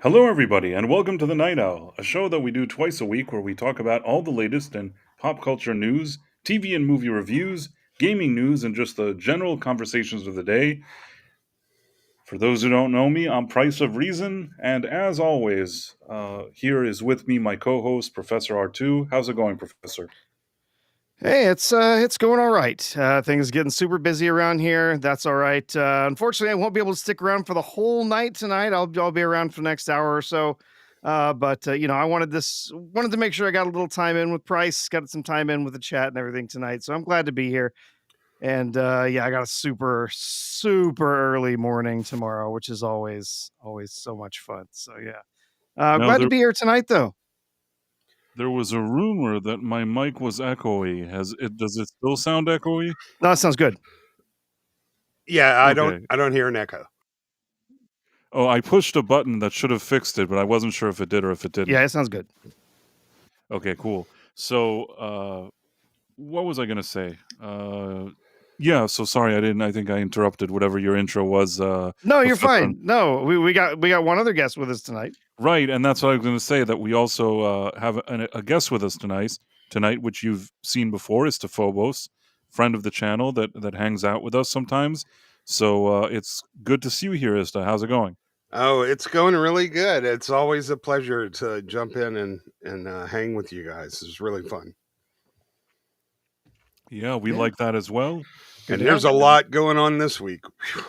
Hello, everybody, and welcome to The Night Owl, a show that we do twice a week where we talk about all the latest in pop culture news, TV and movie reviews, gaming news, and just the general conversations of the day. For those who don't know me, I'm Price of Reason, and as always, here is with me my co host, Professor R2. How's it going, Professor? Hey, it's going all right. Things getting super busy around here. That's all right. Unfortunately, I won't be able to stick around for the whole night tonight. I'll be around for the next hour or so. But I wanted to make sure I got a little time in with Price, got some time in with the chat and everything tonight. So I'm glad to be here. And I got a super early morning tomorrow, which is always so much fun. So yeah, Now, glad to be here tonight though. there was a rumor that my mic was echoey. Does it still sound echoey? No, that sounds good. Yeah, Okay. I don't hear an echo. Oh, I pushed a button that should have fixed it, but I wasn't sure if it did or if it didn't. Yeah, it sounds good. Okay, cool. So, what was I gonna say? Yeah. So sorry, I think I interrupted whatever your intro was. No, you're fine. No, we got one other guest with us tonight. Right, and that's what I was going to say. That we also have a guest with us tonight, which you've seen before, is Phobos, friend of the channel that hangs out with us sometimes. So it's good to see you here, Ista. How's it going? Oh, it's going really good. It's always a pleasure to jump in and hang with you guys. It's really fun. Yeah, we like that as well. And there's a lot going on this week. Whew.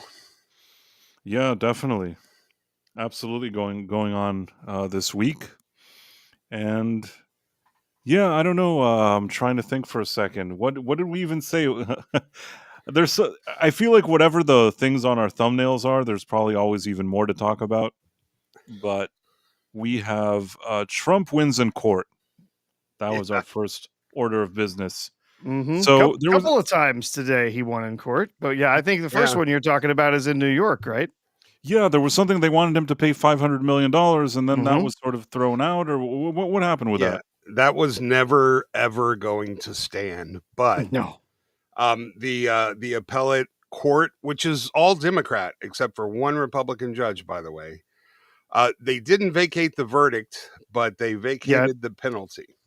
Yeah, definitely, absolutely going on this week, and yeah, I don't know. I'm trying to think for a second. What did we even say? I feel like whatever the things on our thumbnails are, there's probably always even more to talk about. But we have Trump wins in court. That was our first order of business. Mm-hmm. So there was a couple of times today he won in court, but yeah, I think the first one you're talking about is in New York, right? Yeah, there was something they wanted him to pay $500 million, and then that was sort of thrown out, or what happened with that? That was never ever going to stand. But no, the appellate court, which is all Democrat except for one Republican judge, by the way, they didn't vacate the verdict, but they vacated the penalty.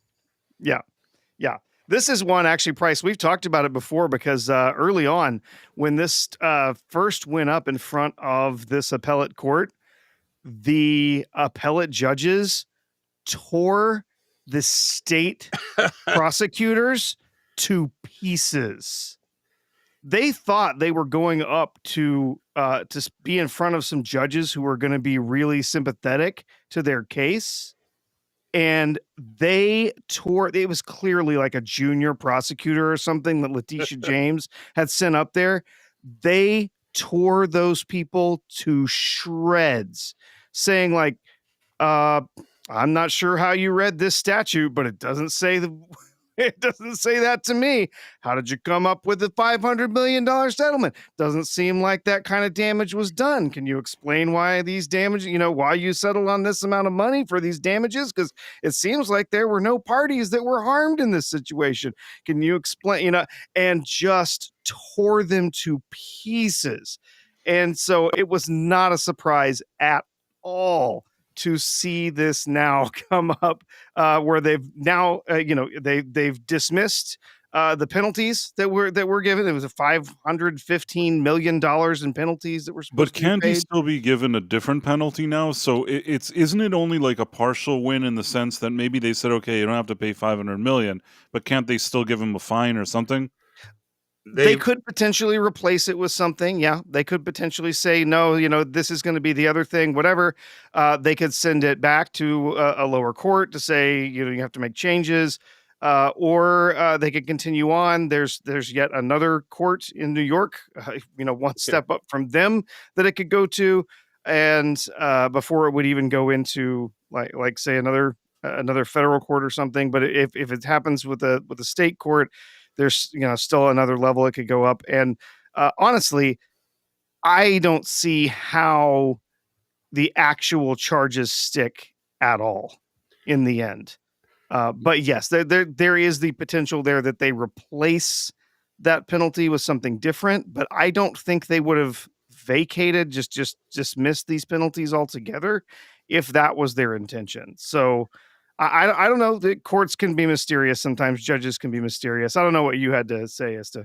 Yeah. This is one, actually, Price, we've talked about it before because early on, when this first went up in front of this appellate court, the appellate judges tore the state prosecutors to pieces. They thought they were going up to be in front of some judges who were going to be really sympathetic to their case. And it was clearly like a junior prosecutor or something that Letitia James had sent up there. They tore those people to shreds, saying like, I'm not sure how you read this statute, but it doesn't say that to me. How did you come up with the $500 million settlement? Doesn't seem like that kind of damage was done. Can you explain why these damage, why you settled on this amount of money for these damages? Because it seems like there were no parties that were harmed in this situation. Can you explain, and just tore them to pieces. And so it was not a surprise at all to see this now come up where they've now, they've dismissed the penalties that were given. It was a $515 million in penalties that were supposed to be paid. But can't he still be given a different penalty now? So isn't it only like a partial win in the sense that maybe they said, okay, you don't have to pay $500 million, but can't they still give him a fine or something? They could potentially replace it with something. Yeah, they could potentially say, no, this is going to be the other thing, whatever. They could send it back to a lower court to say, you have to make changes, or they could continue on. There's yet another court in New York, one step up from them that it could go to. And before it would even go into like say another federal court or something. But if it happens with the state court, there's still another level it could go up. And honestly, I don't see how the actual charges stick at all in the end. But yes, there is the potential there that they replace that penalty with something different. But I don't think they would have vacated, just dismissed these penalties altogether if that was their intention. So I don't know. The courts can be mysterious sometimes. Judges can be mysterious. I don't know what you had to say as to.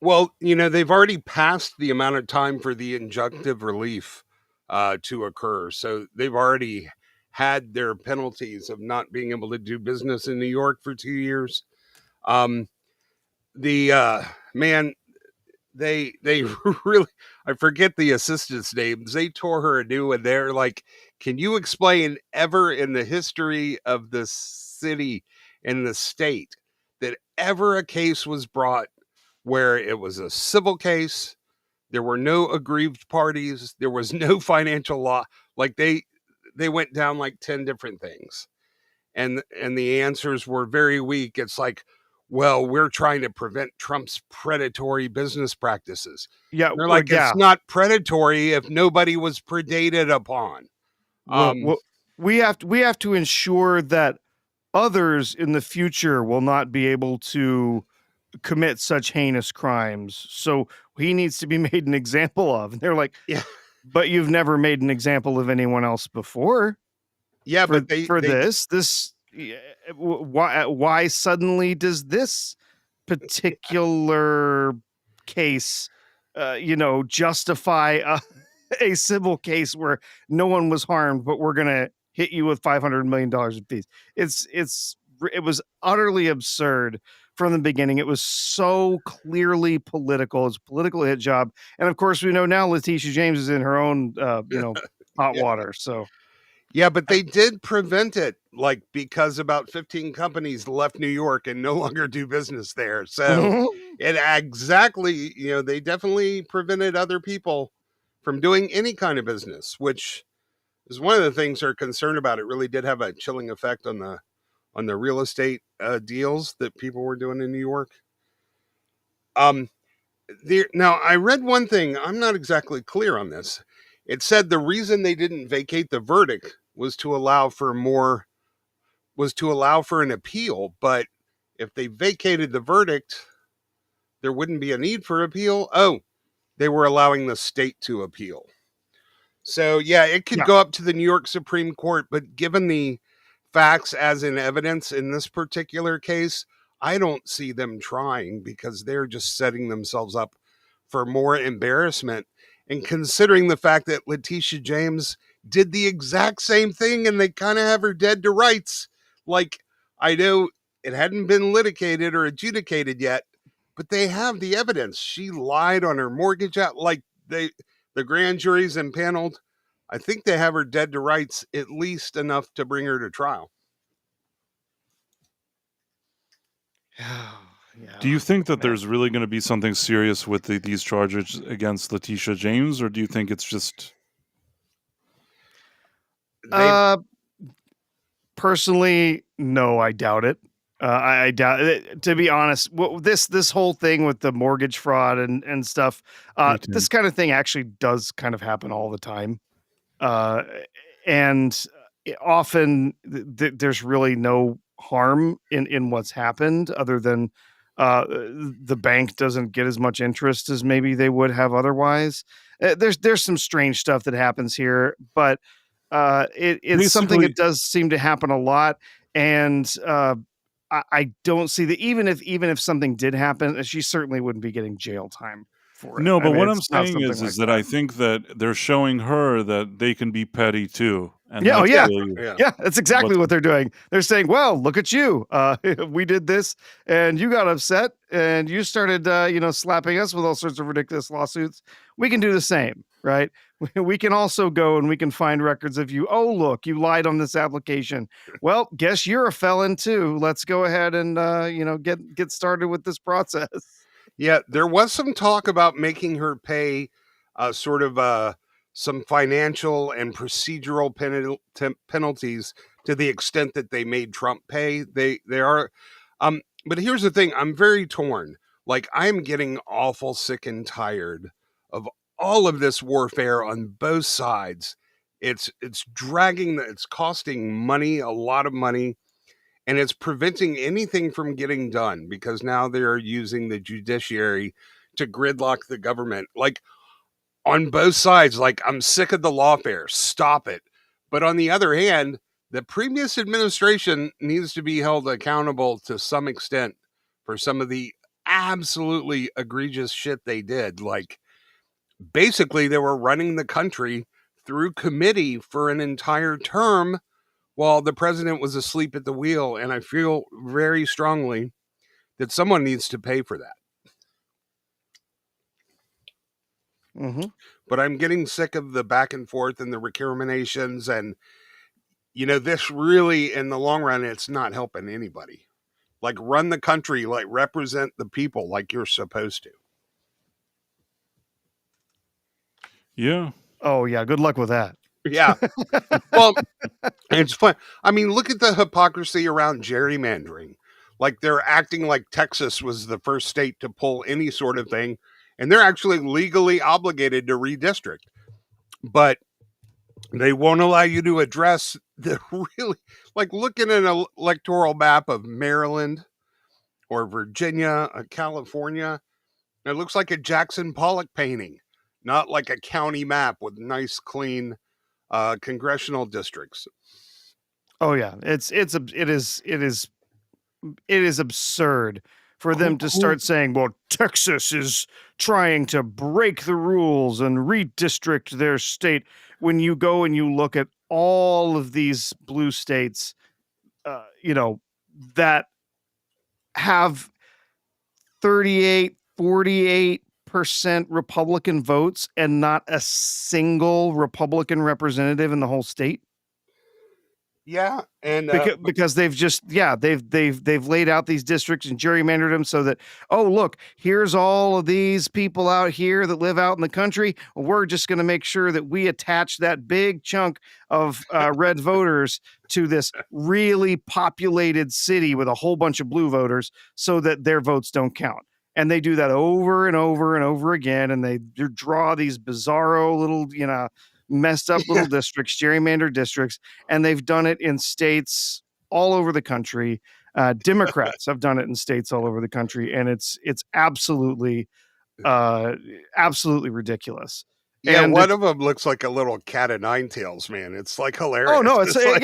Well, they've already passed the amount of time for the injunctive relief to occur. So they've already had their penalties of not being able to do business in New York for 2 years. The man, they really, I forget the assistant's names. They tore her a new one. They're like, can you explain ever in the history of the city and the state that ever a case was brought where it was a civil case, there were no aggrieved parties, there was no financial law? Like they went down like 10 different things, and the answers were very weak. It's like, well, we're trying to prevent Trump's predatory business practices. Yeah, They're like, yeah. it's not predatory if nobody was predated upon. Well, we have to ensure that others in the future will not be able to commit such heinous crimes. So he needs to be made an example of. And they're like, Yeah, but you've never made an example of anyone else before yeah, for but they for they this. Why suddenly does this particular case, justify a civil case where no one was harmed, but we're gonna hit you with $500 million in fees? It was utterly absurd from the beginning. It was so clearly political. It's a political hit job, and of course, we know now Letitia James is in her own, hot yeah. water. So Yeah, but they did prevent it, like, because about 15 companies left New York and no longer do business there. So it exactly, they definitely prevented other people from doing any kind of business, which is one of the things they're concerned about. It really did have a chilling effect on the real estate deals that people were doing in New York. Now I read one thing. I'm not exactly clear on this. It said the reason they didn't vacate the verdict was to allow for an appeal. But if they vacated the verdict, there wouldn't be a need for appeal. Oh, they were allowing the state to appeal. So yeah, it could yeah, go up to the New York Supreme Court, but given the facts as in evidence in this particular case, I don't see them trying, because they're just setting themselves up for more embarrassment. And considering the fact that Letitia James did the exact same thing and they kind of have her dead to rights, like, I know it hadn't been litigated or adjudicated yet, but they have the evidence. She lied on her mortgage out. Like, the grand jury's impaneled. I think they have her dead to rights, at least enough to bring her to trial. yeah. Do you think that Man. there's really going to be something serious with these charges against Letitia James, or do you think it's just They Personally, no, I doubt it. I doubt it. To be honest, this whole thing with the mortgage fraud and stuff, me too? this kind of thing actually does kind of happen all the time, uh, and often there's really no harm in what's happened, other than the bank doesn't get as much interest as maybe they would have otherwise. There's some strange stuff that happens here, but it's something Basically, that does seem to happen a lot, and I don't see that even if something did happen, she certainly wouldn't be getting jail time for it. no, I but mean, what I'm it's not saying something is like that that. I think that they're showing her that they can be petty too, and Yeah, oh that's yeah. yeah, really yeah. Yeah, that's exactly what's what they're doing. They're saying, "Well, look at you. We did this, and you got upset, and you started, slapping us with all sorts of ridiculous lawsuits. We can do the same, right? We can also go and we can find records of you. Oh, look, you lied on this application. Well, guess you're a felon too. Let's go ahead and get started with this process." Yeah, there was some talk about making her pay sort of some financial and procedural penalties to the extent that they made Trump pay. They are, but here's the thing: I'm very torn. Like, I'm getting awful sick and tired of all of this warfare on both sides. It's dragging. It's costing money, a lot of money, and it's preventing anything from getting done, because now they're using the judiciary to gridlock the government. Like, on both sides, like, I'm sick of the lawfare. Stop it. But on the other hand, the previous administration needs to be held accountable to some extent for some of the absolutely egregious shit they did. Like, basically, they were running the country through committee for an entire term while the president was asleep at the wheel. And I feel very strongly that someone needs to pay for that. Mm-hmm. But I'm getting sick of the back and forth and the recriminations. And, this really, in the long run, it's not helping anybody. Like, run the country, like, represent the people like you're supposed to. Yeah. Oh, yeah. Good luck with that. Yeah. Well, it's fun. I mean, look at the hypocrisy around gerrymandering. Like, they're acting like Texas was the first state to pull any sort of thing, and they're actually legally obligated to redistrict. But they won't allow you to address the really, like, look at an electoral map of Maryland or Virginia, California. It looks like a Jackson Pollock painting, not like a county map with nice, clean congressional districts. Oh yeah, it is absurd for them to start saying, well, Texas is trying to break the rules and redistrict their state. When you go and you look at all of these blue states, that have 38, 48% Republican votes and not a single Republican representative in the whole state. Yeah, and because they've just they've laid out these districts and gerrymandered them so that, oh look, here's all of these people out here that live out in the country. We're just going to make sure that we attach that big chunk of red voters to this really populated city with a whole bunch of blue voters so that their votes don't count. And they do that over and over and over again, and they draw these bizarro little messed up little districts, gerrymandered districts, and they've done it in states all over the country. Democrats have done it in states all over the country, and it's absolutely ridiculous. Yeah, and one of them looks like a little cat of nine tails, man. It's like hilarious. Oh no, it's like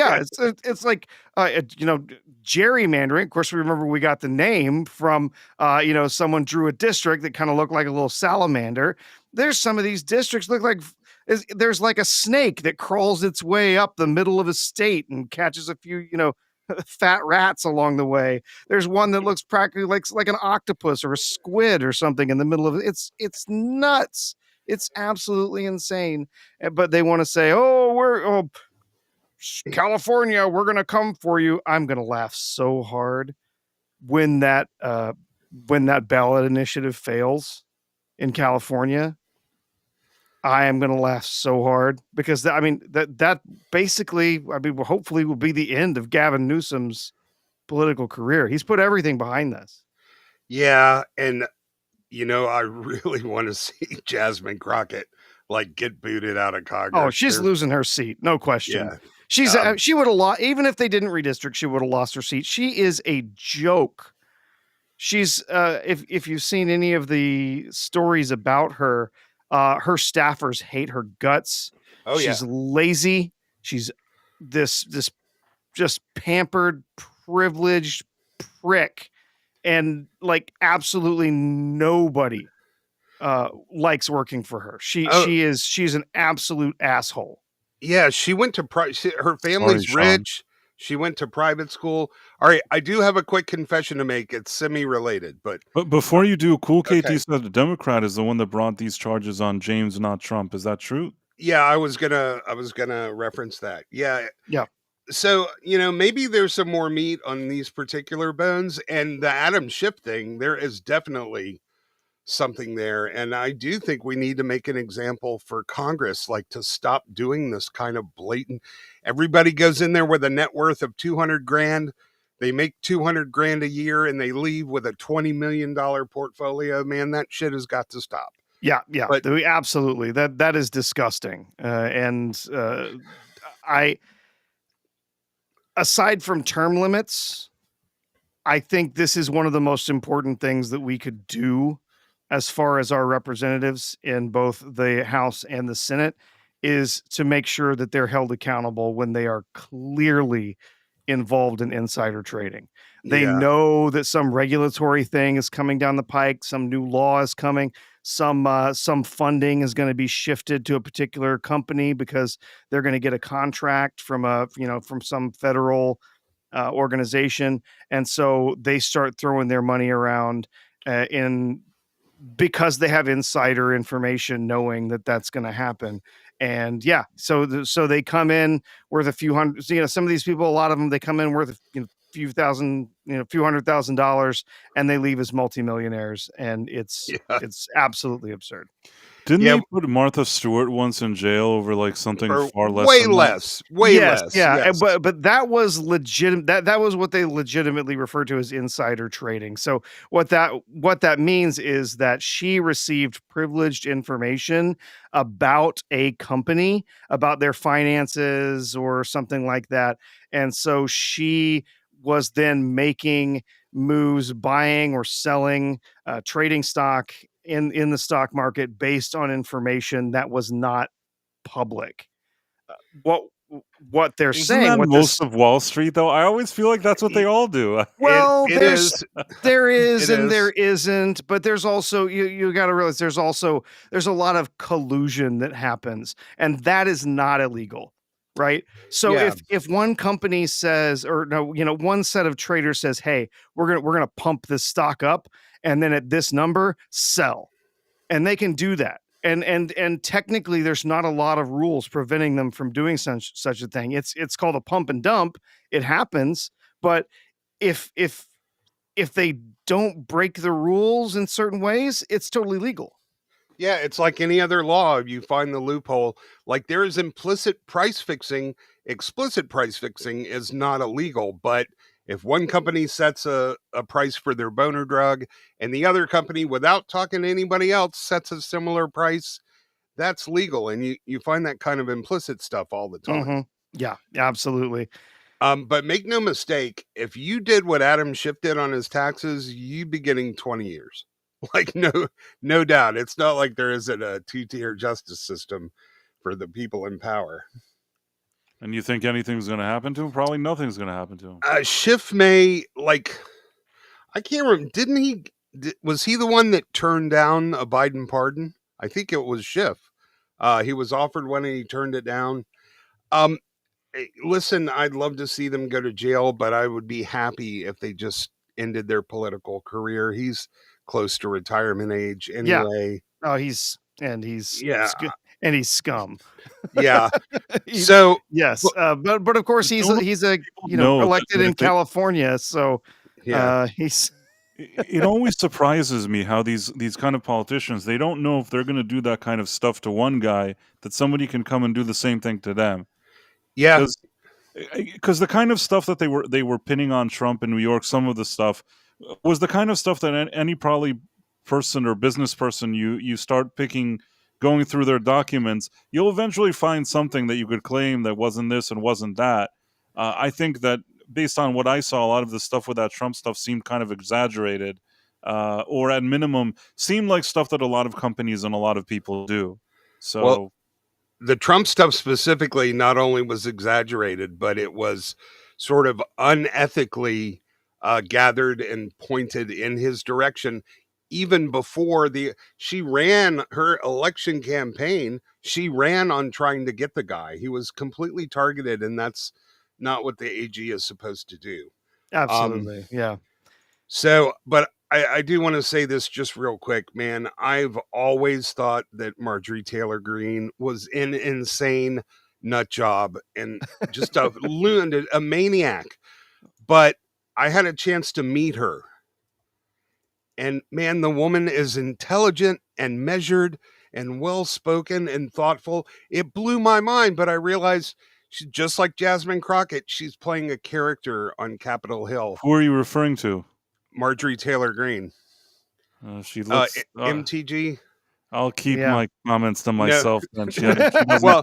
gerrymandering. Of course, we remember we got the name from someone drew a district that kind of looked like a little salamander. There's some of these districts look like there's like a snake that crawls its way up the middle of a state and catches a few fat rats along the way. There's one that looks practically like an octopus or a squid or something in the middle of it. It's nuts. It's absolutely insane. But they want to say, California, we're going to come for you. I'm going to laugh so hard when that ballot initiative fails in California. I am going to laugh so hard because that basically, hopefully will be the end of Gavin Newsom's political career. He's put everything behind this. Yeah. And I really want to see Jasmine Crockett get booted out of Congress. Oh, she's losing her seat, no question. Yeah. She would have lost, even if they didn't redistrict, she would have lost her seat. She is a joke. She's if you've seen any of the stories about her, her staffers hate her guts. Oh, she's lazy. She's this just pampered, privileged prick. And absolutely nobody likes working for her. She's an absolute asshole. Yeah, she went to her family's rich. She went to private school. All right, I do have a quick confession to make. It's semi-related, but before you do, Cool KT said the Democrat is the one that brought these charges on James, not Trump. Is that true? Yeah, I was gonna reference that. Yeah. So, maybe there's some more meat on these particular bones, and the Adam Schiff thing, there is definitely something there. And I do think we need to make an example for Congress, to stop doing this kind of blatant, everybody goes in there with a net worth of 200 grand. They make 200 grand a year and they leave with a $20 million portfolio. Man, that shit has got to stop. Yeah. But, absolutely. That is disgusting. Aside from term limits, I think this is one of the most important things that we could do as far as our representatives in both the House and the Senate is to make sure that they're held accountable when they are clearly involved in insider trading. They Yeah. know that some regulatory thing is coming down the pike, some new law is coming, some funding is going to be shifted to a particular company because they're going to get a contract from from some federal organization, and so they start throwing their money around in because they have insider information knowing that that's going to happen. And yeah, so they come in worth a few hundred, some of these people, a lot of them, they come in worth few thousand, few $100,000, and they leave as multimillionaires, and Yeah. it's absolutely absurd. Didn't Yeah. they put Martha Stewart once in jail over like something For far less way than that? less, way Yes, less. yeah, Yes. but that was legitimate. That was what they legitimately referred to as insider trading. So what that means is that she received privileged information about a company, about their finances or something like that, and so she was then making moves, buying or selling, trading stock in the stock market based on information that was not public. What what they're Isn't saying, that what most this of Wall Street, though? I always feel like that's what they all do. well, It is. there is It and is. there isn't, but there's also you got to realize there's a lot of collusion that happens, and that is not illegal, right? So Yeah. if one company says, or no, one set of traders says, "Hey, we're gonna pump this stock up, and then at this number, sell," and they can do that. And technically, there's not a lot of rules preventing them from doing such a thing. It's called a pump and dump. It happens, but if if they don't break the rules in certain ways, it's totally legal. Yeah, it's like any other law. You find the loophole. Like there is implicit price fixing. Explicit price fixing is not illegal. But if one company sets a price for their boner drug and the other company, without talking to anybody else, sets a similar price, that's legal. And you find that kind of implicit stuff all the time. Yeah, absolutely. But make no mistake, if you did what Adam Schiff did on his taxes, you'd be getting 20 years. Like no doubt. It's not like there isn't a two-tier justice system for the people in power. And you think anything's going to happen to him? Probably nothing's going to happen to him. Schiff may like I can't remember. Didn't he? Was he the one that turned down a Biden pardon? I think it was Schiff. He was offered one and he turned it down. Um, Listen, I'd love to see them go to jail, but I would be happy if they just ended their political career. He's close to retirement age Yeah. anyway. Oh, he's Yeah. and he's scum. Yeah. He's, So yes, but of course he's a No, elected in if they- California, so yeah. he's it always surprises me how these kind of politicians, they don't know if they're going to do that kind of stuff to one guy that somebody can come and do the same thing to them. Yeah. Because the kind of stuff that they were pinning on Trump in New York, some of the stuff was the kind of stuff that any probably person or business person you start picking, going through their documents, you'll eventually find something that you could claim that wasn't this and wasn't that. I think that based on what I saw, a lot of the stuff with that Trump stuff seemed kind of exaggerated, or at minimum seemed like stuff that a lot of companies and a lot of people do. So. Well, the Trump stuff specifically not only was exaggerated, but it was sort of unethically gathered and pointed in his direction. Even before she ran her election campaign, she ran on trying to get the guy. He was completely targeted, and that's not what the AG is supposed to do. absolutely, yeah. So, but I do want to say this just real quick, man. I've always thought that Marjorie Taylor Greene was an insane nut job and just a lunatic, a maniac. But I had a chance to meet her. And man, the woman is intelligent and measured and well spoken and thoughtful. It blew my mind, but I realized she's just like Jasmine Crockett. She's playing a character on Capitol Hill. Who are you referring to? Marjorie Taylor Greene. She looks. MTG. I'll keep Yeah. my comments to myself. Then she Well,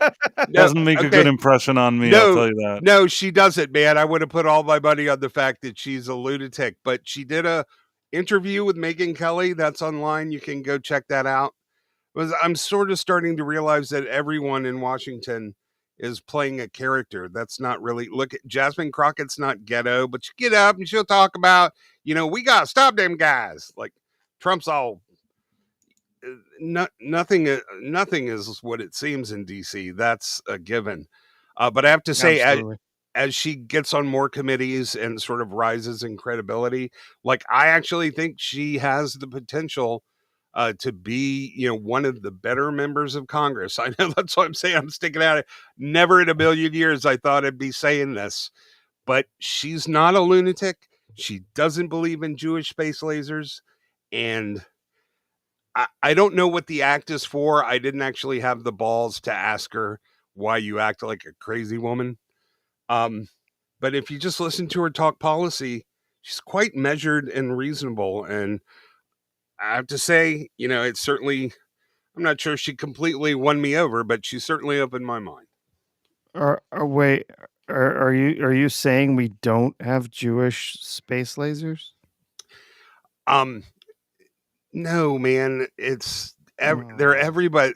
doesn't make a good impression on me. I'll tell you that. No, she doesn't, man. I would have put all my money on the fact that she's a lunatic, but she did a interview with Megyn Kelly. That's online. You can go check that out. was I'm sort of starting to realize that everyone in Washington is playing a character. That's not really look at Jasmine Crockett's not ghetto, but she get up and she'll talk about, we gotta stop them guys. Like Trump's all nothing is what it seems in DC. That's a given. But I have to say, Absolutely. as she gets on more committees and sort of rises in credibility, like I actually think she has the potential to be, one of the better members of Congress. I know that's what I'm saying. I'm sticking at it. Never in a million years I thought I'd be saying this, but she's not a lunatic. She doesn't believe in Jewish space lasers, and I don't know what the act is for. I didn't actually have the balls to ask her why you act like a crazy woman. Um, but if you just listen to her talk policy, she's quite measured and reasonable. And I have to say, it's certainly, I'm not sure she completely won me over, but she certainly opened my mind. Wait, are you saying we don't have Jewish space lasers? Um, no, man, they're Oh. everybody.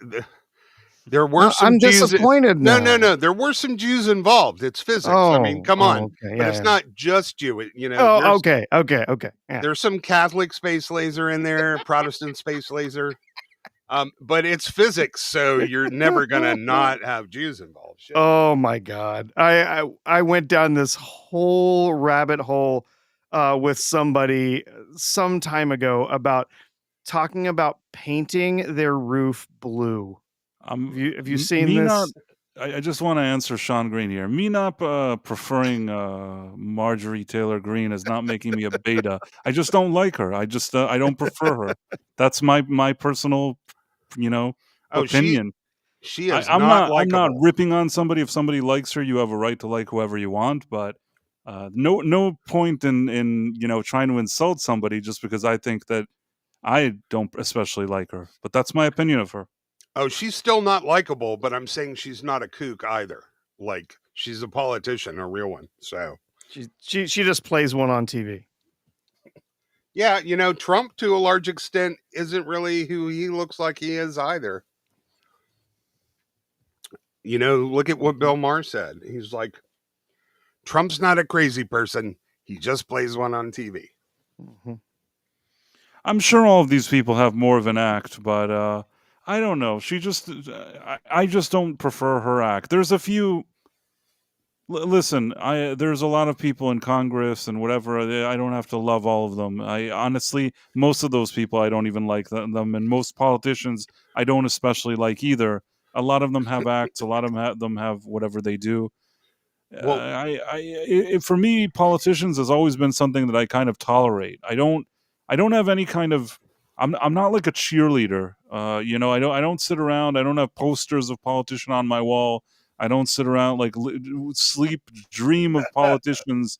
There were some I'm Jews. disappointed No, now. there were some Jews involved. It's physics. I mean, Oh, come on. okay, But yeah, it's yeah. not just Jew. Oh, okay, yeah. There's some Catholic space laser in there, Protestant space laser. But it's physics, so you're never gonna not have Jews involved. Shit. Oh my God. I went down this whole rabbit hole with somebody some time ago about talking about painting their roof blue. Have you seen Me this? not. I just want to answer Sean Green here. Me not preferring Marjorie Taylor Greene is not making me a beta. I just don't like her. I don't prefer her. That's my personal, Oh, opinion. she is I'm not I'm not likable. ripping on somebody. If somebody likes her, you have a right to like whoever you want. But no point in trying to insult somebody just because I think that I don't especially like her. But that's my opinion of her. Oh, she's still not likable, but I'm saying she's not a kook either. Like she's a politician, a real one. So She just plays one on TV. yeah, Trump to a large extent isn't really who he looks like he is either. Look at what Bill Maher said. He's like, Trump's not a crazy person. He just plays one on TV. Mm-hmm. I'm sure all of these people have more of an act, but I don't know. She just, I just don't prefer her act. There's a few. Listen, there's a lot of people in Congress and whatever. I don't have to love all of them. I honestly, most of those people, I don't even like them, and most politicians, I don't especially like either. A lot of them have acts. A lot of them have whatever they do. Well, For me, politicians has always been something that I kind of tolerate. I don't have any kind of. I'm not like a cheerleader. I don't sit around. I don't have posters of politician on my wall. I don't sit around like sleep, dream of politicians.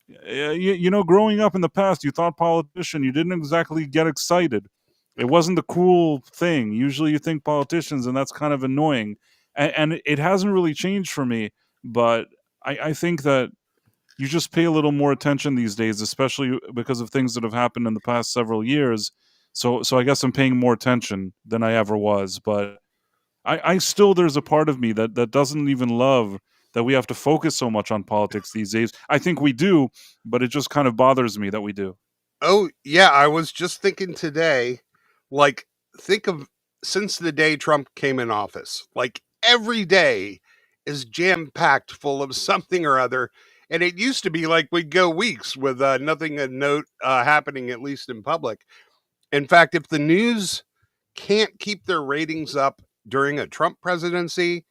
Growing up in the past, you thought politician, you didn't exactly get excited. It wasn't the cool thing. Usually you think politicians, and that's kind of annoying. And it hasn't really changed for me, but I think that you just pay a little more attention these days, especially because of things that have happened in the past several years. So I guess I'm paying more attention than I ever was. But I still, there's a part of me that doesn't even love that we have to focus so much on politics these days. I think we do, but it just kind of bothers me that we do. oh yeah, I was just thinking today, like, think of since the day Trump came in office, like every day is jam packed full of something or other. And it used to be like we'd go weeks with nothing of note happening, at least in public. In fact, if the news can't keep their ratings up during a Trump presidency,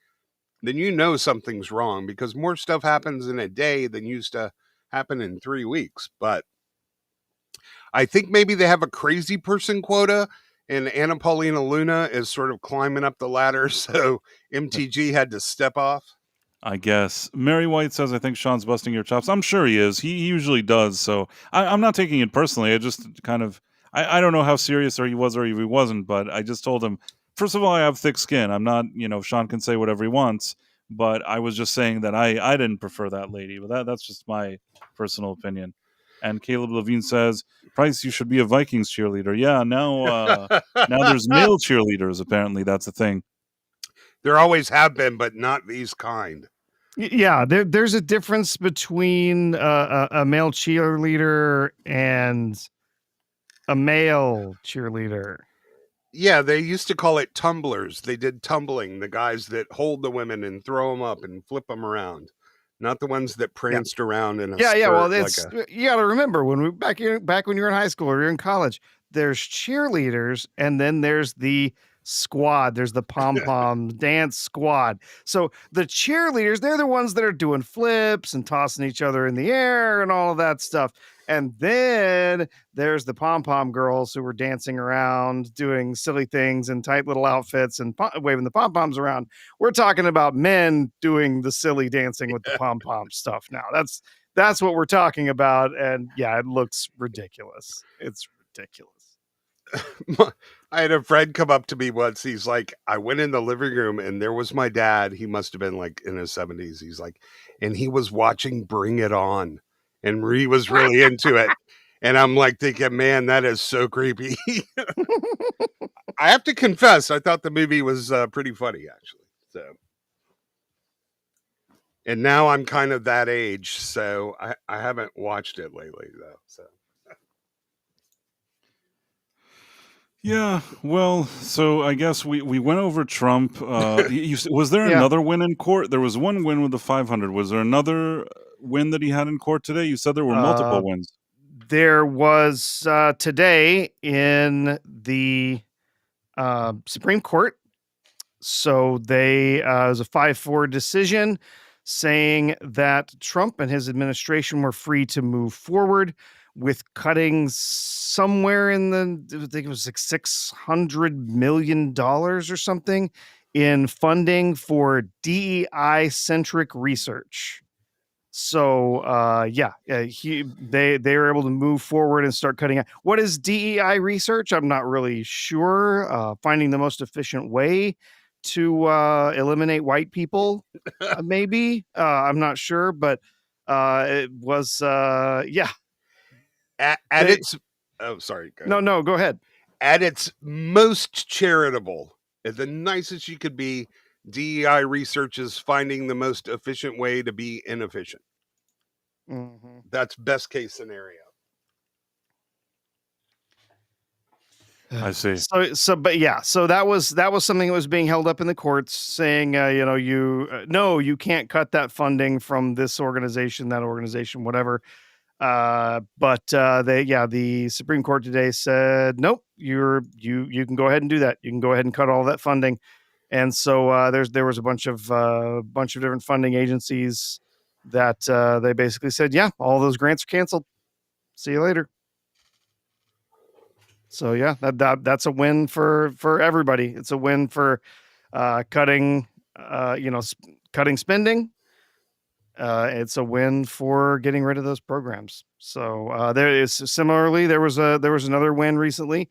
then something's wrong because more stuff happens in a day than used to happen in 3 weeks. But I think maybe they have a crazy person quota, and Anna Paulina Luna is sort of climbing up the ladder, so MTG had to step off. I guess. Mary White says, I think Sean's busting your chops. I'm sure he is. He usually does. So I'm not taking it personally. I just kind of, I don't know how serious or he was or he wasn't, but I just told him, first of all, I have thick skin. I'm not, Sean can say whatever he wants, but I was just saying that I didn't prefer that lady. But that's just my personal opinion. And Caleb Levine says, Price, you should be a Vikings cheerleader. Yeah, now there's male cheerleaders. Apparently, that's a thing. There always have been, but not these kind. Yeah, there's a difference between a male cheerleader and a male cheerleader. Yeah, they used to call it tumblers. They did tumbling, the guys that hold the women and throw them up and flip them around, not the ones that pranced around in a Yeah, skirt. well, Like you got to remember when we back when you were in high school or you're in college, there's cheerleaders and then there's the squad. There's the pom-pom dance squad. So the cheerleaders, they're the ones that are doing flips and tossing each other in the air and all of that stuff. And then there's the pom-pom girls who were dancing around, doing silly things in tight little outfits and waving the pom-poms around. We're talking about men doing the silly dancing with the pom-pom stuff now. That's what we're talking about. And yeah, it looks ridiculous. It's ridiculous. I had a friend come up to me once. He's like, I went in the living room and there was my dad. He must have been like in his 70s. He's like, and he was watching Bring It On. And he was really into it. And I'm like thinking, man, that is so creepy. I have to confess, I thought the movie was pretty funny, actually. So, and now I'm kind of that age, so I haven't watched it lately, though. So, Yeah, well, so I guess we went over Trump. Was there another win in court? There was one win with the 500. Was there another win that he had in court today? You said there were multiple wins. There was today in the Supreme Court. So it was a 5-4 decision saying that Trump and his administration were free to move forward with cutting somewhere I think it was like $600 million or something in funding for DEI centric research. So they were able to move forward and start cutting out. What is DEI research? I'm not really sure. Finding the most efficient way to eliminate white people, maybe. I'm not sure, but it was sorry. No, go ahead. At its most charitable, at the nicest you could be, DEI research is finding the most efficient way to be inefficient. Mm-hmm. That's best case scenario. I see. So that was something that was being held up in the courts, saying, you can't cut that funding from this organization, that organization, whatever. But the Supreme Court today said, nope, you can go ahead and do that. You can go ahead and cut all that funding. And so there was a bunch of different funding agencies that they basically said, yeah, all those grants are canceled. See you later. So yeah, that's a win for everybody. It's a win for cutting spending. It's a win for getting rid of those programs. So there was another win recently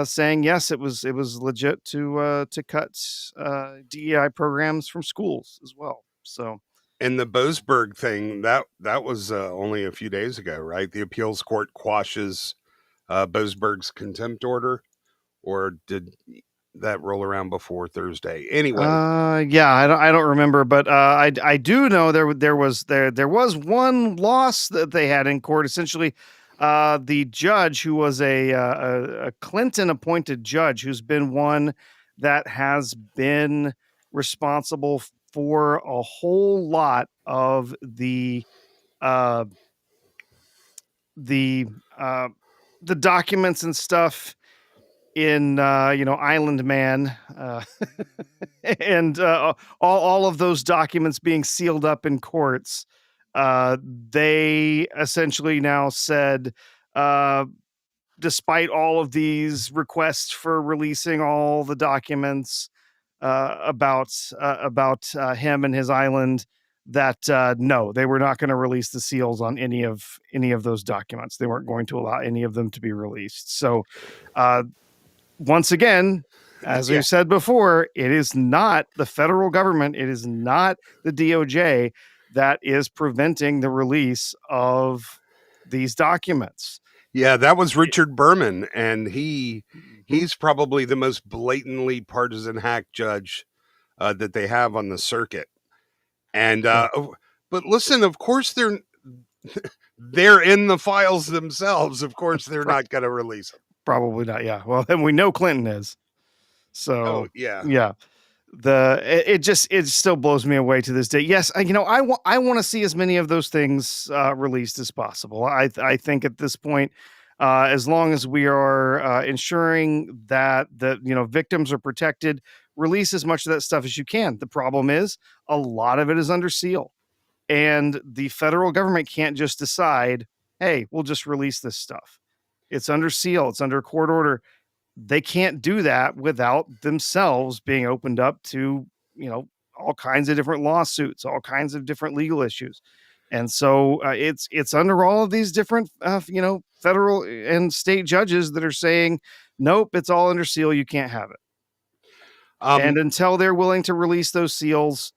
saying yes, it was legit to cut DEI programs from schools as well. So. And the Boasberg thing that was only a few days ago, right? The appeals court quashes Boasberg's contempt order, or did that roll around before Thursday? Anyway, I don't remember, but I do know there was one loss that they had in court. Essentially, the judge who was a Clinton appointed judge, who's been one that has been responsible for a whole lot of the documents and stuff in Island Man, and all of those documents being sealed up in courts. They essentially now said, despite all of these requests for releasing all the documents about him and his island, that no, they were not going to release the seals on any of those documents. They weren't going to allow any of them to be released. So once again, as we said before, it is not the federal government, it is not the DOJ that is preventing the release of these documents. Yeah, that was Richard Berman, and he's Mhm. probably the most blatantly partisan hack judge that they have on the circuit. And Yeah. but listen, of course they're in the files themselves. Of course they're Right. not going to release them. Probably not. Yeah. Well, and we know Clinton is. Oh So yeah. yeah, it still blows me away to this day. Yes, I want to see as many of those things released as possible. I think at this point, as long as we are ensuring that the victims are protected, release as much of that stuff as you can. The problem is a lot of it is under seal, and the federal government can't just decide, hey, we'll just release this stuff. It's under seal. It's under court order. They can't do that without themselves being opened up to, all kinds of different lawsuits, all kinds of different legal issues. And so it's under all of these different, federal and state judges that are saying, nope, it's all under seal. You can't have it. Um, And until they're willing to release those seals,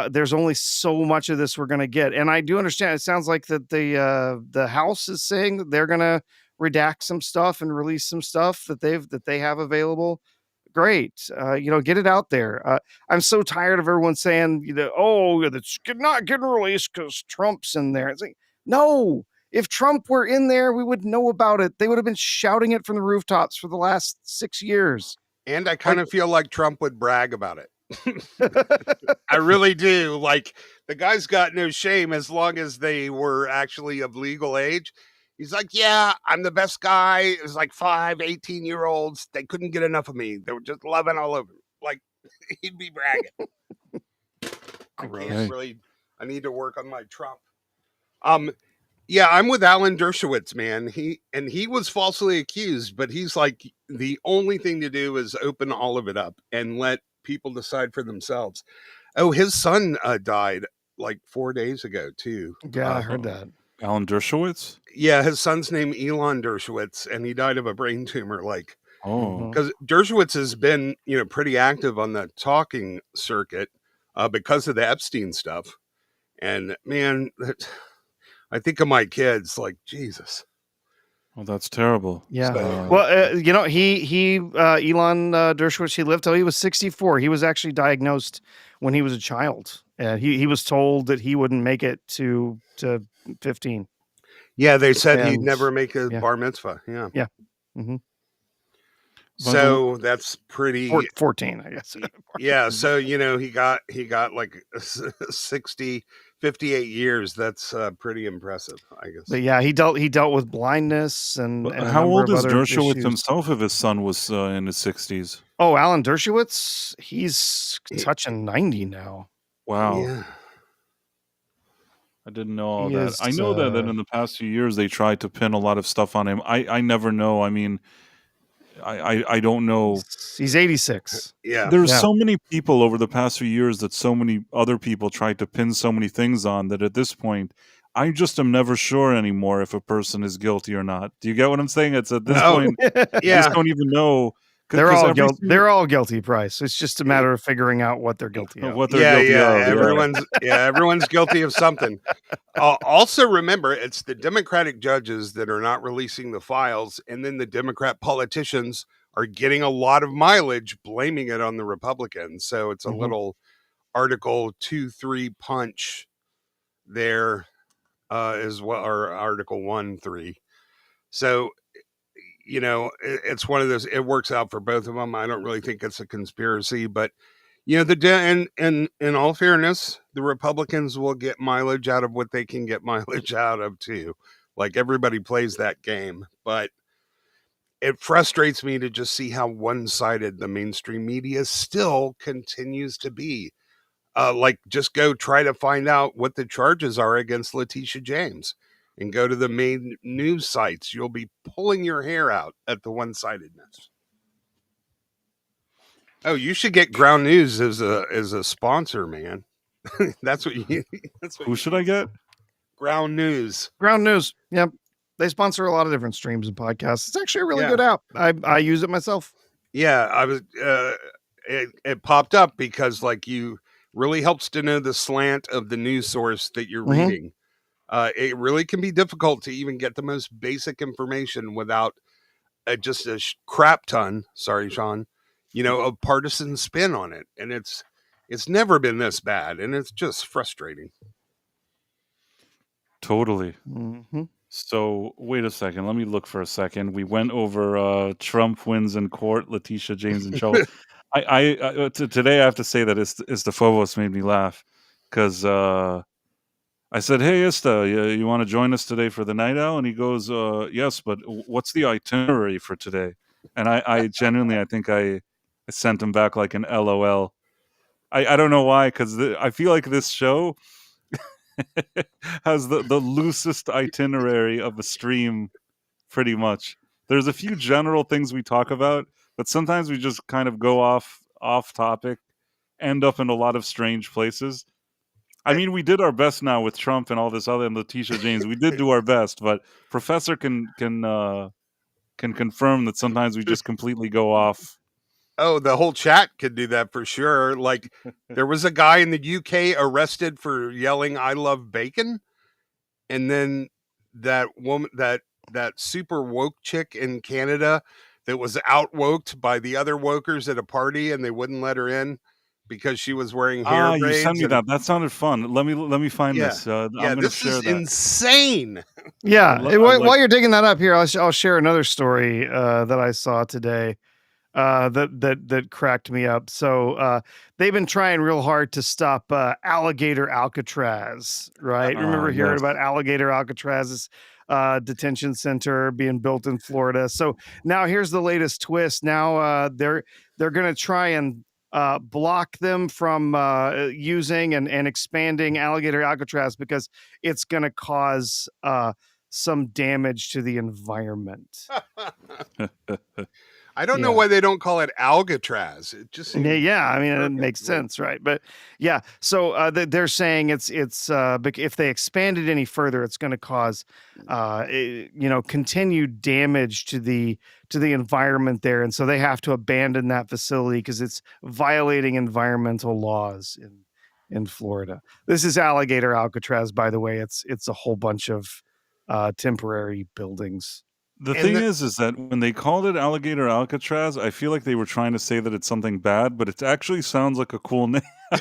there's only so much of this we're going to get. And I do understand. It sounds like that the House is saying that they're going to redact some stuff and release some stuff that they have available. Great, get it out there. I'm so tired of everyone saying, oh, that's not getting released because Trump's in there. It's like, no. If Trump were in there, we would know about it. They would have been shouting it from the rooftops for the last 6 years. and I kind of feel like Trump would brag about it. I really do. Like, the guy's got no shame as long as they were actually of legal age. He's like, yeah, I'm the best guy. It was like 18-year-olds. They couldn't get enough of me. They were just loving all over me. Like, he'd be bragging. I need to work on my Trump. Yeah, I'm with Alan Dershowitz, man. He was falsely accused, but he's like, the only thing to do is open all of it up and let people decide for themselves. Oh, his son died like 4 days ago too. Yeah, I heard that. Alan Dershowitz? Yeah, his son's name Elon Dershowitz, and he died of a brain tumor. Like, Oh, because Dershowitz has been, pretty active on the talking circuit because of the Epstein stuff. And man, I think of my kids, like, Jesus. well, that's terrible. Yeah. So- Well, he Elon Dershowitz, he lived till he was 64. He was actually diagnosed when he was a child, and he was told that he wouldn't make it to 15. Yeah, they said he'd And- never make a yeah. bar mitzvah. Yeah. Yeah. Mm-hmm. So that's pretty 14, I guess. Yeah, so he got like 60 58 years. That's pretty impressive, I guess. But yeah, he dealt with blindness and a How number old of is other Dershowitz issues. himself if his son was in his 60s? Oh, Alan Dershowitz, he's touching 90 now. Wow. Yeah. I didn't know all He that. is, I know that in the past few years they tried to pin a lot of stuff on him. I never know. I mean, I don't know. He's 86. Yeah. There's Yeah. so many people over the past few years that so many other people tried to pin so many things on that at this point, I just am never sure anymore if a person is guilty or not. Do you get what I'm saying? It's at this point, I Yeah. just don't even know. They're all guilty, Price. It's just a matter of figuring out what they're guilty of. What they're guilty of. Everyone's guilty of something. Also remember, it's the Democratic judges that are not releasing the files, and then the Democrat politicians are getting a lot of mileage blaming it on the Republicans. So it's a little Article 2-3 punch there as well, or Article 1-3. So it's one of those. It works out for both of them. I don't really think it's a conspiracy, but and in all fairness, the Republicans will get mileage out of what they can get mileage out of too. Like, everybody plays that game, but it frustrates me to just see how one-sided the mainstream media still continues to be. Like, just go try to find out what the charges are against Letitia James and go to the main news sites. You'll be pulling your hair out at the one-sidedness. Oh, you should get Ground News as a sponsor, man. That's what you. Who should I get? Ground News. Ground News. Yep. They sponsor a lot of different streams and podcasts. It's actually a really good app. I use it myself. Yeah, I was. It popped up because, like, you really helps to know the slant of the news source that you're reading. It really can be difficult to even get the most basic information without just a crap ton. Sorry, Sean. A partisan spin on it, and it's never been this bad, and it's just frustrating. Totally. Mm-hmm. So wait a second. Let me look for a second. We went over Trump wins in court, Letitia James in trouble. Today I have to say that Istafovos made me laugh because I said, "Hey, Ista, you want to join us today for the night out?" And he goes, "Yes, but what's the itinerary for today?" And I genuinely, I think I sent him back like an LOL. I don't know why, because I feel like this show has the loosest itinerary of a stream, pretty much. There's a few general things we talk about, but sometimes we just kind of go off topic, end up in a lot of strange places. I mean, we did our best now with Trump and all this other and Letitia James. We did do our best, but Professor can confirm that sometimes we just completely go off. Oh, the whole chat could do that for sure. Like, there was a guy in the UK arrested for yelling "I love bacon," and then that woman, that super woke chick in Canada, that was outwoked by the other wokers at a party, and they wouldn't let her in because she was wearing hair You sent braids. me And that. That sounded fun. Let me find yeah, this. I'm yeah, gonna this share is that. insane. Yeah. I like- While you're digging that up here, I'll share another story that I saw today that cracked me up. So they've been trying real hard to stop alligator Alcatraz, right? Remember hearing Yes. about alligator Alcatraz's detention center being built in Florida. So now here's the latest twist. Now they're going to try and block them from using and expanding alligator Alcatraz because it's going to cause some damage to the environment. I don't know why they don't call it Alcatraz. It just seems I mean, it makes sense, right? But yeah, so they're saying it's if they expand it any further, it's going to cause continued damage to the environment there, and so they have to abandon that facility because it's violating environmental laws in Florida. This is alligator Alcatraz, by the way. It's a whole bunch of temporary buildings. The thing is that when they called it Alligator Alcatraz, I feel like they were trying to say that it's something bad, but it actually sounds like a cool name. I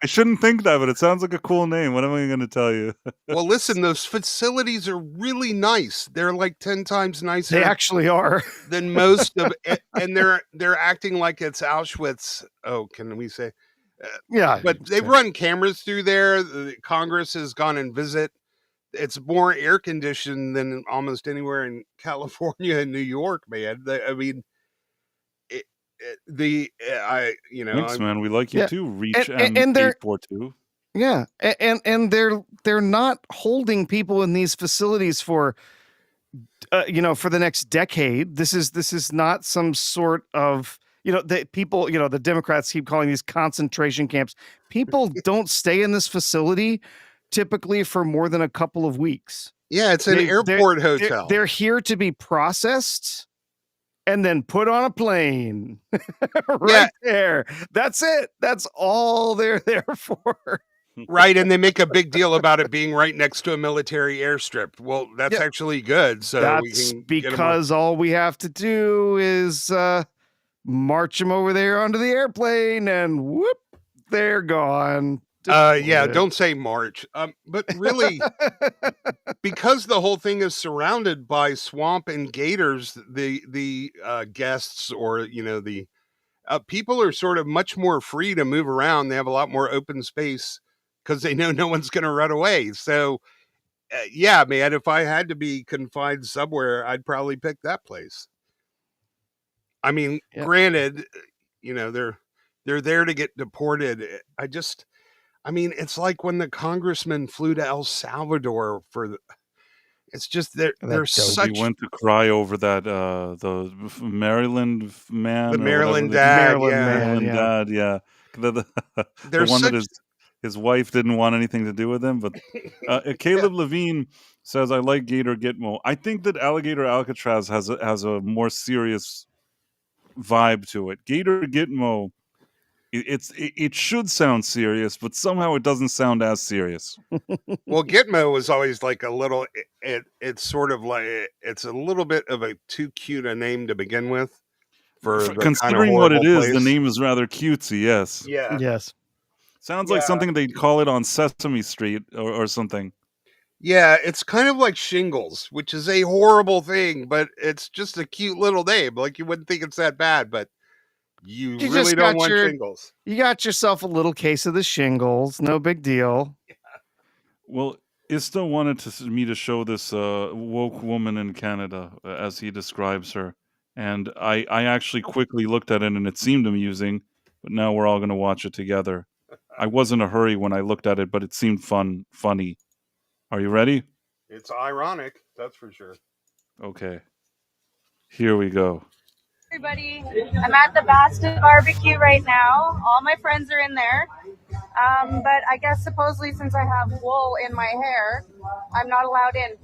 shouldn't think that, but it sounds like a cool name. What am I going to tell you? Well, listen, those facilities are really nice. They're like 10 times nicer. They actually are than most of it, and they're acting like it's Auschwitz. Oh, can we say? Yeah, but they've run cameras through there. The Congress has gone and visit. It's more air conditioned than almost anywhere in California and New York, man. I mean, Thanks, man. We like you too. Reach and 842. Yeah, and they're not holding people in these facilities for for the next decade. This is not some sort of the people, the Democrats keep calling these concentration camps. People don't stay in this facility typically for more than a couple of weeks. Yeah, it's an airport hotel. They're here to be processed and then put on a plane. There. That's it. That's all they're there for. Right, and they make a big deal about it being right next to a military airstrip. Well, that's actually good. So that's because all we have to do is march them over there onto the airplane, and whoop, they're gone. Don't say march. But really, because the whole thing is surrounded by swamp and gators, the guests or the people are sort of much more free to move around. They have a lot more open space because they know no one's going to run away. So, man, if I had to be confined somewhere, I'd probably pick that place. I mean, granted, they're there to get deported. I mean, it's like when the congressman flew to El Salvador it's just they're such. He went to cry over that the Maryland man, the Maryland dad, Maryland dad, yeah. The one that his wife didn't want anything to do with him. But Caleb Levine says, "I like Gator Gitmo." I think that Alligator Alcatraz has a more serious vibe to it. Gator Gitmo it should sound serious, but somehow it doesn't sound as serious. Well, Gitmo was always like a little. It's sort of like it's a little bit of a too cute a name to begin with for the kind of Considering what it horrible is, the place. name is rather cutesy. Yes. Yeah. Yes. Sounds like something they'd call it on Sesame Street or something. Yeah, it's kind of like shingles, which is a horrible thing, but it's just a cute little name. Like you wouldn't think it's that bad, but you You really just don't got want your- shingles. You got yourself a little case of the shingles. No big deal. Well, Ista wanted me to show this woke woman in Canada, as he describes her. And I actually quickly looked at it, and it seemed amusing, but now we're all going to watch it together. I was in a hurry when I looked at it, but it seemed funny. Are you ready? It's ironic, that's for sure. Okay. Here we go. Everybody, I'm at the Boston barbecue right now. All my friends are in there. But I guess supposedly since I have wool in my hair, I'm not allowed in.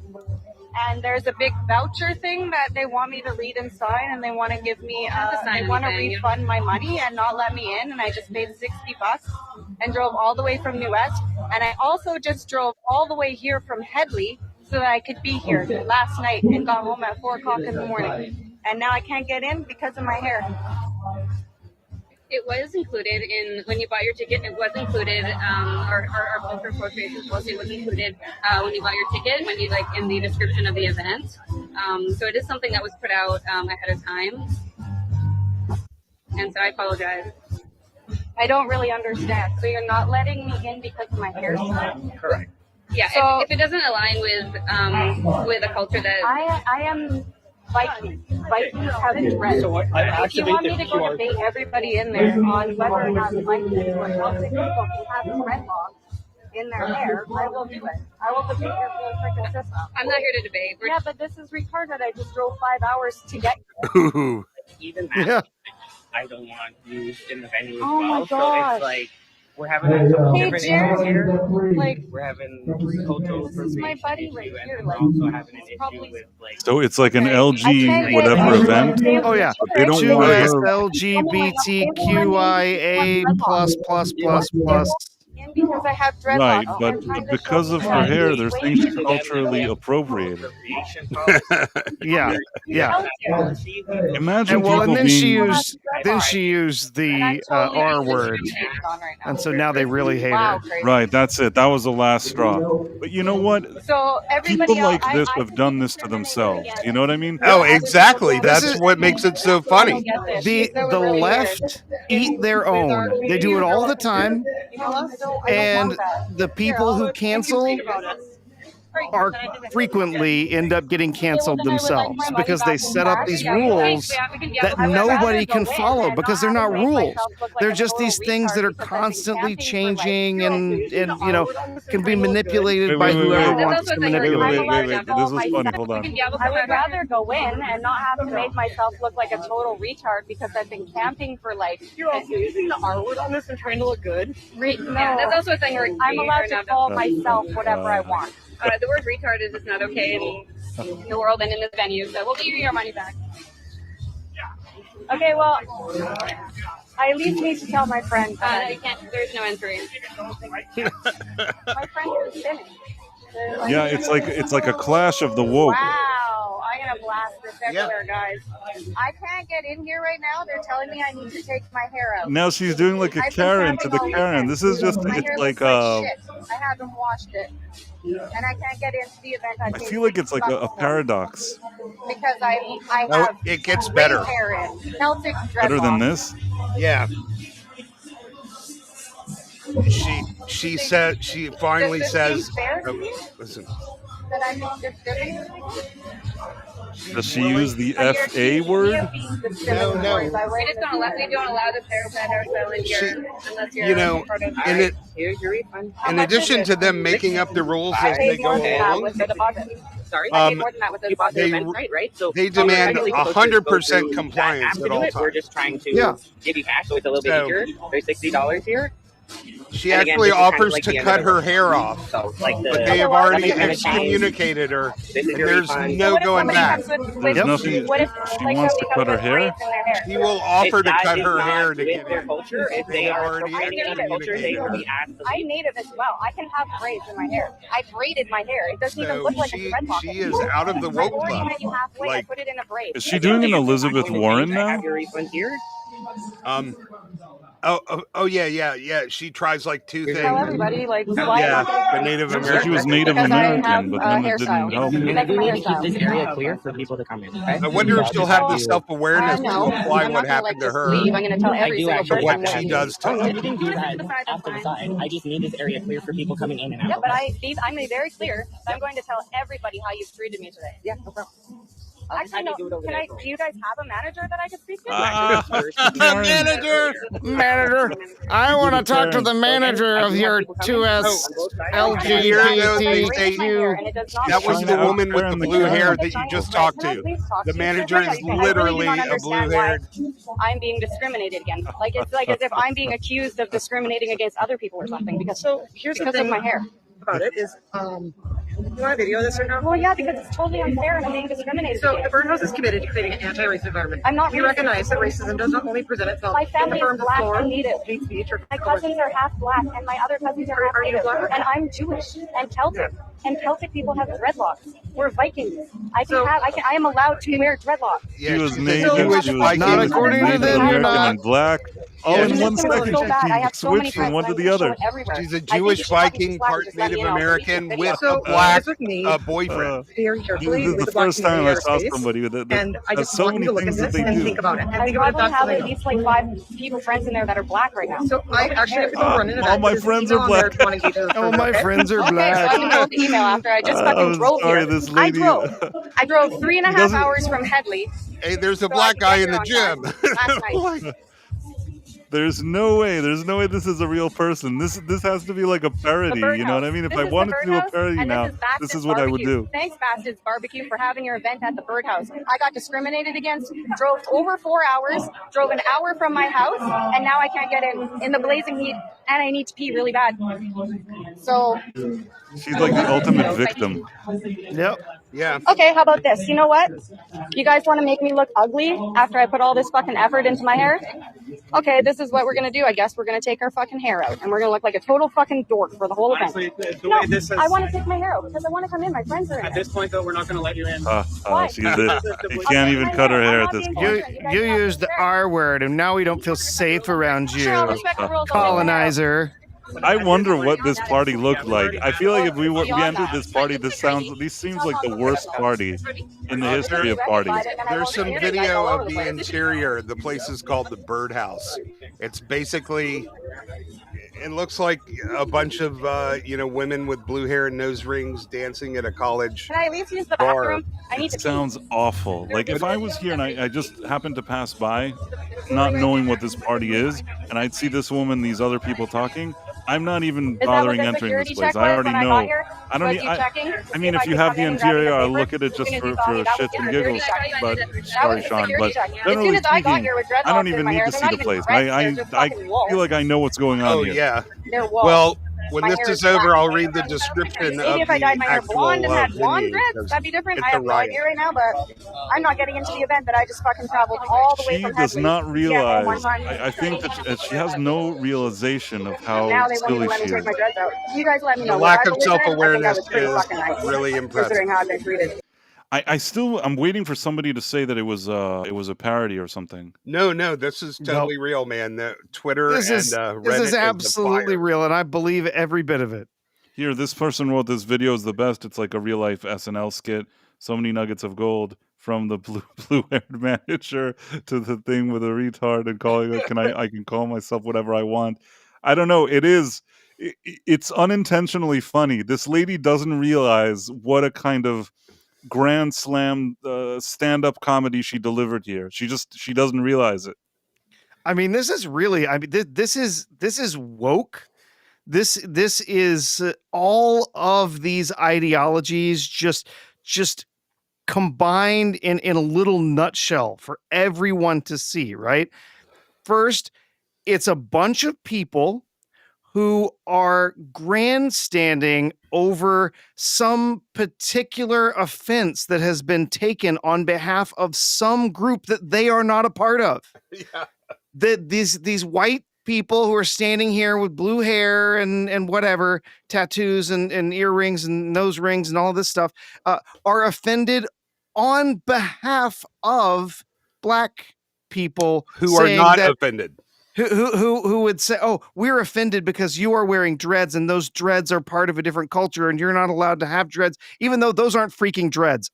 And there's a big voucher thing that they want me to read and sign, and they want to give me, they want to refund my money and not let me in. And I just paid $60 and drove all the way from New West. And I also just drove all the way here from Headley so that I could be here last night and got home at 4 o'clock in the morning. And now I can't get in because of my hair. It was included in when you bought your ticket. It was included. Our culture appropriation policy was included when you bought your ticket. When you in the description of the event. So it is something that was put out ahead of time. And so I apologize. I don't really understand. So you're not letting me in because of my hairstyle? Correct. Yeah. So, if it doesn't align with a culture that I am Vikings. Vikings have dread. So If you want me to go debate everybody in there on whether or not Vikings or Celtic people can have dreadlocks in their hair, I will do it. I will debate your whole freaking system. I'm not here to debate. Yeah, but this is retarded. I just drove 5 hours to get Ooh. Even that, Yeah. I don't want you in the venue as Oh my well. So gosh. it's like we're having a couple Hey, different issues here. like, We're having cultural this is my appropriation buddy issue, right and here. we're Like, also having an it's issue probably with like. So it's like an I LG can't whatever get event. Oh yeah. They don't Two want S her. LGBTQIA plus plus plus plus. in because I have dreadlocks. Right, They're but trying to because show of me her that hair, it's they're way saying she's too- culturally appropriated. Appropriation policy. Yeah. Yeah. Imagine And well, people and then she being used And I'm the totally R just word, shitting on right now. and so now they really hate Wow, her. crazy. right. That's it. That was the last straw. But you know what? So everybody People like else, this I have done this to themselves. You know what I mean? Oh, exactly. This That's is- what makes it so I funny. don't get this. The That was the really left eat their own. They do it all the time, weird. You know what? I don't and want that. the people who cancel are frequently end up getting canceled themselves because they set up these rules that nobody can follow because they're not rules. They're just these things that are constantly changing and you know can be manipulated by Wait, whoever wait. wants to Wait, manipulate. wait. This is funny. Hold on. I would rather go in and not have to make myself look like a total retard because I've been camping for like. You're also using the R word on this and trying to look good. Yeah, that's also a thing. I'm allowed to call myself whatever I want. The word retard is just not okay in the world and in this venue. So we'll give you your money back. Okay, well, I at least need to tell my friend. No, you can't. There's no entry. My friend is finished. Yeah, it's like a clash of the woke. Wow, I'm gonna blast this everywhere, guys. I can't get in here right now. They're telling me I need to take my hair out. Now she's doing like a I've been Karen to the camping all Karen. weekend. This is just My it's hair like looks shit. I haven't washed it, and I can't get into the event. I feel like it's like a paradox. because I No, have it gets gray better. hair in Celtic Better than dreadlocks. this? Yeah. She said she finally Does this says. seem fair to Oh, you listen. that I'm being discriminated? Does she use the FA word? No. We just don't allow. We don't allow the hairstyle in here unless you're You know, part of. in it, Here's your refund. in addition to them making up the rules as they go along, Sorry. I paid more than that with the You bought the they- event, right? So they demand you're regularly supposed to go 100% through compliance that app at to all do it. We're times. just trying to Yeah. give you cash, so it's a little bit So- easier. There's $60 here. She And again, actually this is kind of offers like to the end cut of the her road. hair off, So, like but they have well, already nothing's gonna change. excommunicated her, This is and your there's refund. no What if going somebody back. comes with There's nothing. what if She like wants somebody to comes cut her with hair. braids in their hair? She will offer If to that cut is her not hair to with get their in. culture, if They they have are already appropriating that culture, they will be asked. I'm native as well. I can have braids in my hair. I braided my hair. It doesn't even So look like a she dreadlock is anymore. out of the I woke already club. met you halfway. I Like, put it in a braid. Is she Again, doing the an gift is not Elizabeth going to Warren change. I now? have your refund here. Oh yeah. She tries like two Here's your Tell things. refund. everybody like Yeah, why the Native It's like she was American. Native because I American, have but a then it didn't hairstyle. help. We That's my need to keep hairstyle. this area clear for people to come in. Okay? I wonder So if I'll she'll just have have the to- self-awareness No, to apply I'm what not gonna happened to just her leave. I'm gonna tell I every do single actually person what I'm gonna she do. does to Oh, no, them. you can do that after the side. I just need this area clear for people coming in and out. Yeah, but I'm very clear. I'm going to tell everybody how you've treated me today. Yeah, no problem. Actually, no. Can I? Do you guys have a manager that I could speak to? Karen. Manager. Manager, I want to talk to the manager of your 2S LGBTQ. That was trying the to woman with the out-Karen the blue hair Karen. that you just talked to. The manager is literally a blue-haired. I'm being discriminated against. Like it's like as if I'm being accused of discriminating against other people or something because Here's the because of thing my hair. about it is, you want to video this or no? Well, yeah, because it's totally unfair and I'm being discriminated So the against. Birdhouse is committed to creating an anti-racist environment. I'm not We racist. recognize that racism does not only present itself My in the family form is of black floor, and native. hate speech, or My cousins are half black and my other cousins are half Are you native. black? And I'm Jewish and Celtic. And Celtic people have dreadlocks. We're Vikings. I am allowed to wear dreadlocks. Yeah, She was she's a native. Jewish She was Viking. Not according to Native them, you're American not. and black. All Yeah, in she's one This is second. so bad. I She have so many switched from friends one to and the I'm gonna show other. it everywhere. She's a I think Jewish you should fucking Viking, slap her, part just let me Native know. American with So, a black with me, boyfriend. very This carefully is with the the black first time I community saw space. somebody that And I has just so want you many to look things at that this they and do. think about it. And I think about it probably if that's have something. at least like 5 people friends in there that are black right now. So I actually have to go run in and all my there's an friends email are on there black. if you want to engage with us All further, my okay? friends are Okay, so I black. can go the email after I just fucking I'm drove sorry, here. this lady. I drove 3.5 doesn't- hours from Headley. Hey, there's a So black I guy can in get the here gym. on time last night. There's no way this is a real person. This has to be like a parody. You know what I mean? If I wanted to do a parody now, this is what I would do. Thanks, Bastards Barbecue, for having your event at the Birdhouse. I got discriminated against, drove over 4 hours, drove an hour from my house, and now I can't get in the blazing heat, and I need to pee really bad. So, She's like the ultimate victim. Yep. Yeah. okay, how about this? You know what? You guys want to make me look ugly after I put all this fucking effort into my hair? Okay, this is what we're gonna do. I guess we're gonna take our fucking hair out, and we're gonna look like a total fucking dork for the whole event. the No, way this is, I want to take my hair out because I want to come in. My friends are in at there. this point, though, we're not going to let you in. She's you can't even cut her hair at this point. You used the R word, and now we don't feel safe around Sure, I'll you, respect the rules. I'll take my hair out. colonizer. I wonder what this party looked like. I feel like if we entered this party, this seems like the worst party in the history of parties. There's some video of the interior. The place is called the Birdhouse. It's basically, it looks like a bunch of women with blue hair and nose rings dancing at a college. Can I at least use the bar. bathroom? I need to It pee. sounds awful. Like if I was here and I just happened to pass by, not knowing what this party is, and I'd see this woman, these other people talking, I'm not even Is that what bothering the entering security this place. check I was already when I know. got here? I don't. Was you checking? I mean, See if I you could have come the in and grab interior, the I'll paper? look at it just As soon as for you saw me, that was shits the and security giggles. check. But That sorry, was the Sean. security But check. As soon generally as I got speaking, here with I dreadlocks don't in even my need hair, to they're see not the even place. friends, they're just I fucking wolves. feel like I know what's going on Oh here. yeah. They're wolves. Well, when My this hair is is over, black. I'll read the description Maybe of if I dyed the my hair actual blonde and had blonde venue, dreads, because that'd be different. it's I a have no riot. idea right now, but I'm not getting into the event that I just fucking traveled all the way She from does Headley not to get home one realize. time. I think that she has no realization of how Now they won't silly even let me she take is. my dreads out. You guys let me The know. lack Where of I live in, I think I self-awareness was pretty is fucking nice, really impressive. considering how I've been treated. I'm waiting for somebody to say that it was a parody or something. No, this is totally real, man. The Twitter This is and Reddit this is is absolutely the fire. real, and I believe every bit of it. Here, this person wrote this video is the best. It's like a real life SNL skit. So many nuggets of gold from the blue haired manager to the thing with a retard and calling it. I can call myself whatever I want. I don't know. It's unintentionally funny. This lady doesn't realize what a kind of grand slam stand-up comedy she delivered here. She doesn't realize it. I mean, this is really. I mean, this is woke. This is all of these ideologies just combined in a little nutshell for everyone to see. Right. First, it's a bunch of people who are grandstanding over some particular offense that has been taken on behalf of some group that they are not a part of. Yeah. These white people who are standing here with blue hair and whatever, tattoos and earrings and nose rings and all this stuff, are offended on behalf of Black people Who are saying not that offended. who would say, "Oh, we're offended because you are wearing dreads and those dreads are part of a different culture and you're not allowed to have dreads," even though those aren't freaking dreads.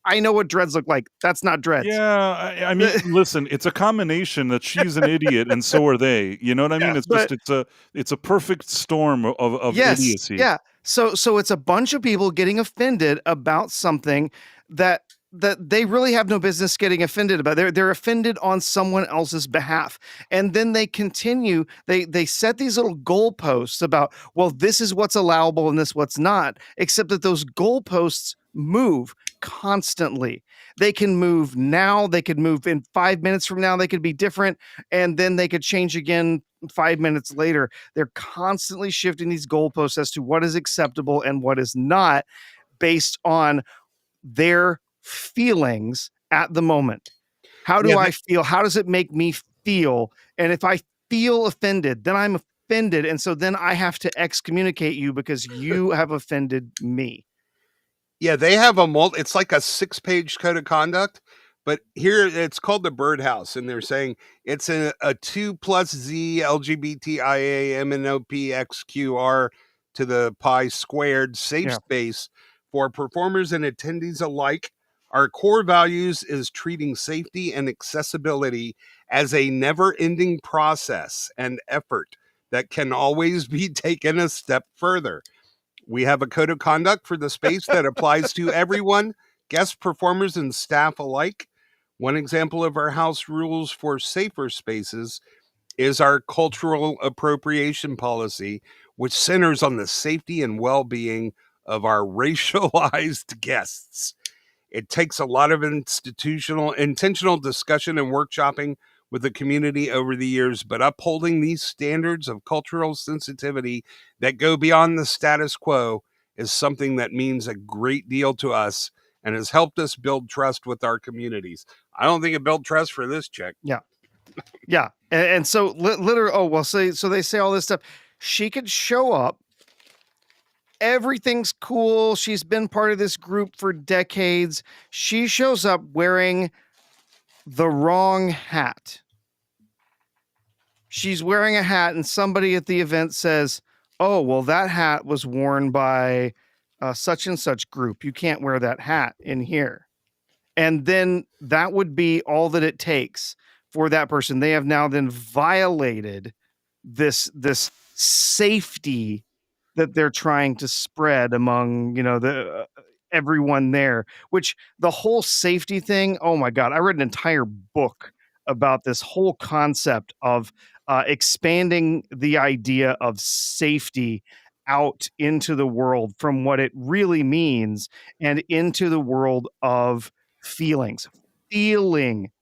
I know what dreads look like. That's not dreads. Yeah, I mean, listen, it's a combination that she's an idiot and so are they. You know what I mean? Yeah, It's but- just it's a perfect storm of Yes, idiocy. yeah. So it's a bunch of people getting offended about something that they really have no business getting offended about. They're offended on someone else's behalf. And then they continue, they set these little goalposts about, well, this is what's allowable and this what's not, except that those goalposts move constantly. They can move now, they could move in 5 minutes from now, they could be different, and then they could change again 5 minutes later. They're constantly shifting these goalposts as to what is acceptable and what is not based on their feelings at the moment. How do I feel? How does it make me feel? And if I feel offended, then I'm offended. And so then I have to excommunicate you because you have offended me. Yeah, they have it's like a 6-page code of conduct, but here it's called the Birdhouse, and they're saying it's a 2+Z LGBTIA MNOPXQR to the pi squared safe space for performers and attendees alike. Our core values is treating safety and accessibility as a never-ending process and effort that can always be taken a step further. We have a code of conduct for the space that applies to everyone, guest performers and staff alike. One example of our house rules for safer spaces is our cultural appropriation policy, which centers on the safety and well-being of our racialized guests. It takes a lot of intentional discussion and workshopping with the community over the years, but upholding these standards of cultural sensitivity that go beyond the status quo is something that means a great deal to us and has helped us build trust with our communities. I don't think it built trust for this chick. Yeah. Yeah. And so literally, so they say all this stuff. She could show up. Everything's cool. She's been part of this group for decades. She shows up wearing the wrong hat. She's wearing a hat, and somebody at the event says, "Oh, well, that hat was worn by such and such group. You can't wear that hat in here." And then that would be all that it takes for that person. They have now then violated this safety that they're trying to spread among, the everyone there, which the whole safety thing, oh my God, I read an entire book about this whole concept of expanding the idea of safety out into the world from what it really means and into the world of feeling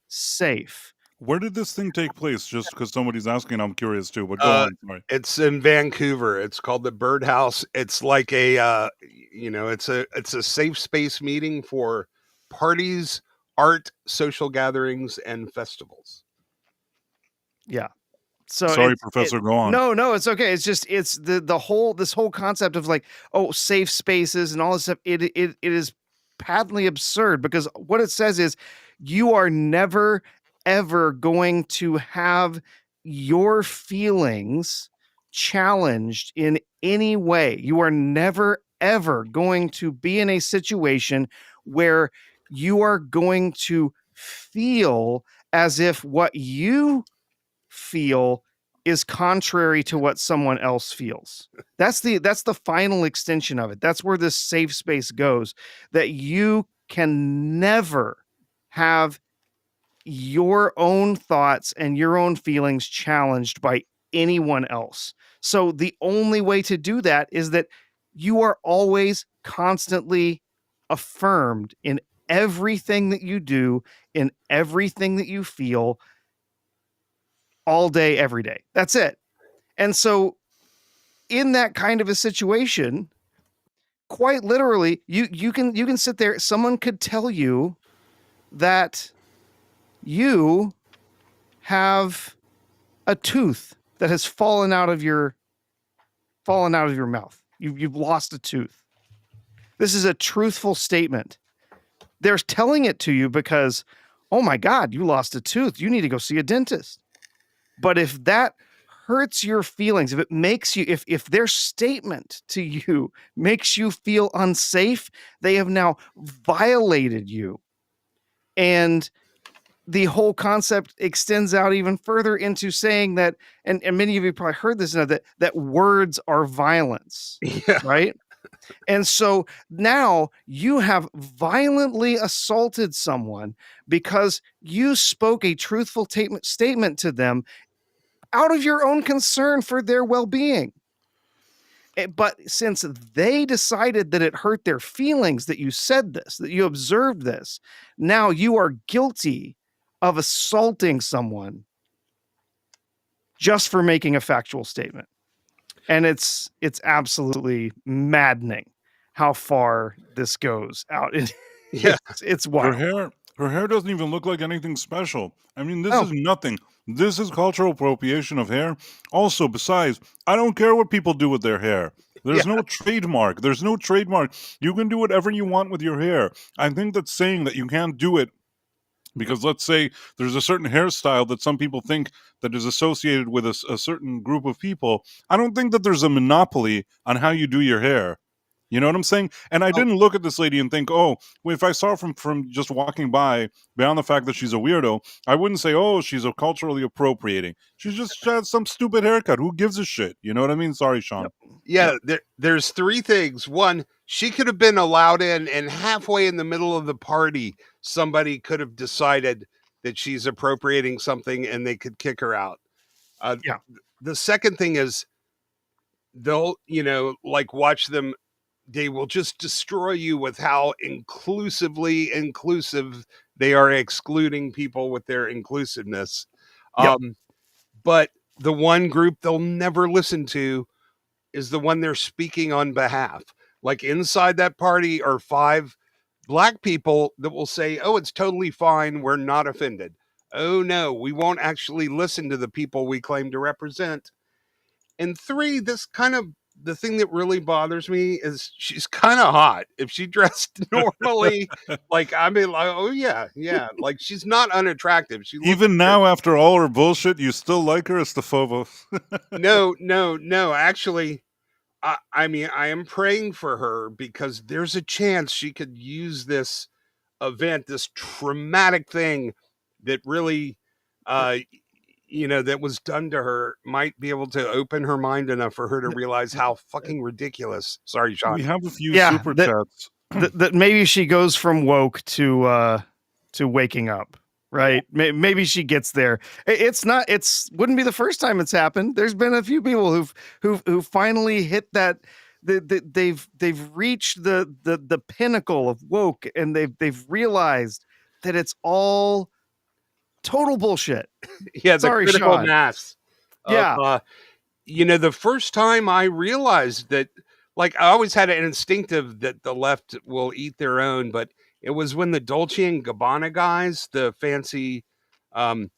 safe. Where did this thing take place? Just because somebody's asking, I'm curious too. But go on. Sorry. It's in Vancouver. It's called the Birdhouse. It's like a, it's a safe space meeting for parties, art, social gatherings, and festivals. Yeah. So sorry, Professor, go on. No, it's okay. It's just this whole concept of like, oh, safe spaces and all this stuff. It is patently absurd because what it says is you are never ever going to have your feelings challenged in any way. You are never ever going to be in a situation where you are going to feel as if what you feel is contrary to what someone else feels. That's the final extension of it. That's where this safe space goes, that you can never have your own thoughts and your own feelings challenged by anyone else. So the only way to do that is that you are always constantly affirmed in everything that you do, in everything that you feel, all day, every day. That's it. And so in that kind of a situation, quite literally, you can sit there, someone could tell you that you have a tooth that has fallen out of your mouth. You've lost a tooth. This is a truthful statement. They're telling it to you because, oh my God, you lost a tooth. You need to go see a dentist. But if that hurts your feelings, if it makes you, if their statement to you makes you feel unsafe, they have now violated you. And the whole concept extends out even further into saying that, and many of you probably heard this now, that words are violence, Yeah. right? And so now you have violently assaulted someone because you spoke a truthful statement to them out of your own concern for their well-being. But since they decided that it hurt their feelings that you said this, that you observed this, now you are guilty of assaulting someone just for making a factual statement. And it's absolutely maddening how far this goes out. Yeah. It's wild. Her hair doesn't even look like anything special. I mean, this No. is nothing. This is cultural appropriation of hair. Also, besides, I don't care what people do with their hair. There's no trademark. There's no trademark. You can do whatever you want with your hair. I think that saying that you can't do it because, let's say, there's a certain hairstyle that some people think that is associated with a certain group of people. I don't think that there's a monopoly on how you do your hair. You know what I'm saying? And I didn't look at this lady and think, oh, well, if I saw her from just walking by, beyond the fact that she's a weirdo, I wouldn't say, oh, she's a culturally appropriating. She's just had some stupid haircut. Who gives a shit? You know what I mean? Sorry, Sean. Yeah, there's three things. One, she could have been allowed in, and halfway in the middle of the party, somebody could have decided that she's appropriating something and they could kick her out. Yeah. The second thing is they'll, like watch them, they will just destroy you with how inclusive they are excluding people with their inclusiveness. Yep. But the one group they'll never listen to is the one they're speaking on behalf. Like inside that party are 5 black people that will say, oh, it's totally fine. We're not offended. Oh no, we won't actually listen to the people we claim to represent. And 3, this kind of the thing that really bothers me is she's kind of hot. If she dressed normally, like, I mean, like, oh yeah, like she's not unattractive. She looks Even now, after all her bullshit, you still like her, Estefova? No. Actually, I mean, I am praying for her because there's a chance she could use this event, this traumatic thing that really, that was done to her, might be able to open her mind enough for her to realize how fucking ridiculous. Sorry, Sean. We have a few Yeah, super chats. that maybe she goes from woke to waking up, right? Maybe she gets there. It's wouldn't be the first time it's happened. There's been a few people who finally hit that. They've reached the pinnacle of woke, and they've realized that it's all total bullshit. Yeah, the Sorry, critical Sean. mass. Yeah. The first time I realized that, like, I always had an instinctive that the left will eat their own, but it was when the Dolce and Gabbana guys, the fancy, and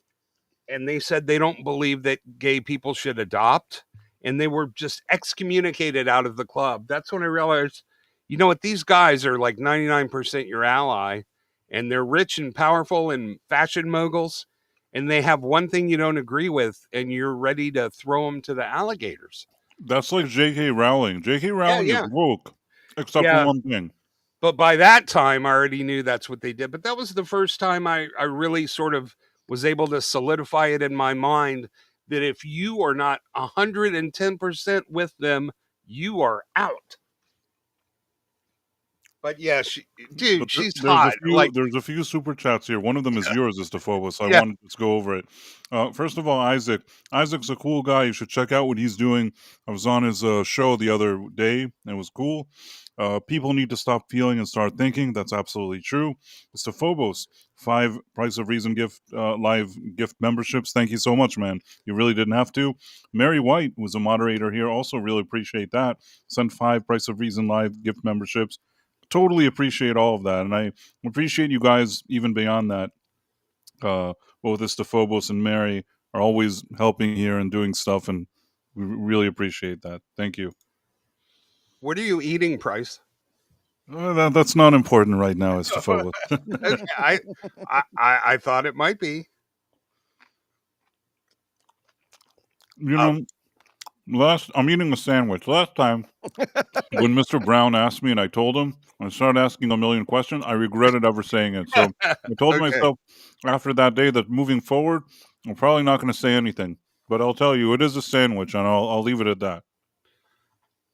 they said they don't believe that gay people should adopt, and they were just excommunicated out of the club. That's when I realized, you know what, these guys are like 99% your ally, and they're rich and powerful and fashion moguls, and they have one thing you don't agree with, and you're ready to throw them to the alligators. That's like J.K. Rowling. J.K. Rowling is woke, except for one thing. But by that time, I already knew that's what they did. But that was the first time I really sort of was able to solidify it in my mind that if you are not 110% with them, you are out. But yeah, she's hot. There's a few super chats here. One of them is yours, Estefova, so I Yeah. wanted to just go over it. First of all, Isaac's a cool guy. You should check out what he's doing. I was on his show the other day, and it was cool. People need to stop feeling and start thinking. That's absolutely true. Mr. Phobos, 5 Price of Reason gift live gift memberships. Thank you so much, man. You really didn't have to. Mary White was a moderator here. Also, really appreciate that. Sent 5 Price of Reason live gift memberships. Totally appreciate all of that, and I appreciate you guys even beyond that. Both Mr. Phobos and Mary are always helping here and doing stuff, and we really appreciate that. Thank you. What are you eating, Price? That's not important right now, Mr. Phobos. Okay, I thought it might be. You know, I'm eating a sandwich. Last time, when Mr. Brown asked me and I told him, I started asking a million questions. I regretted ever saying it. So I told Okay. myself after that day that moving forward, I'm probably not going to say anything. But I'll tell you, it is a sandwich, and I'll leave it at that.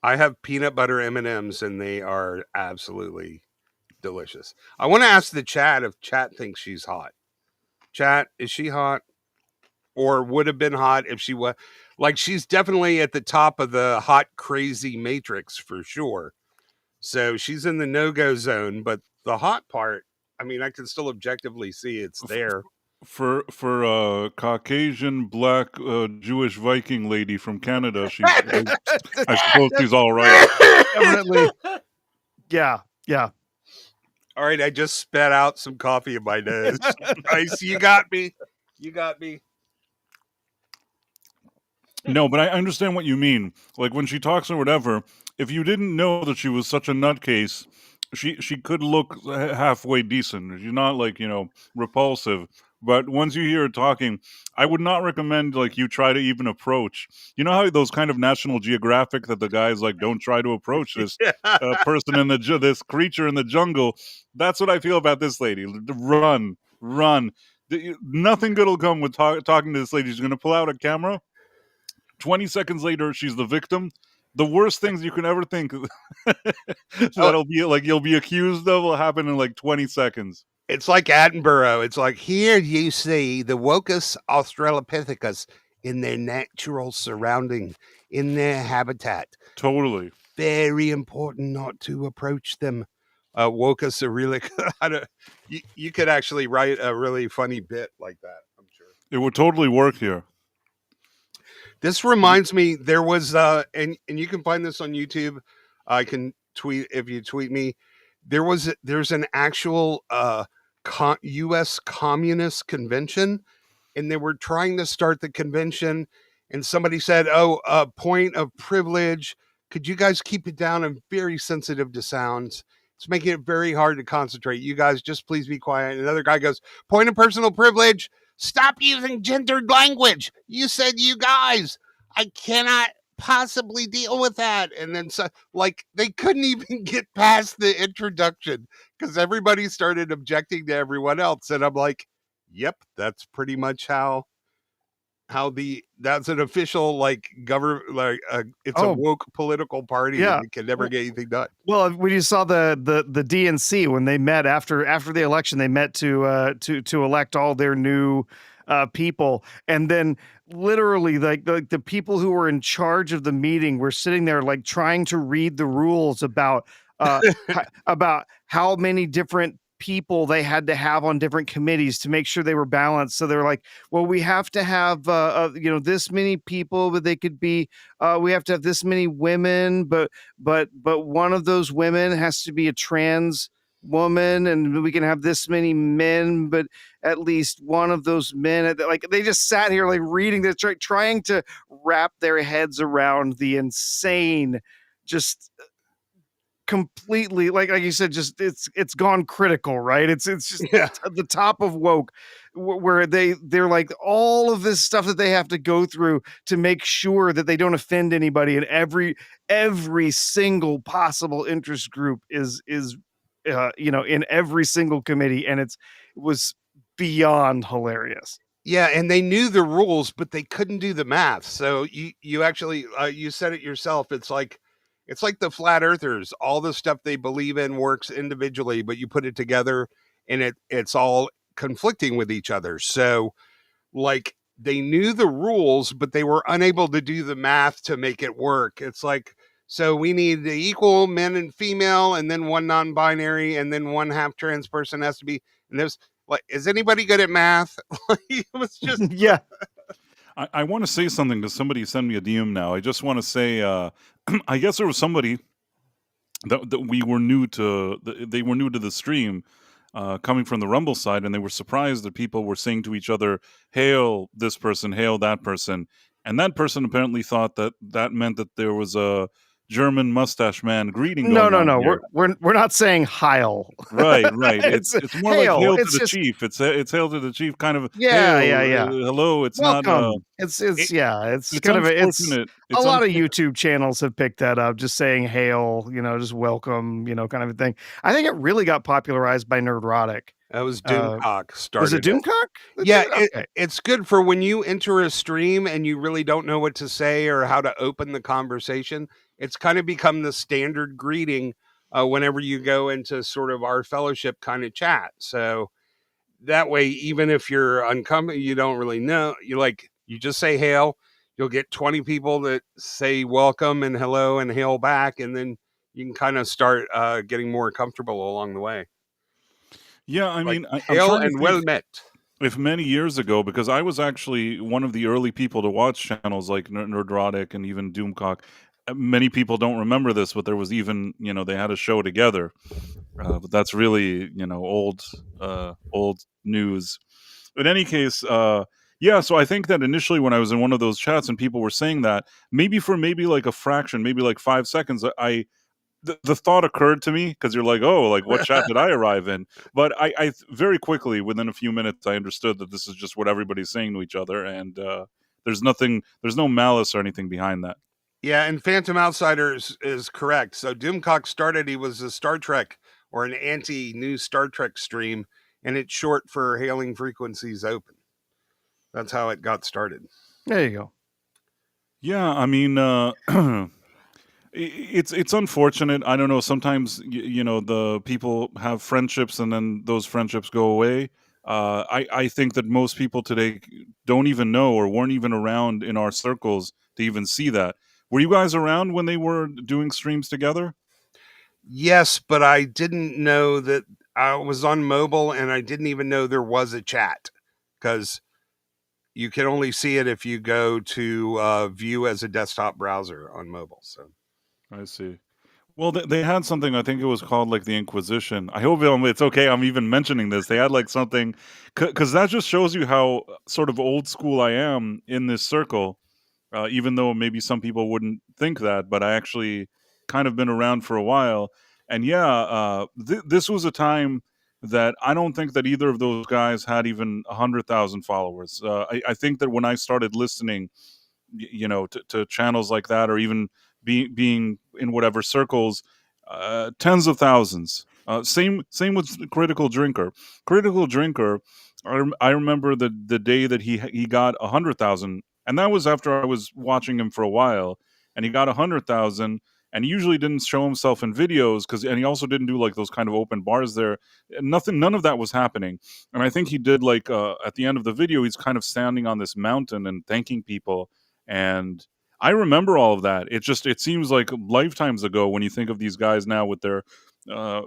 I have peanut butter M&Ms, and they are absolutely delicious. I want to ask the chat if chat thinks she's hot. Chat, is she hot? Or would have been hot if she was? Like, she's definitely at the top of the hot, crazy matrix for sure. So she's in the no-go zone, but the hot part, I mean, I can still objectively see it's there. For Caucasian black Jewish Viking lady from Canada, I suppose she's all right. Definitely. Yeah. All right, I just spat out some coffee in my nose. Nice, you got me. No, but I understand what you mean. Like when she talks or whatever, if you didn't know that she was such a nutcase, she could look halfway decent. She's not like, repulsive. But once you hear her talking, I would not recommend like you try to even approach. You know how those kind of National Geographic that the guys like don't try to approach this person in this creature in the jungle. That's what I feel about this lady. Run. Nothing good will come with talking to this lady. She's going to pull out a camera. 20 seconds later, she's the victim. The worst things you can ever think that'll be like you'll be accused of will happen in like 20 seconds. It's like Attenborough. It's like, here you see the Wokus australopithecus in their natural surrounding, in their habitat. Totally. Very important not to approach them. Wokus are really, you could actually write a really funny bit like that, I'm sure. It would totally work here. This reminds me, there was, and you can find this on YouTube. I can tweet, if you tweet me, there's an actual U.S. Communist convention, and they were trying to start the convention, and somebody said, point of privilege. Could you guys keep it down? I'm very sensitive to sounds. It's making it very hard to concentrate. You guys just please be quiet. And another guy goes, point of personal privilege. Stop using gendered language. You said you guys. I cannot possibly deal with that. And then they couldn't even get past the introduction because everybody started objecting to everyone else. And I'm like, yep, that's pretty much how that's an official government, it's a woke political party. Yeah. And it can never get anything done. Well, when you saw the DNC when they met after the election, they met to elect all their new people, and then literally the people who were in charge of the meeting were sitting there like trying to read the rules about about how many different people they had to have on different committees to make sure they were balanced. So they're like, well, we have to have this many people, but they could be we have to have this many women, but one of those women has to be a trans woman, and we can have this many men, but at least one of those men, like they just sat here like reading this, trying to wrap their heads around the insane, just completely like you said, just it's gone critical, right? It's just at the top of woke, where they're like all of this stuff that they have to go through to make sure that they don't offend anybody, and every single possible interest group is in every single committee, and it was beyond hilarious. Yeah, and they knew the rules, but they couldn't do the math. So you actually you said it yourself. It's like the flat earthers. All the stuff they believe in works individually, but you put it together and it's all conflicting with each other. So like they knew the rules, but they were unable to do the math to make it work. It's like, So we need the equal men and female, and then one non-binary, and then one half trans person has to be. And there's like, is anybody good at math? It was just Yeah. I want to say something because somebody sent me a DM now. I just want to say, I guess there was somebody that we were new to. They were new to the stream, coming from the Rumble side, and they were surprised that people were saying to each other, "Hail this person, hail that person," and that person apparently thought that that meant that there was a German mustache man greeting No, going no, on no. here. We're not saying Heil. Right, right. It's It's more like hail. hail to It's the just chief. It's hail to the chief, kind of yeah, hail, yeah, yeah. hello. It's not. Welcome. It's It, yeah. It's it's kind of it's unfortunate. a It's lot of unfortunate. YouTube channels have picked that up, just saying hail. Just welcome. Kind of a thing. I think it really got popularized by Nerdrotic. that was Uh, Doomcock started. Was it Doomcock? Yeah, Okay. it's good for when you enter a stream and you really don't know what to say or how to open the conversation. It's kind of become the standard greeting whenever you go into sort of our fellowship kind of chat. So that way, even if you're uncomfortable, you don't really know. You just say hail. You'll get 20 people that say welcome and hello and hail back, and then you can kind of start getting more comfortable along the way. Yeah, I Like mean, I'm hail trying to and think well met. if many years ago, because I was actually one of the early people to watch channels like Nerdrotic and even Doomcock. Many people don't remember this, but there was even, they had a show together. But that's really, old news. In any case, yeah. So I think that initially, when I was in one of those chats and people were saying that, maybe like a fraction, maybe like 5 seconds, the thought occurred to me because you're like, oh, like what chat did I arrive in? But I very quickly, within a few minutes, I understood that this is just what everybody's saying to each other, and there's no malice or anything behind that. Yeah, and Phantom Outsiders is correct. So Doomcock started, he was a Star Trek or an anti-new Star Trek stream, and it's short for Hailing Frequencies Open. That's how it got started. There you go. Yeah, I mean, it's unfortunate. I don't know. Sometimes the people have friendships, and then those friendships go away. I think that most people today don't even know or weren't even around in our circles to even see that. Were you guys around when they were doing streams together? Yes, but I didn't know that I was on mobile, and I didn't even know there was a chat because you can only see it if you go to view as a desktop browser on mobile. So I see. Well, they had something. I think it was called like the Inquisition. I hope it's okay. I'm even mentioning this. They had like something because that just shows you how sort of old school I am in this circle. Even though maybe some people wouldn't think that, but I actually kind of been around for a while. And yeah, this was a time that I don't think that either of those guys had even 100,000 followers. I think that when I started listening, to channels like that, or even being in whatever circles, tens of thousands. Same with Critical Drinker. Critical Drinker. I remember the day that he got 100,000, and that was after I was watching him for a while, and he got 100,000. And he usually didn't show himself in videos and he also didn't do like those kind of open bars there. None of that was happening. And I think he did like at the end of the video, he's kind of standing on this mountain and thanking people. And I remember all of that. It seems like lifetimes ago when you think of these guys now with their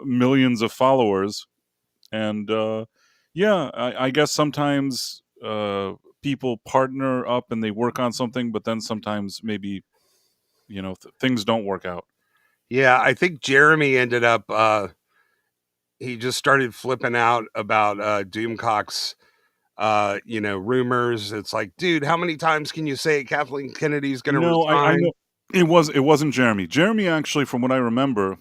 millions of followers. And yeah, I guess sometimes people partner up and they work on something, but then sometimes maybe things don't work out. yeah, I think Jeremy ended up. He just started flipping out about Doomcock's rumors. It's like, dude, how many times can you say Kathleen Kennedy's going to No, I resign? know it wasn't Jeremy. Jeremy actually, from what I remember,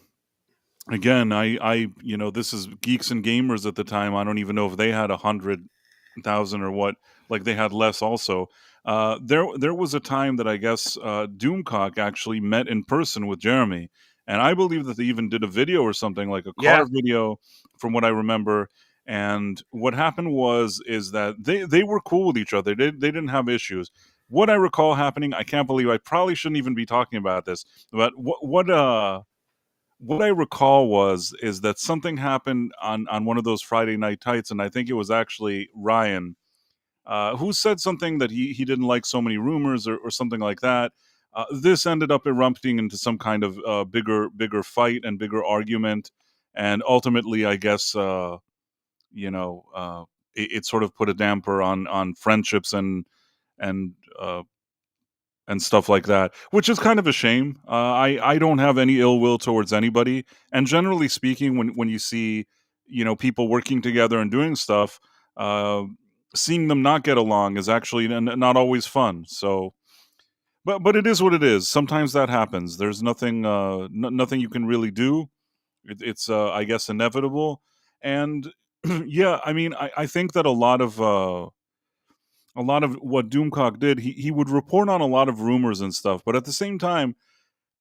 again, this is Geeks and Gamers at the time. I don't even know if they had 100,000 or what. Like they had less also. There was a time that I guess Doomcock actually met in person with Jeremy, and I believe that they even did a video or something like a Yeah, car video, from what I remember. And what happened is that they were cool with each other. They didn't have issues. What I recall happening, I can't believe I probably shouldn't even be talking about this, but what I recall is that something happened on one of those Friday night tights, and I think it was actually Ryan who said something that he didn't like so many rumors or something like that. This ended up erupting into some kind of bigger fight and bigger argument, and ultimately, I guess, you know, it sort of put a damper on friendships and uh, and stuff like that, which is kind of a shame. I don't have any ill will towards anybody, and generally speaking, when you see people working together and doing stuff, uh, seeing them not get along is actually not always fun. So, but it is what it is. Sometimes that happens. There's nothing nothing you can really do. It's I guess inevitable, and yeah, I mean, I think that a lot of what Doomcock did, he would report on a lot of rumors and stuff, but at the same time,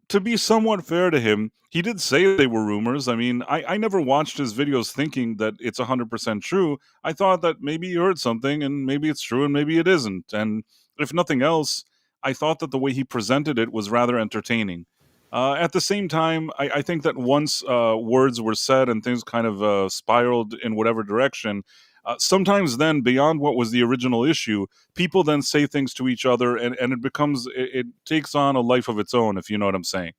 to be somewhat fair to him, he did say they were rumors. I mean, I never watched his videos thinking that it's 100% true. I thought that maybe he heard something and maybe it's true and maybe it isn't. And if nothing else, I thought that the way he presented it was rather entertaining. At the same time, I think that once words were said and things kind of spiraled in whatever direction, sometimes then beyond what was the original issue, people then say things to each other and it takes on a life of its own, if you know what I'm saying.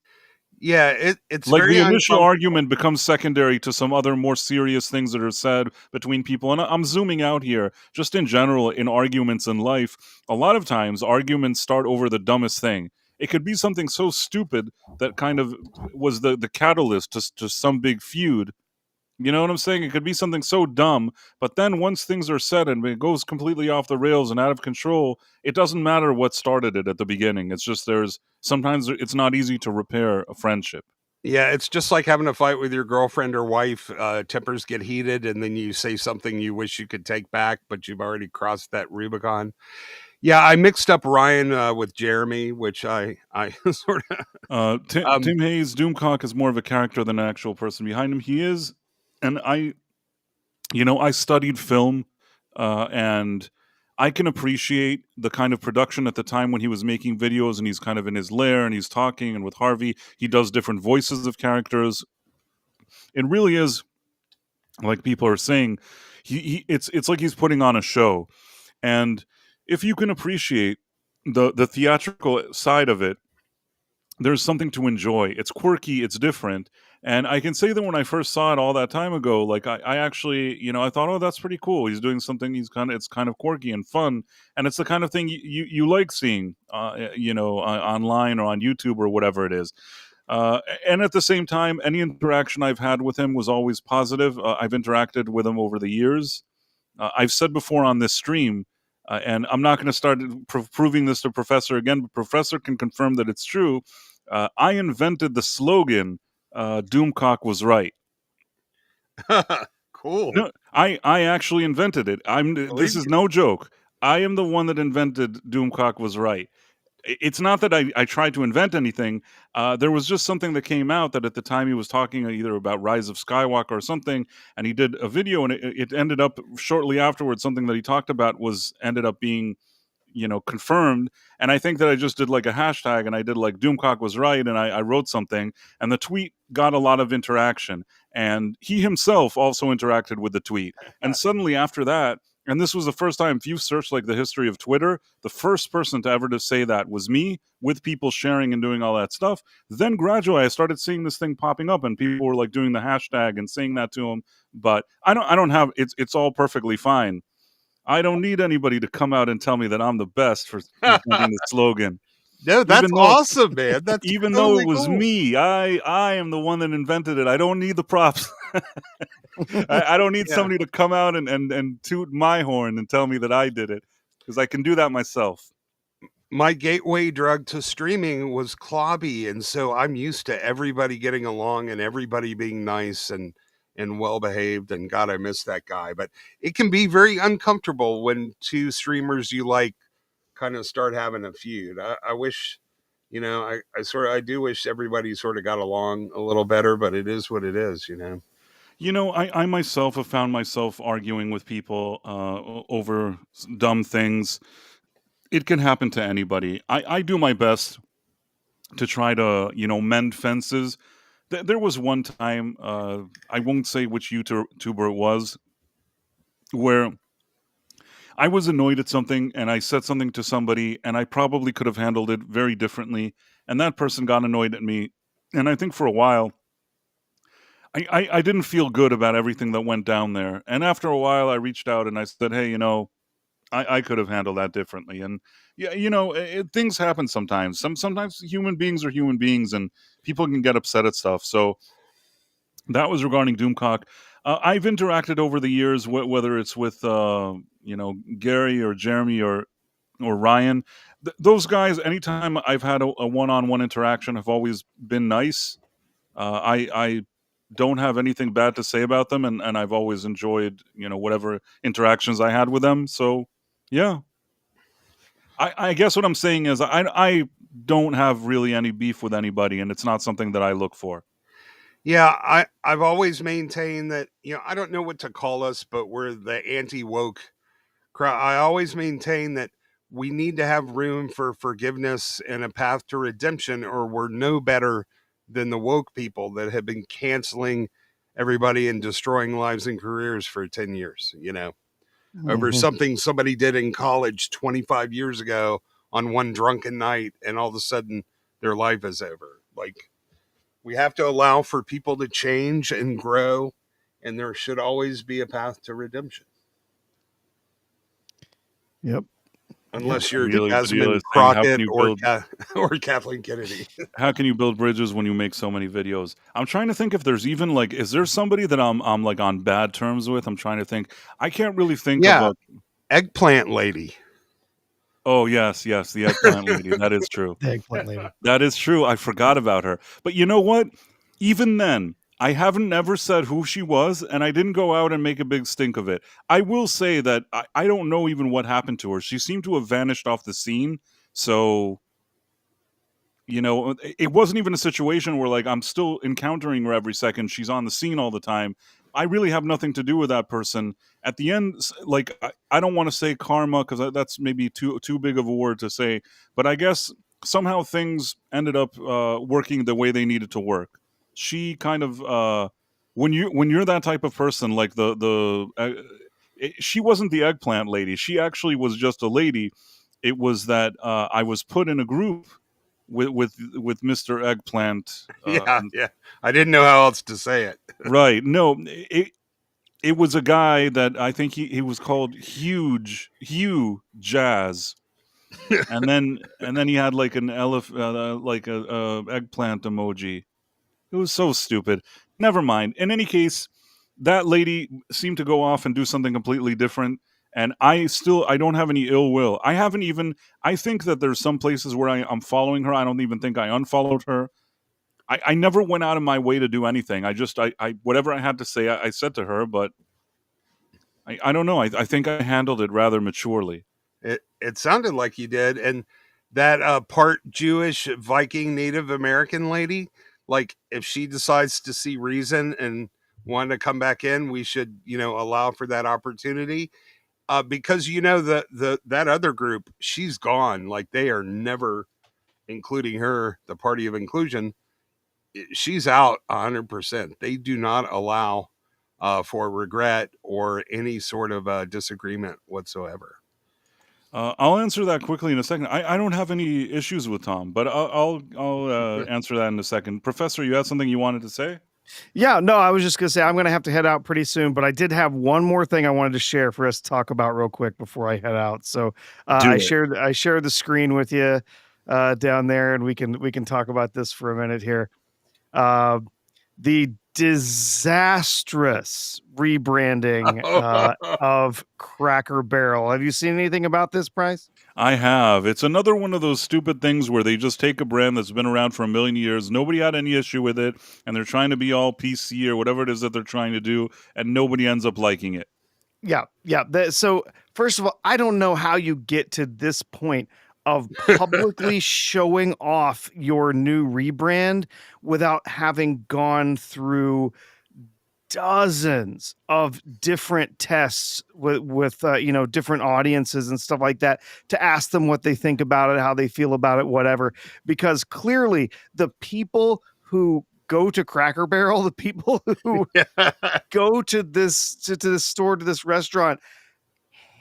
Yeah, it's Like very the initial uncomfortable. argument becomes secondary to some other more serious things that are said between people. And I'm zooming out here, just in general, in arguments in life. A lot of times, arguments start over the dumbest thing. It could be something so stupid that kind of was the catalyst to some big feud. You know what I'm saying? It could be something so dumb, but then once things are said and it goes completely off the rails and out of control, it doesn't matter what started it at the beginning. It's just sometimes it's not easy to repair a friendship. Yeah, it's just like having a fight with your girlfriend or wife. Tempers get heated, and then you say something you wish you could take back, but you've already crossed that Rubicon. Yeah, I mixed up Ryan with Jeremy, which I sort of Tim Hayes, Doomcock is more of a character than an actual person behind him. He is, and I studied film, and I can appreciate the kind of production at the time when he was making videos and he's kind of in his lair and he's talking, and with Harvey, he does different voices of characters. It really is, like people are saying, it's like he's putting on a show. And if you can appreciate the theatrical side of it, there's something to enjoy. It's quirky, it's different. And I can say that when I first saw it all that time ago, like I actually, I thought, oh, that's pretty cool. He's doing something. It's kind of quirky and fun, and it's the kind of thing you like seeing, online or on YouTube or whatever it is. And at the same time, any interaction I've had with him was always positive. I've interacted with him over the years. I've said before on this stream, and I'm not going to start proving this to Professor again, but Professor can confirm that it's true. I invented the slogan, Doomcock was right. cool. No, I actually invented it. This is no joke. I am the one that invented Doomcock was right. It's not that I tried to invent anything. There was just something that came out that at the time he was talking either about Rise of Skywalker or something, and he did a video, and it ended up shortly afterwards, something that he talked about ended up being confirmed. And I think that I just did like a hashtag and I did like Doomcock was right. And I wrote something and the tweet got a lot of interaction. And he himself also interacted with the tweet. And suddenly after that, and this was the first time, if you search like the history of Twitter, the first person to ever to say that was me, with people sharing and doing all that stuff. Then gradually I started seeing this thing popping up and people were like doing the hashtag and saying that to him. But I don't have, it's all perfectly fine. I don't need anybody to come out and tell me that I'm the best for inventing the slogan. No, that's awesome, man. That's Even though totally it was cool. me, I am the one that invented it. I don't need the props. I don't need somebody to come out and toot my horn and tell me that I did it, because I can do that myself. My gateway drug to streaming was Klobby, and so I'm used to everybody getting along and everybody being nice and well behaved. And God, I miss that guy. But it can be very uncomfortable when two streamers you like kind of start having a feud. I wish, I do wish everybody sort of got along a little better, but it is what it is. I myself have found myself arguing with people over dumb things. It can happen to anybody. I do my best to try to, mend fences. There was one time, I won't say which YouTuber it was, where I was annoyed at something and I said something to somebody and I probably could have handled it very differently. And that person got annoyed at me. And I think for a while, I didn't feel good about everything that went down there. And after a while, I reached out and I said, hey, I could have handled that differently. And yeah, things happen sometimes. Sometimes human beings are human beings and people can get upset at stuff. So that was regarding Doomcock. I've interacted over the years, whether it's with Gary or Jeremy or Ryan. Those guys, anytime I've had a one-on-one interaction, have always been nice. I don't have anything bad to say about them, and I've always enjoyed whatever interactions I had with them. So yeah, I guess what I'm saying is I don't have really any beef with anybody, and it's not something that I look for. Yeah, I've always maintained that, I don't know what to call us, but we're the anti-woke crowd. I always maintain that we need to have room for forgiveness and a path to redemption, or we're no better than the woke people that have been canceling everybody and destroying lives and careers for 10 years, over something somebody did in college 25 years ago on one drunken night, and all of a sudden their life is over. Like, we have to allow for people to change and grow, and there should always be a path to redemption. Yep. Unless you're Really, Desmond saying, how can Crockett you or build or Kathleen Kennedy. how can you build bridges when you make so many videos? I'm trying to think if there's even is there somebody that I'm like on bad terms with? I'm trying to think. I can't really think of Yeah, a eggplant lady. Oh yes, the eggplant lady. That is true. The eggplant lady. That is true. I forgot about her. But you know what? Even then, I haven't ever said who she was, and I didn't go out and make a big stink of it. I will say that I don't know even what happened to her. She seemed to have vanished off the scene. So, it wasn't even a situation where I'm still encountering her every second. She's on the scene all the time. I really have nothing to do with that person. At the end, I don't want to say karma because that's maybe too big of a word to say. But I guess somehow things ended up working the way they needed to work. She kind of when you're that type of person, like she wasn't the eggplant lady. She actually was just a lady. It was that I was put in a group with Mr. Eggplant. Yeah. I didn't know how else to say it. Right. No, it was a guy that I think he was called Hugh Jazz. and then he had like an like a eggplant emoji. It was so stupid. Never mind. In any case, that lady seemed to go off and do something completely different. And I don't have any ill will. I think that there's some places where I'm following her. I don't even think I unfollowed her. I never went out of my way to do anything. I whatever I had to say, I said to her, but I don't know. I think I handled it rather maturely. It sounded like you did. And that part Jewish Viking Native American lady, like, if she decides to see reason and want to come back in, we should, allow for that opportunity. Because that other group, she's gone. Like, they are never including her, the party of inclusion. She's out 100%. They do not allow for regret or any sort of disagreement whatsoever. I'll answer that quickly in a second. I don't have any issues with Tom, but I'll answer that in a second. Professor, you had something you wanted to say? Yeah, no, I was just going to say I'm going to have to head out pretty soon, but I did have one more thing I wanted to share for us to talk about real quick before I head out. So I shared the screen with you down there, and we can talk about this for a minute here. The disastrous rebranding of Cracker Barrel. Have you seen anything about this, Price? I have. It's another one of those stupid things where they just take a brand that's been around for a million years. Nobody had any issue with it, and they're trying to be all PC or whatever it is that they're trying to do, and nobody ends up liking it. Yeah. So first of all, I don't know how you get to this point of publicly showing off your new rebrand without having gone through dozens of different tests with different audiences and stuff like that to ask them what they think about it, how they feel about it, whatever. Because clearly the people who go to Cracker Barrel, the people who go to this store, to this restaurant,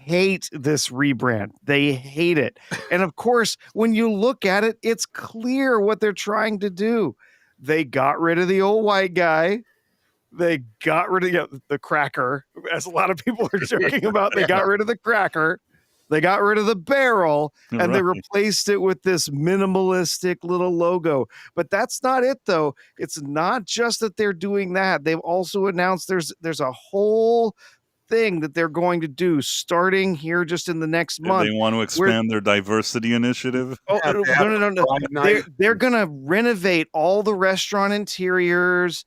hate this rebrand. They hate it. And of course, when you look at it, it's clear what they're trying to do. They got rid of the old white guy. They got rid of the cracker, as a lot of people are joking about. They got rid of the cracker. They got rid of the barrel, and they replaced it with this minimalistic little logo. But that's not it, though. It's not just that they're doing that. They've also announced there's a whole thing that they're going to do starting here just in the next month. They want to expand their diversity initiative. Oh, no. They're going to renovate all the restaurant interiors.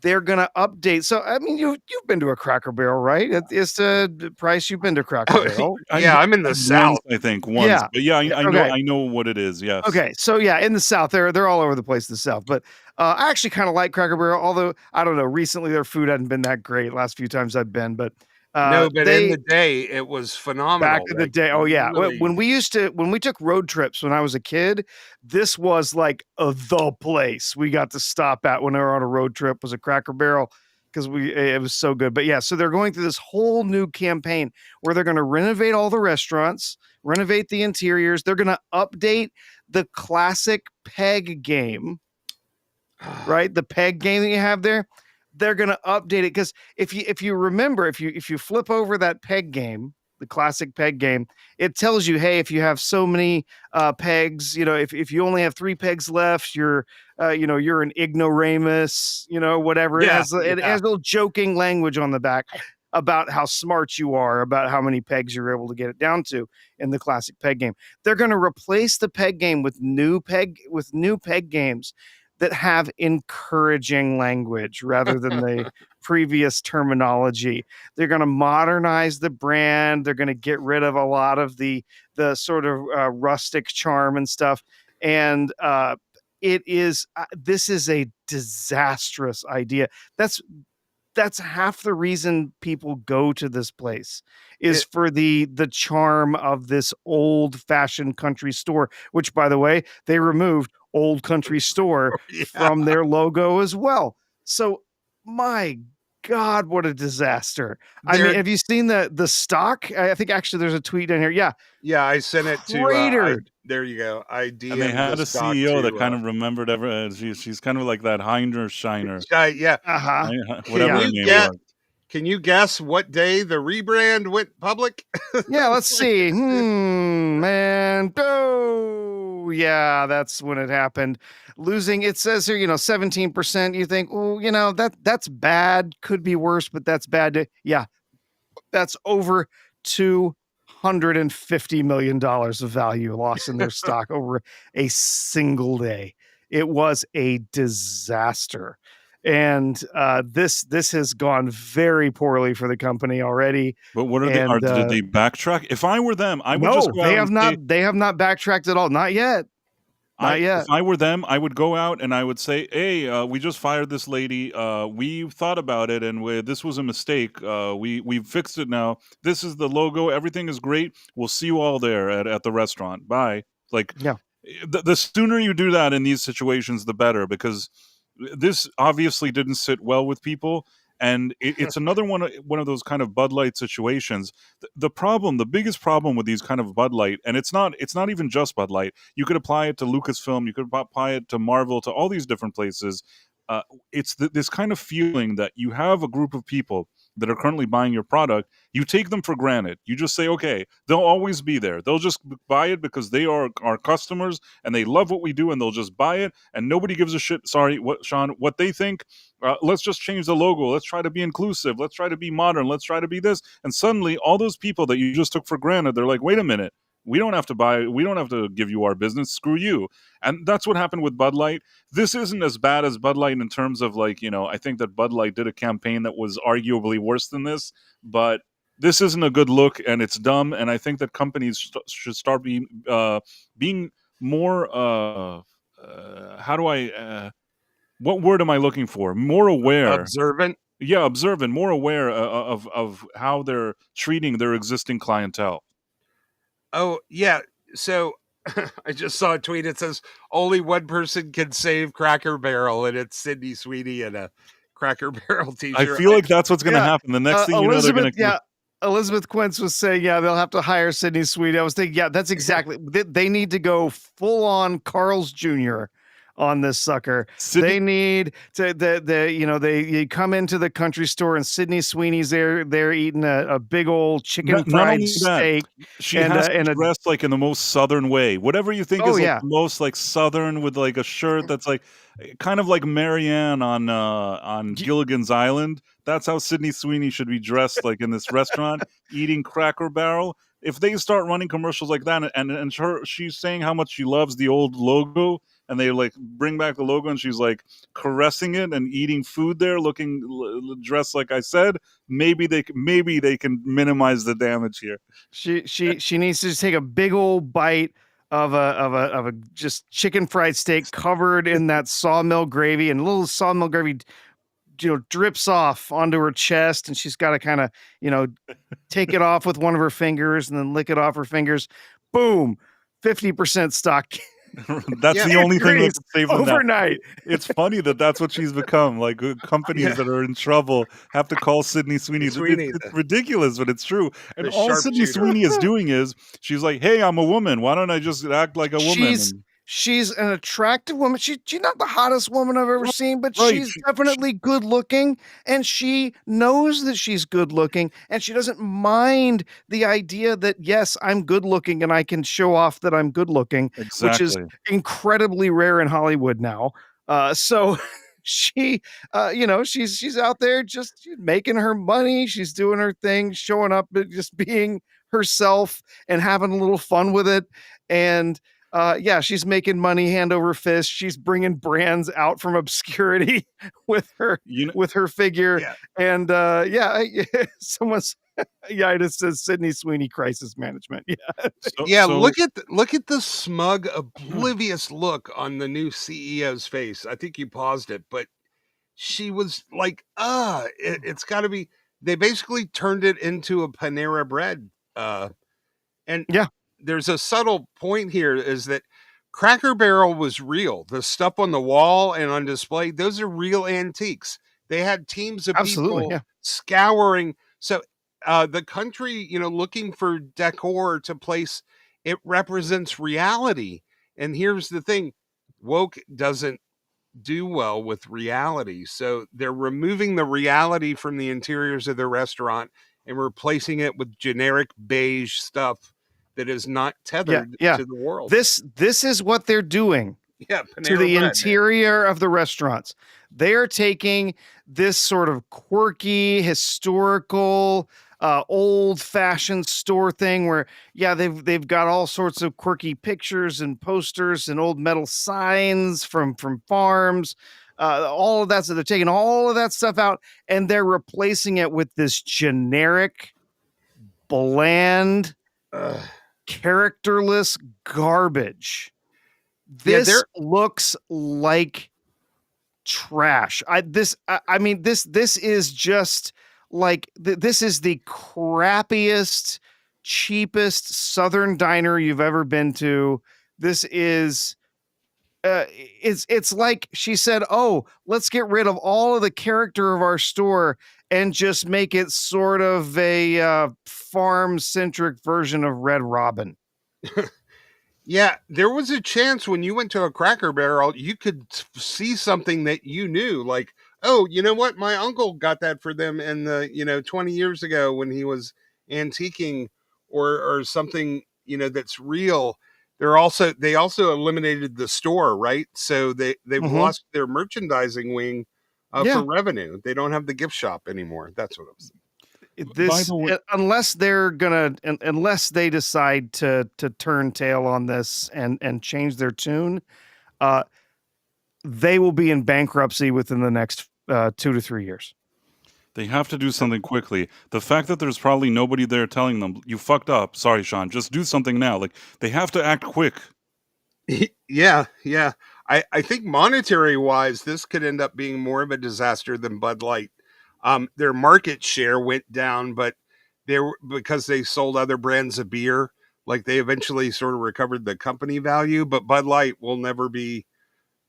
They're going to update. So, I mean, you've been to a Cracker Barrel, right? It's the price you've been to Cracker Barrel. Yeah, I'm in the South. I think once. Yeah. But yeah, I know what it is. Yes. Okay. So yeah, in the South, they're all over the place in the South. But I actually kind of like Cracker Barrel, although I don't know, recently their food hadn't been that great last few times I've been, but no, but in the day it was phenomenal. Back in the day. Oh yeah. Really. When we took road trips when I was a kid, this was like the place we got to stop at when we were on a road trip was a Cracker Barrel because it was so good. But yeah, so they're going through this whole new campaign where they're going to renovate all the restaurants, renovate the interiors. They're going to update the classic peg game, right? The peg game that you have there. They're going to update it because if you remember, if you flip over that peg game, the classic peg game, it tells you, hey, if you have so many pegs, if you only have 3 pegs left, you're an ignoramus, whatever. Yeah, it has a little joking language on the back about how smart you are, about how many pegs you're able to get it down to in the classic peg game. They're going to replace the peg game with new peg games that have encouraging language rather than the previous terminology. They're going to modernize the brand. They're going to get rid of a lot of the sort of rustic charm and stuff. And this is a disastrous idea. That's half the reason people go to this place is for the charm of this old fashioned country store, which by the way, they removed old country store from their logo as well. So my God, what a disaster. I mean, have you seen the stock? I think actually there's a tweet down here. Yeah. Yeah. I sent it to, there you go. And they had a CEO that kind of remembered she's kind of like that Hinder Shiner. Yeah. Uh-huh. Whatever her name was. Can you guess what day the rebrand went public? Yeah, let's see. Man. Oh, yeah, that's when it happened. Losing, it says here, 17%. You think, oh, that's bad. Could be worse, but that's bad. Yeah, that's over $250 million of value lost in their stock over a single day. It was a disaster. And this has gone very poorly for the company already. But what did they backtrack? If I were them, I would just go they have not. They have not backtracked at all. Not yet. Not yet. If I were them, I would go out and I would say, "Hey, we just fired this lady. We thought about it, and this was a mistake. We've fixed it now. This is the logo. Everything is great. We'll see you all there at the restaurant. Bye." Yeah. The sooner you do that in these situations, the better, because this obviously didn't sit well with people, and it's another one of those kind of Bud Light situations. The biggest problem with these kind of Bud Light, and it's not even just Bud Light. You could apply it to Lucasfilm, you could apply it to Marvel, to all these different places. It's this kind of feeling that you have a group of people that are currently buying your product. You take them for granted. You just say, okay, they'll always be there. They'll just buy it because they are our customers and they love what we do, and they'll just buy it, and nobody gives a shit. Sorry, what they think. Let's just change the logo. Let's try to be inclusive. Let's try to be modern. Let's try to be this. And suddenly all those people that you just took for granted, they're like, wait a minute. We don't have to give you our business. Screw you. And that's what happened with Bud Light. This isn't as bad as Bud Light in terms of I think that Bud Light did a campaign that was arguably worse than this, but this isn't a good look and it's dumb. And I think that companies should start being more, what word am I looking for? More aware. Observant. Yeah, observant, more aware of how they're treating their existing clientele. Oh, yeah. So I just saw a tweet. It says only one person can save Cracker Barrel, and it's Sydney Sweeney in a Cracker Barrel t-shirt. I feel like that's what's going to happen. The next thing you know, they're going to... Yeah, Elizabeth Quince was saying, yeah, they'll have to hire Sydney Sweeney. I was thinking, yeah, that's exactly. They need to go full on Carl's Jr. on this sucker. They need to they come into the country store and Sydney Sweeney's there eating a big old chicken Not fried only that, steak. she has to dress like in the most southern way. Whatever you think is like the most like southern, with like a shirt that's like kind of like Marianne on Gilligan's Island. That's how Sydney Sweeney should be dressed, like in this restaurant, eating Cracker Barrel. If they start running commercials like that, and she's saying how much she loves the old logo, and they like bring back the logo, and she's like caressing it and eating food there, looking dressed like I said, maybe they can minimize the damage here. She needs to just take a big old bite of a just chicken fried steak covered in that sawmill gravy, and a little sawmill gravy drips off onto her chest, and she's got to kind of take it off with one of her fingers and then lick it off her fingers. Boom, 50% stock. That's the only thing that can save them overnight. It's funny that's what she's become. Like companies that are in trouble have to call Sydney Sweeney. It's ridiculous, but it's true. And all Sydney Sweeney is doing is she's like, "Hey, I'm a woman. Why don't I just act like a woman?" She's an attractive woman. She's not the hottest woman I've ever seen, but she's definitely good looking, and she knows that she's good looking, and she doesn't mind the idea that, yes, I'm good looking and I can show off that I'm good looking, which is incredibly rare in Hollywood now. So she, she's out there just making her money. She's doing her thing, showing up, just being herself and having a little fun with it. And she's making money hand over fist. She's bringing brands out from obscurity with her figure. Yeah. And someone's it says Sydney Sweeney crisis management. Yeah. Look at the smug, oblivious look on the new CEO's face. I think you paused it, but she was like, it's got to be. They basically turned it into a Panera Bread. There's a subtle point here, is that Cracker Barrel was real. The stuff on the wall and on display, those are real antiques. They had teams of people scouring. So the country, looking for decor to place, it represents reality. And here's the thing, woke doesn't do well with reality. So they're removing the reality from the interiors of the restaurant and replacing it with generic beige stuff that is not tethered to the world. This is what they're doing to the interior of the restaurants. They are taking this sort of quirky, historical, old-fashioned store thing where, they've got all sorts of quirky pictures and posters and old metal signs from farms. All of that. So they're taking all of that stuff out and they're replacing it with this generic, bland, characterless garbage. This looks like trash. This is just like this is the crappiest, cheapest Southern diner you've ever been to. This is it's like she said, "Oh, let's get rid of all of the character of our store and just make it sort of a farm-centric version of Red Robin." Yeah, there was a chance when you went to a Cracker Barrel, you could see something that you knew, like, oh, you know what? My uncle got that for them in the, 20 years ago when he was antiquing, or something, that's real. They also eliminated the store, right? So they've lost their merchandising wing for revenue. They don't have the gift shop anymore. That's what I was saying. Unless they decide to turn tail on this and change their tune, they will be in bankruptcy within the next 2 to 3 years. They have to do something quickly. The fact that there's probably nobody there telling them, "You fucked up. Sorry, Sean. Just do something now." Like, they have to act quick. Yeah. I think monetary wise, this could end up being more of a disaster than Bud Light. Their market share went down, but because they sold other brands of beer, like they eventually sort of recovered the company value. But Bud Light will never be,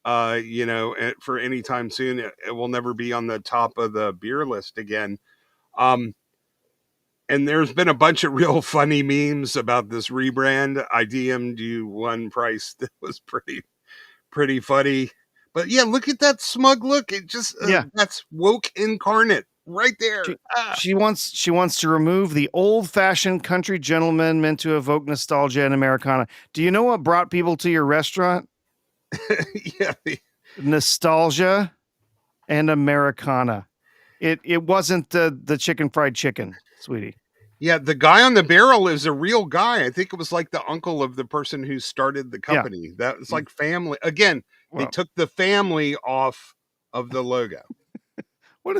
for any time soon. It will never be on the top of the beer list again. And there's been a bunch of real funny memes about this rebrand. I DM'd you one price that was pretty funny. But yeah, look at that smug look. It just that's woke incarnate right there. She wants to remove the old-fashioned country gentleman meant to evoke nostalgia and Americana. Do you know what brought people to your restaurant? Yeah, Nostalgia and Americana. It wasn't the chicken fried chicken, sweetie. Yeah, the guy on the barrel is a real guy. I think it was like the uncle of the person who started the company. That was like family. Again, they took the family off of the logo.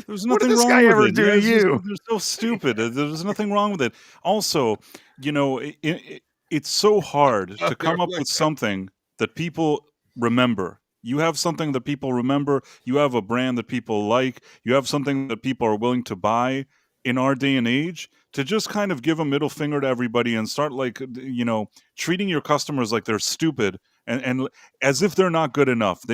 There's nothing what did this wrong guy with ever it. do to you? They're so stupid. There's nothing wrong with it. Also, it's so hard to come up with something that people remember. You have something that people remember. You have a brand that people like. You have something that people are willing to buy in our day and age. To just kind of give a middle finger to everybody and start treating your customers like they're stupid and as if they're not good enough.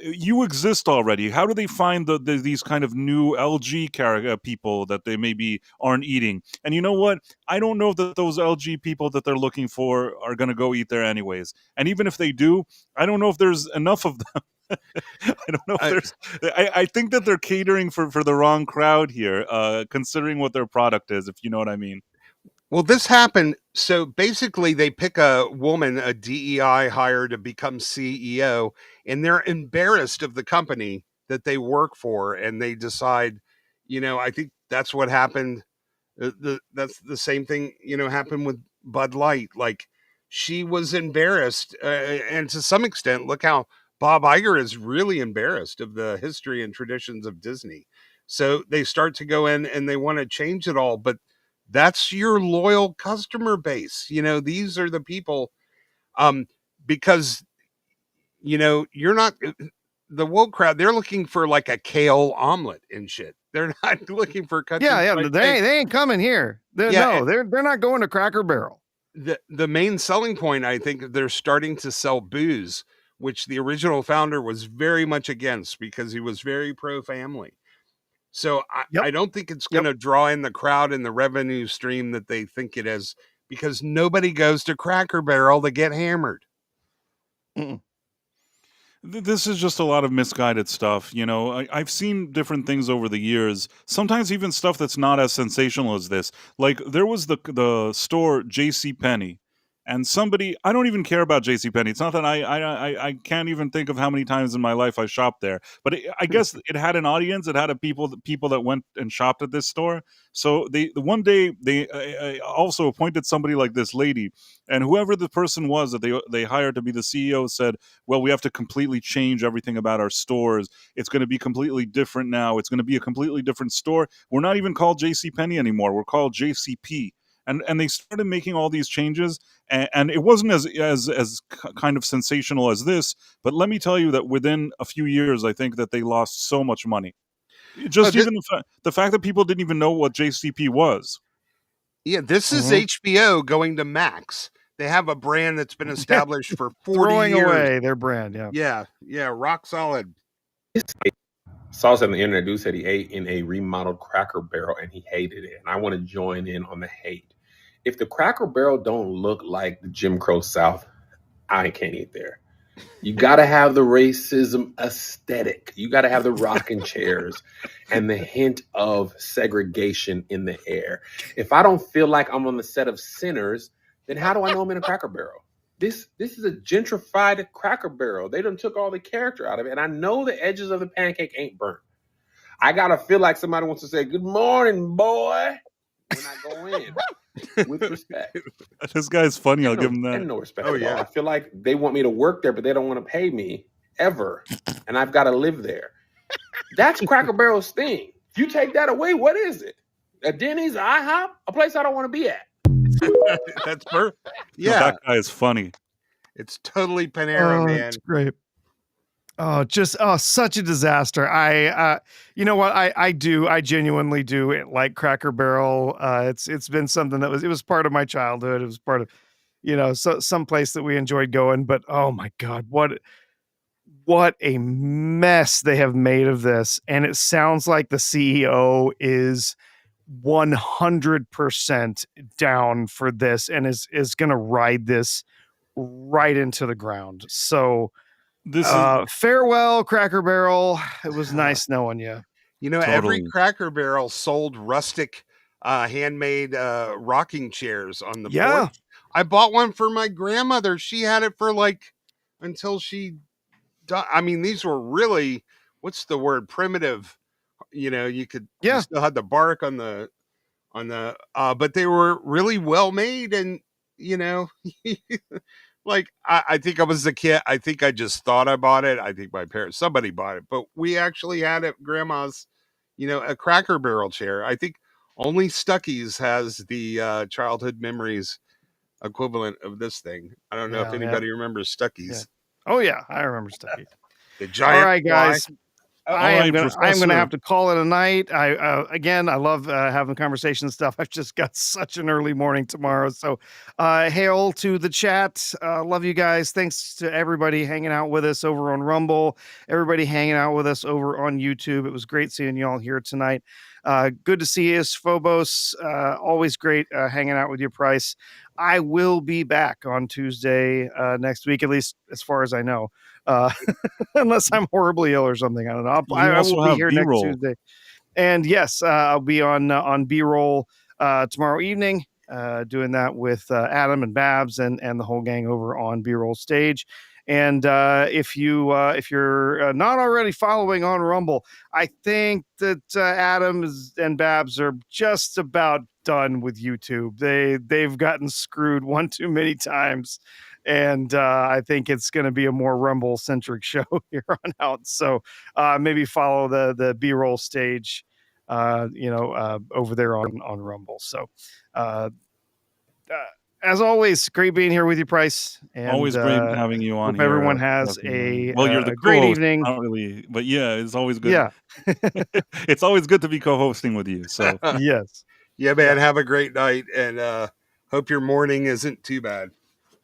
You exist already. How do they find these kind of new LG people that they maybe aren't eating? And you know what? I don't know that those LG people that they're looking for are going to go eat there anyways. And even if they do, I don't know if there's enough of them. I don't know if there's. I think that they're catering for the wrong crowd here, considering what their product is. If you know what I mean. Well, this happened. So basically, they pick a woman, a DEI hire to become CEO, and they're embarrassed of the company that they work for, and they decide, I think that's what happened. That's the same thing, happened with Bud Light. Like she was embarrassed, and to some extent, look how Bob Iger is really embarrassed of the history and traditions of Disney. So they start to go in and they want to change it all, but that's your loyal customer base. These are the people, because you're not the woke crowd. They're looking for like a kale omelet and shit. They're not looking for country. They ain't coming here. They're not going to Cracker Barrel. The main selling point, I think, they're starting to sell booze, which the original founder was very much against because he was very pro-family. So I don't think it's going to draw in the crowd and the revenue stream that they think it is, because nobody goes to Cracker Barrel to get hammered. Mm-mm. This is just a lot of misguided stuff. I've seen different things over the years, sometimes even stuff that's not as sensational as this. Like there was the store JCPenney, and somebody, I don't even care about JCPenney. It's not that I can't even think of how many times in my life I shopped there. But I guess it had an audience. It had people that went and shopped at this store. So the one day they also appointed somebody like this lady, and whoever the person was that they hired to be the CEO said, well, we have to completely change everything about our stores. It's going to be completely different now. It's going to be a completely different store. We're not even called JCPenney anymore. We're called JCP. And they started making all these changes, and it wasn't as kind of sensational as this. But let me tell you that within a few years, I think that they lost so much money. Just even the fact that people didn't even know what JCP was. Yeah, this is HBO going to Max. They have a brand that's been established for 40 Throwing years. away their brand, Yeah, rock solid. Saw us on the internet. Dude said he ate in a remodeled Cracker Barrel and he hated it. And I want to join in on the hate. If the Cracker Barrel don't look like the Jim Crow South, I can't eat there. You got to have the racism aesthetic. You got to have the rocking chairs and the hint of segregation in the air. If I don't feel like I'm on the set of Sinners, then how do I know I'm in a Cracker Barrel? This is a gentrified Cracker Barrel. They done took all the character out of it. And I know the edges of the pancake ain't burnt. I got to feel like somebody wants to say, good morning, boy, when I go in. With respect. This guy's funny. I'll give him that. And no respect at all. I feel like they want me to work there, but they don't want to pay me ever. And I've got to live there. That's Cracker Barrel's thing. If you take that away, what is it? A Denny's, a IHOP? A place I don't want to be at. That's perfect. Yeah. No, that guy is funny. It's totally Panera, man. It's great. Such a disaster. You know what? I genuinely do like Cracker Barrel. It's been something it was part of my childhood. It was part of, some place that we enjoyed going, but oh my God, what a mess they have made of this. And it sounds like the CEO is 100% down for this and is going to ride this right into the ground. So This is farewell, Cracker Barrel. It was nice knowing you. You know, every totally. Cracker Barrel sold rustic, handmade rocking chairs on the Yeah. porch. I bought one for my grandmother. She had it for like until she died. I mean, these were really, what's the word? Primitive. You know, you Yeah. still had the bark on the but they were really well made, and you know, like I think I was a kid. I think I just thought I bought it. I think my parents, somebody bought it, but we actually had at grandma's, you know, a Cracker Barrel chair. I think only Stuckey's has the childhood memories equivalent of this thing. I don't know if Yeah, man. anybody remembers Yeah. Stuckey's. Oh yeah, I remember Stuckey. The All giant right, fly. guys. All I am right, gonna Professor. have to call it a night. Again, I love having conversation and stuff. I've just got such an early morning tomorrow. So hail to the chat. Love you guys. Thanks to everybody hanging out with us over on Rumble, everybody hanging out with us over on YouTube. It was great seeing you all here tonight. Good to see you, Phobos. Always great hanging out with you, Price. I will be back on Tuesday next week, at least as far as I know. Unless I'm horribly ill or something. I don't know. You I will also be have here next B-roll. Tuesday. And yes, I'll be on B-roll tomorrow evening, doing that with Adam and Babs and the whole gang over on B-roll stage. And if you're not already following on Rumble, I think that Adam and Babs are just about done with YouTube. They've gotten screwed one too many times, and I think it's going to be a more Rumble centric show here on out. So maybe follow the B-roll stage, over there on Rumble. So. As always, great being here with you, Price. And Always great having you on hope here. everyone has Definitely. Well, you're the a great co-host, evening. not really, but yeah, it's always good. Yeah. It's always good to be co-hosting with you. So Yes. Yeah, man. Have a great night, and hope your morning isn't too bad.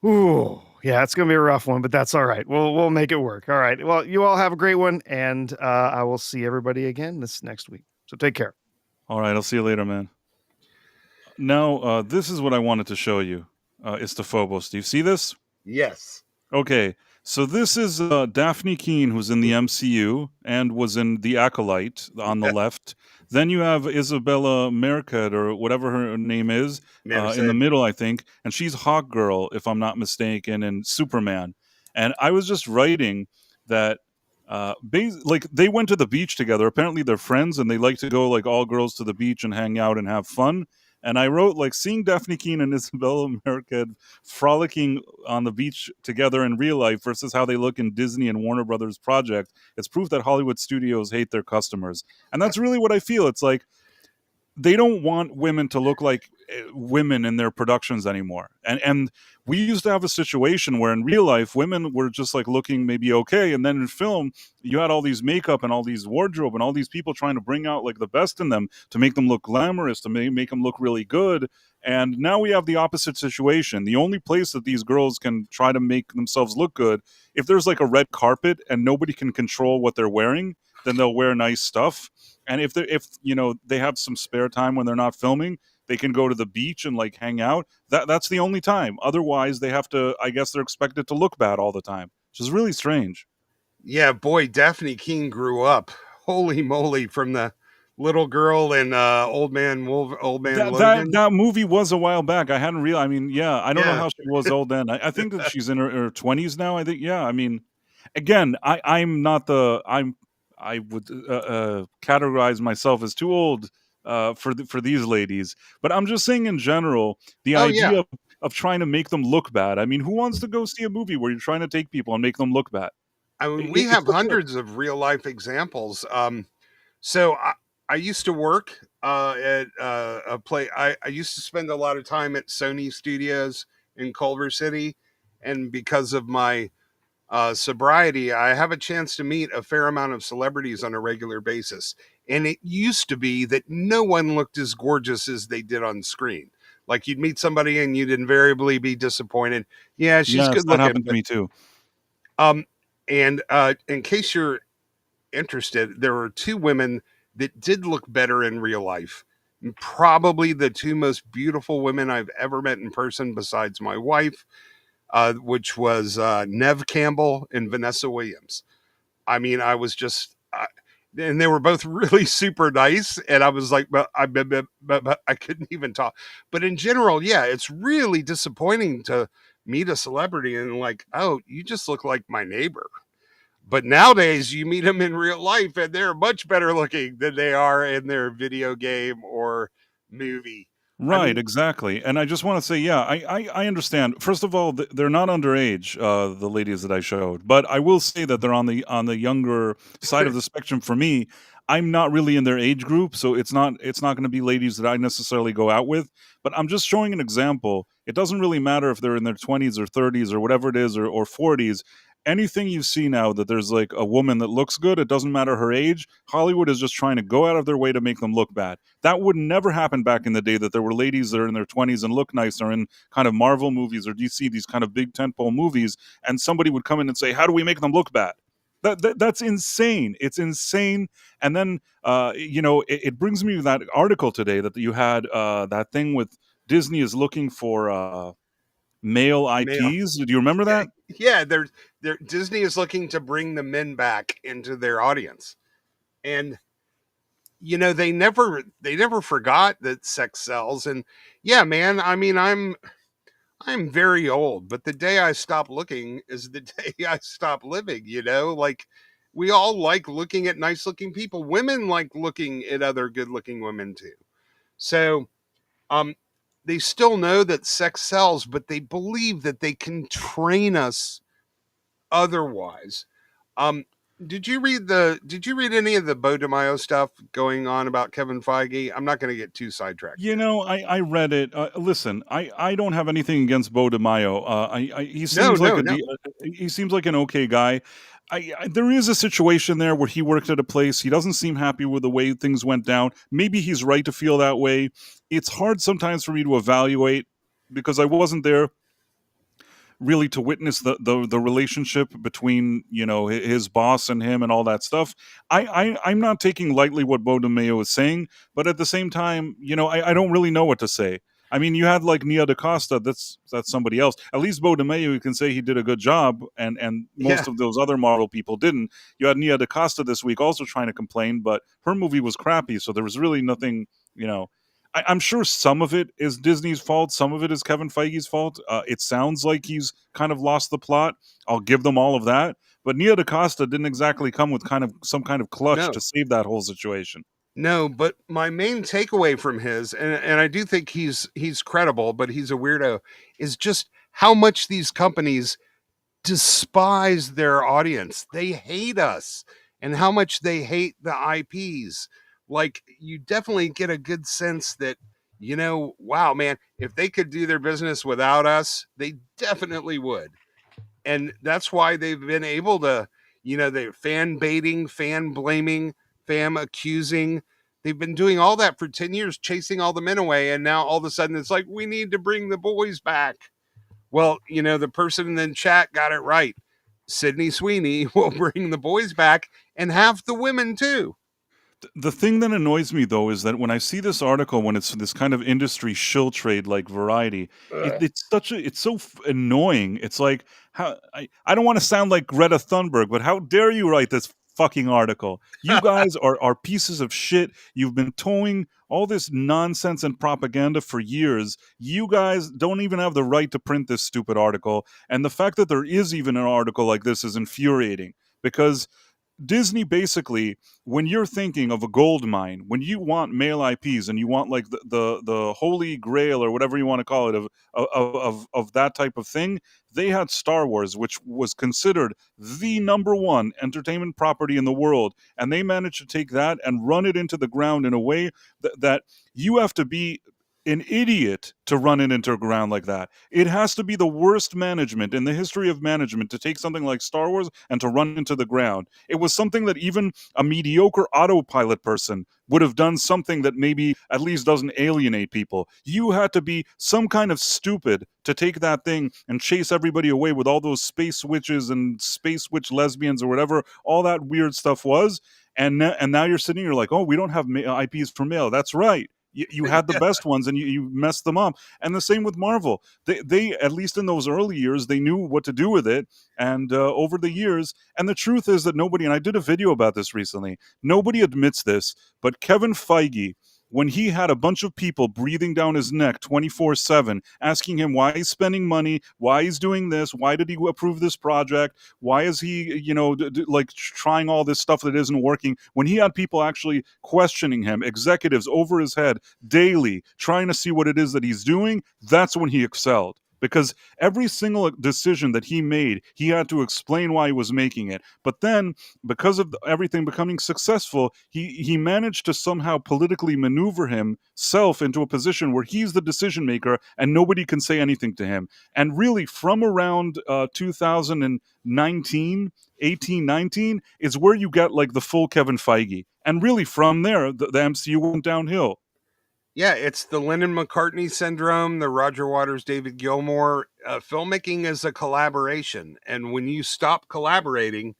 Ooh, yeah, it's gonna be a rough one, but that's all right. We'll make it work. All right. Well, you all have a great one, and I will see everybody again this next week. So take care. all right, I'll see you later, man. Now, this is what I wanted to show you. It's the Phobos. Do you see this? Yes. Okay, so this is Daphne Keane, who's in the MCU and was in The Acolyte on the left. Then you have Isabella Merced, or whatever her name is, in the middle, I think. And she's Hawkgirl, if I'm not mistaken, and Superman. And I was just writing that like they went to the beach together. Apparently they're friends and they like to go like all girls to the beach and hang out and have fun. And I wrote, like, seeing Daphne Keane and Isabella Merced frolicking on the beach together in real life versus how they look in Disney and Warner Brothers project, it's proof that Hollywood studios hate their customers. And that's really what I feel. It's like they don't want women to look like women in their productions anymore. And we used to have a situation where in real life women were just like looking maybe okay, and then in film you had all these makeup and all these wardrobe and all these people trying to bring out like the best in them to make them look glamorous, to make them look really good. And now we have the opposite situation. The only place that these girls can try to make themselves look good, if there's like a red carpet and nobody can control what they're wearing, then they'll wear nice stuff. And if they have some spare time when they're not filming, they can go to the beach and like hang out. That's the only time. Otherwise, they have to. I guess they're expected to look bad all the time, which is really strange. Yeah, boy, Daphne Keane grew up. Holy moly! From the little girl in Old Man Logan. That movie was a while back. I hadn't realized. I mean, yeah, I don't know how she was old then. I think that she's in her 20s now. I think, yeah. I mean, again, I'm not the I would categorize myself as too old for these ladies, but I'm just saying in general, the idea of trying to make them look bad. I mean, who wants to go see a movie where you're trying to take people and make them look bad? I mean, we have hundreds of real life examples. So I used to work at a play. I used to spend a lot of time at Sony Studios in Culver City, and because of my sobriety, I have a chance to meet a fair amount of celebrities on a regular basis. And it used to be that no one looked as gorgeous as they did on screen. Like you'd meet somebody and you'd invariably be disappointed. Yeah, she's good looking. That happened to me too. And in case you're interested, there were two women that did look better in real life probably the two most beautiful women I've ever met in person besides my wife, which was Nev Campbell and Vanessa Williams. I mean, I was just, and they were both really super nice. And I was like, but I couldn't even talk. But in general, yeah, it's really disappointing to meet a celebrity and like, oh, you just look like my neighbor. But nowadays, you meet them in real life, and they're much better looking than they are in their video game or movie. I Right, mean, exactly. And I just want to say, yeah, I understand. First of all, they're not underage, the ladies that I showed, but I will say that they're on the younger side of the spectrum for me. I'm not really in their age group, so it's not going to be ladies that I necessarily go out with. But I'm just showing an example. It doesn't really matter if they're in their 20s or 30s or whatever it is, or 40s. Anything you see now that there's like a woman that looks good, it doesn't matter her age. Hollywood is just trying to go out of their way to make them look bad. That would never happen back in the day, that there were ladies that are in their 20s and look nice, or in kind of Marvel movies or DC, these kind of big tentpole movies, and somebody would come in and say, how do we make them look bad? That's insane. It's insane. And then it brings me to that article today that you had, that thing with Disney is looking for male male. IPs. Do you remember Yeah, that? yeah, they're Disney is looking to bring the men back into their audience. And they never forgot that sex sells. And yeah, man, I mean, I'm very old, but the day I stop looking is the day I stop living, like we all like looking at nice looking people. Women like looking at other good looking women too. So um they still know that sex sells, but they believe that they can train us otherwise. Um, did you read any of the Bo DiMaio stuff going on about Kevin Feige? I'm not going to get too sidetracked You here. know, I read it. Listen, I don't have anything against Bo DiMaio. He No, seems like no, no. he seems like an okay guy. There is a situation there where he worked at a place. He doesn't seem happy with the way things went down. Maybe he's right to feel that way. It's hard sometimes for me to evaluate because I wasn't there really to witness the relationship between his boss and him and all that stuff. I'm not taking lightly what Bo DeMayo is saying, but at the same time, I don't really know what to say. I mean, you had like Nia DaCosta. That's somebody else. At least Bo DeMayo, you can say he did a good job, and Yeah, most of those other Marvel people didn't. You had Nia DaCosta this week also trying to complain, but her movie was crappy, so there was really nothing. I'm sure some of it is Disney's fault. Some of it is Kevin Feige's fault. It sounds like he's kind of lost the plot. I'll give them all of that. But Nia DaCosta didn't exactly come with kind of some kind of clutch no, to save that whole situation. no. But my main takeaway from his, and I do think he's credible, but he's a weirdo, is just how much these companies despise their audience. They hate us, and how much they hate the IPs. Like, you definitely get a good sense that, wow, man, if they could do their business without us, they definitely would. And that's why they've been able to, they fan baiting, fan blaming, fan accusing. They've been doing all that for 10 years, chasing all the men away. And now all of a sudden it's like, we need to bring the boys back. Well, the person in the chat got it right. Sydney Sweeney will bring the boys back and half the women too. The thing that annoys me though is that when I see this article, when it's this kind of industry shill trade like Variety, it's so annoying. It's like, how I don't want to sound like Greta Thunberg, but how dare you write this fucking article? You guys are pieces of shit. You've been towing all this nonsense and propaganda for years. You guys don't even have the right to print this stupid article, and the fact that there is even an article like this is infuriating because Disney basically, when you're thinking of a gold mine, when you want male IPs and you want like the holy grail or whatever you want to call it of that type of thing, they had Star Wars, which was considered the number one entertainment property in the world, and they managed to take that and run it into the ground in a way that you have to be an idiot to run it into the ground like that. It has to be the worst management in the history of management to take something like Star Wars and to run into the ground. It was something that even a mediocre autopilot person would have done something that maybe at least doesn't alienate people. You had to be some kind of stupid to take that thing and chase everybody away with all those space witches and space witch lesbians or whatever all that weird stuff was. And now you're sitting here like, oh, we don't have IPs for male. That's right. You had the best ones and you messed them up. And the same with Marvel. They at least in those early years, they knew what to do with it. And over the years, and the truth is that nobody, and I did a video about this recently, nobody admits this, but Kevin Feige, when he had a bunch of people breathing down his neck 24/7, asking him why he's spending money, why he's doing this, why did he approve this project, why is he, like trying all this stuff that isn't working, when he had people actually questioning him, executives over his head daily, trying to see what it is that he's doing, that's when he excelled. Because every single decision that he made, he had to explain why he was making it. But then, because of everything becoming successful, he managed to somehow politically maneuver himself into a position where he's the decision maker and nobody can say anything to him. And really, from around 2019, 18, 19, is where you get like the full Kevin Feige. And really, from there, the MCU went downhill. Yeah, it's the Lennon-McCartney syndrome, the Roger Waters, David Gilmour. Filmmaking is a collaboration. And when you stop collaborating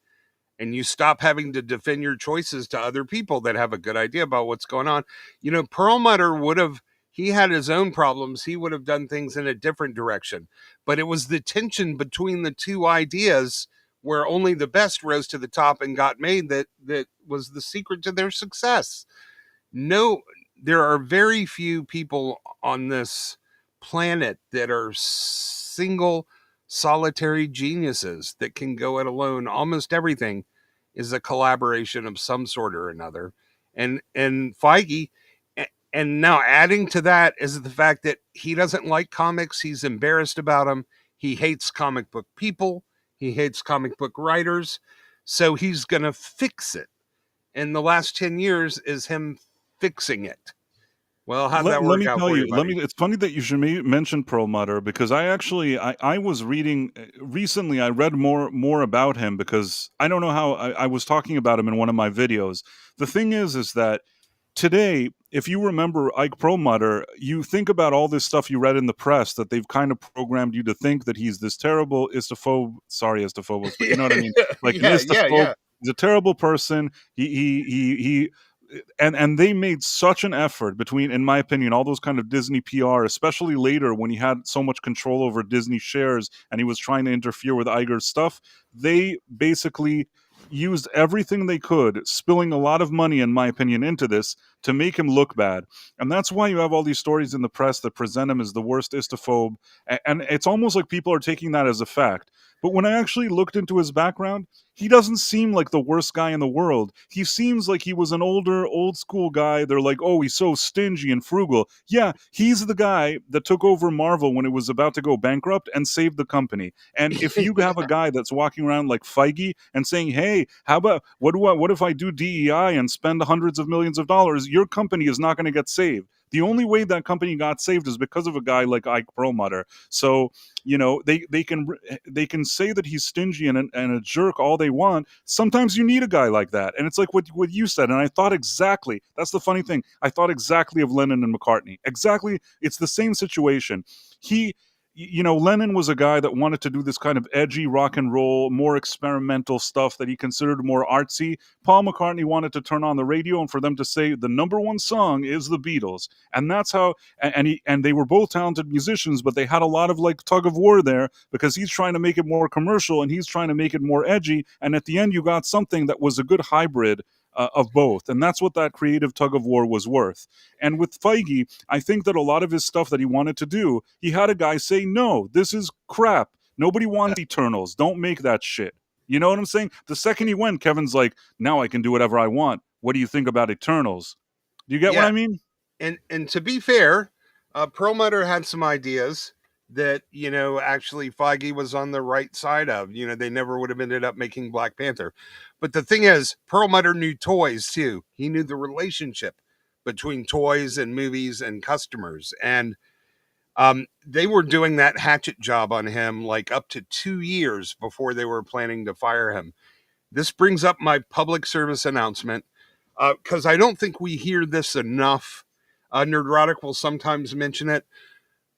and you stop having to defend your choices to other people that have a good idea about what's going on, Perlmutter he had his own problems. He would have done things in a different direction. But it was the tension between the two ideas where only the best rose to the top and got made that was the secret to their success. No, there are very few people on this planet that are single solitary geniuses that can go it alone. Almost everything is a collaboration of some sort or another. And Feige, and now adding to that is the fact that he doesn't like comics. He's embarrassed about them. He hates comic book people. He hates comic book writers. So he's going to fix it. And the last 10 years is him fixing it. Well, how'd that work out for you, buddy? It's funny that you should mention Perlmutter, because I was reading recently, I read more about him, because I don't know how I was talking about him in one of my videos. The thing is that today, if you remember Ike Perlmutter, you think about all this stuff you read in the press that they've kind of programmed you to think that he's this terrible istophobos, but you know what I mean? Like yeah, an istophobe. yeah. He's a terrible person. And they made such an effort between, in my opinion, all those kind of Disney PR, especially later when he had so much control over Disney shares and he was trying to interfere with Iger's stuff. They basically used everything they could, spilling a lot of money, in my opinion, into this to make him look bad. And that's why you have all these stories in the press that present him as the worst istophobe. And it's almost like people are taking that as a fact. But when I actually looked into his background, he doesn't seem like the worst guy in the world. He seems like he was an old school guy. They're like, oh, he's so stingy and frugal. Yeah, he's the guy that took over Marvel when it was about to go bankrupt and saved the company. And if you have a guy that's walking around like Feige and saying, hey, how about, what if I do DEI and spend hundreds of millions of dollars? Your company is not going to get saved. The only way that company got saved is because of a guy like Ike Perlmutter. So, they can say that he's stingy and a jerk all they want. Sometimes you need a guy like that. And it's like what you said. And I thought exactly, that's the funny thing. I thought exactly of Lennon and McCartney. Exactly. It's the same situation. Lennon was a guy that wanted to do this kind of edgy rock and roll, more experimental stuff that he considered more artsy. Paul McCartney wanted to turn on the radio and for them to say the number one song is the Beatles. And that's how, and they were both talented musicians, but they had a lot of like tug of war there, because he's trying to make it more commercial and he's trying to make it more edgy. And at the end, you got something that was a good hybrid of both. And that's what that creative tug of war was worth. And with Feige, I think that a lot of his stuff that he wanted to do, he had a guy say, no, this is crap. Nobody wants Eternals. Don't make that shit. You know what I'm saying? The second he went, Kevin's like, now I can do whatever I want. What do you think about Eternals? Do you get what I mean? And to be fair, Perlmutter had some ideas that, actually Feige was on the right side of. They never would have ended up making Black Panther. But the thing is, Perlmutter knew toys too. He knew the relationship between toys and movies and customers. And they were doing that hatchet job on him like up to 2 years before they were planning to fire him. This brings up my public service announcement, because I don't think we hear this enough. Nerdrotic will sometimes mention it.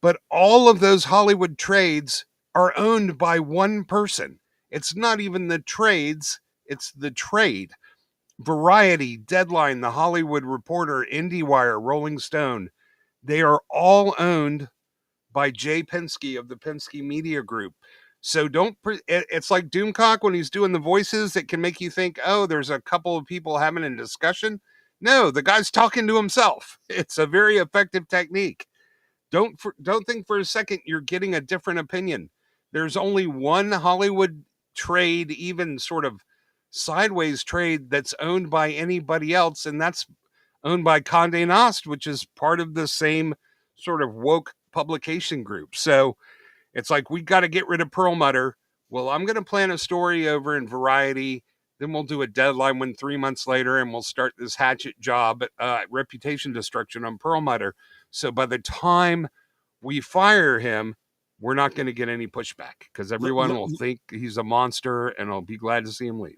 But all of those Hollywood trades are owned by one person. It's not even the trades, it's the trade. Variety, Deadline, The Hollywood Reporter, IndieWire, Rolling Stone, they are all owned by Jay Penske of the Penske Media Group. So it's like Doomcock when he's doing the voices that can make you think, oh, there's a couple of people having a discussion. No, the guy's talking to himself. It's a very effective technique. Don't think for a second you're getting a different opinion. There's only one Hollywood trade, even sort of sideways trade, that's owned by anybody else, and that's owned by Condé Nast, which is part of the same sort of woke publication group. So it's like, we got to get rid of Perlmutter. Well, I'm going to plan a story over in Variety. Then we'll do a Deadline one 3 months later, and we'll start this hatchet job, reputation destruction on Perlmutter. So by the time we fire him, we're not going to get any pushback because everyone will think he's a monster and I'll be glad to see him leave.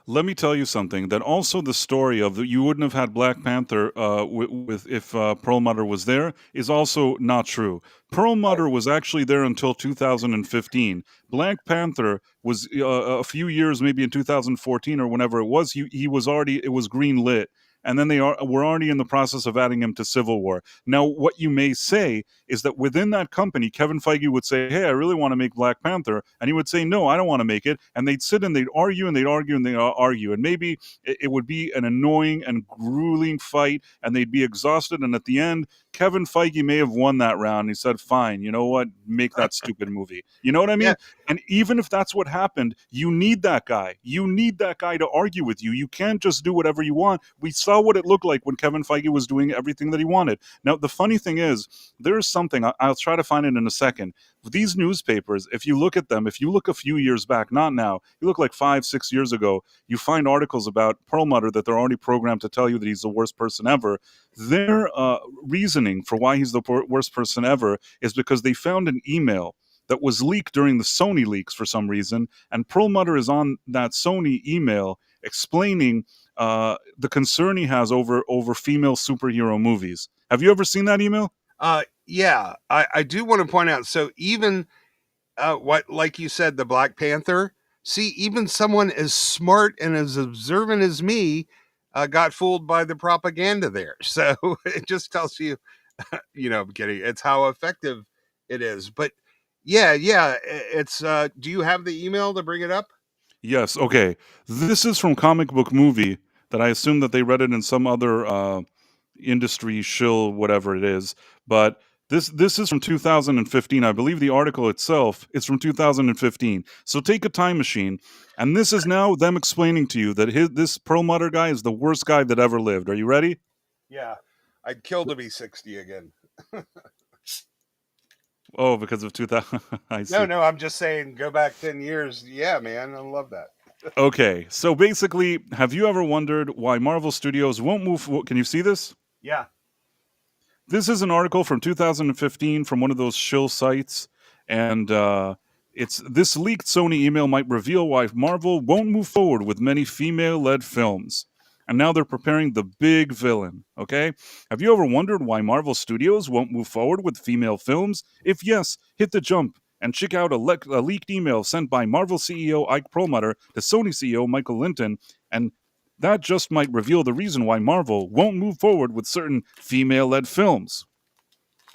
Let me tell you something. That also the story of you wouldn't have had Black Panther with if Perlmutter was there is also not true. Perlmutter was actually there until 2015. Black Panther was a few years, maybe in 2014 or whenever it was. He was already, it was green lit. And then were already in the process of adding him to Civil War. Now, what you may say is that within that company, Kevin Feige would say, hey, I really want to make Black Panther. And he would say, no, I don't want to make it. And they'd sit and they'd argue and they'd argue and they'd argue. And maybe it would be an annoying and grueling fight and they'd be exhausted. And at the end, Kevin Feige may have won that round. He said, fine, you know what? Make that stupid movie. You know what I mean? Yeah. And even if that's what happened, you need that guy. You need that guy to argue with you. You can't just do whatever you want. We saw what it looked like when Kevin Feige was doing everything that he wanted. Now, the funny thing is, there's something, I'll try to find it in a second. These newspapers, if you look at them, if you look a few years back, not now, you look like 5-6 years ago, you find articles about Perlmutter that they're already programmed to tell you that he's the worst person ever. Their reasoning for why he's the worst person ever is because they found an email that was leaked during the Sony leaks for some reason, and Perlmutter is on that Sony email explaining the concern he has over female superhero movies. Have you ever seen that email? Yeah, I do want to point out. So even what, like you said, the Black Panther. See, even someone as smart and as observant as me got fooled by the propaganda there. So it just tells you, I'm kidding. It's how effective it is. But yeah, it's. Do you have the email to bring it up? Yes. Okay. This is from Comic Book Movie. That I assume that they read it in some other industry shill, whatever it is. But this is from 2015. I believe the article itself is from 2015. So take a time machine, and this is now them explaining to you that this Perlmutter guy is the worst guy that ever lived. Are you ready? Yeah, I'd kill to be 60 again. Oh, because of 2000. I see. No, I'm just saying, go back 10 years. Yeah, man, I love that. Okay, so basically, have you ever wondered why Marvel Studios won't move? Can you see this? Yeah. This is an article from 2015 from one of those shill sites, and it's this leaked Sony email might reveal why Marvel won't move forward with many female-led films. And now they're preparing the big villain, okay? Have you ever wondered why Marvel Studios won't move forward with female films? If yes, hit the jump and check out a leaked email sent by Marvel CEO Ike Perlmutter to Sony CEO Michael Linton, and that just might reveal the reason why Marvel won't move forward with certain female-led films.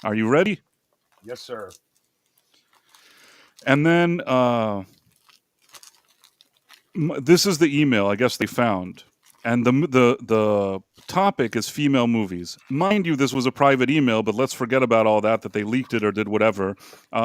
Are you ready? Yes, sir. And then this is the email I guess they found. And the topic is female movies. Mind you, this was a private email, but let's forget about all that they leaked it or did whatever.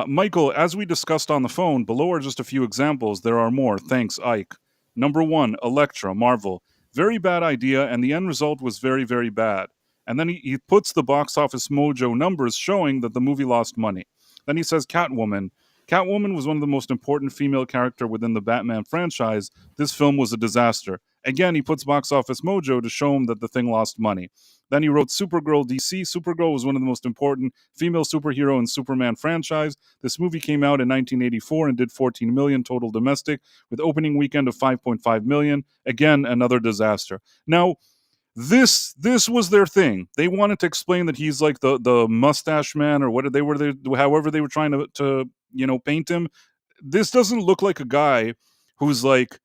Michael, as we discussed on the phone, below are just a few examples. There are more. Thanks, Ike. Number 1, Elektra, Marvel. Very bad idea, and the end result was very, very bad. And then he puts the box office mojo numbers showing that the movie lost money. Then he says Catwoman. Catwoman was one of the most important female character within the Batman franchise. This film was a disaster. Again, he puts Box Office Mojo to show him that the thing lost money. Then he wrote Supergirl DC. Supergirl was one of the most important female superhero in Superman franchise. This movie came out in 1984 and did 14 million total domestic, with opening weekend of 5.5 million. Again, another disaster. Now, this was their thing. They wanted to explain that he's like the mustache man, or however they were trying to paint him. This doesn't look like a guy who's like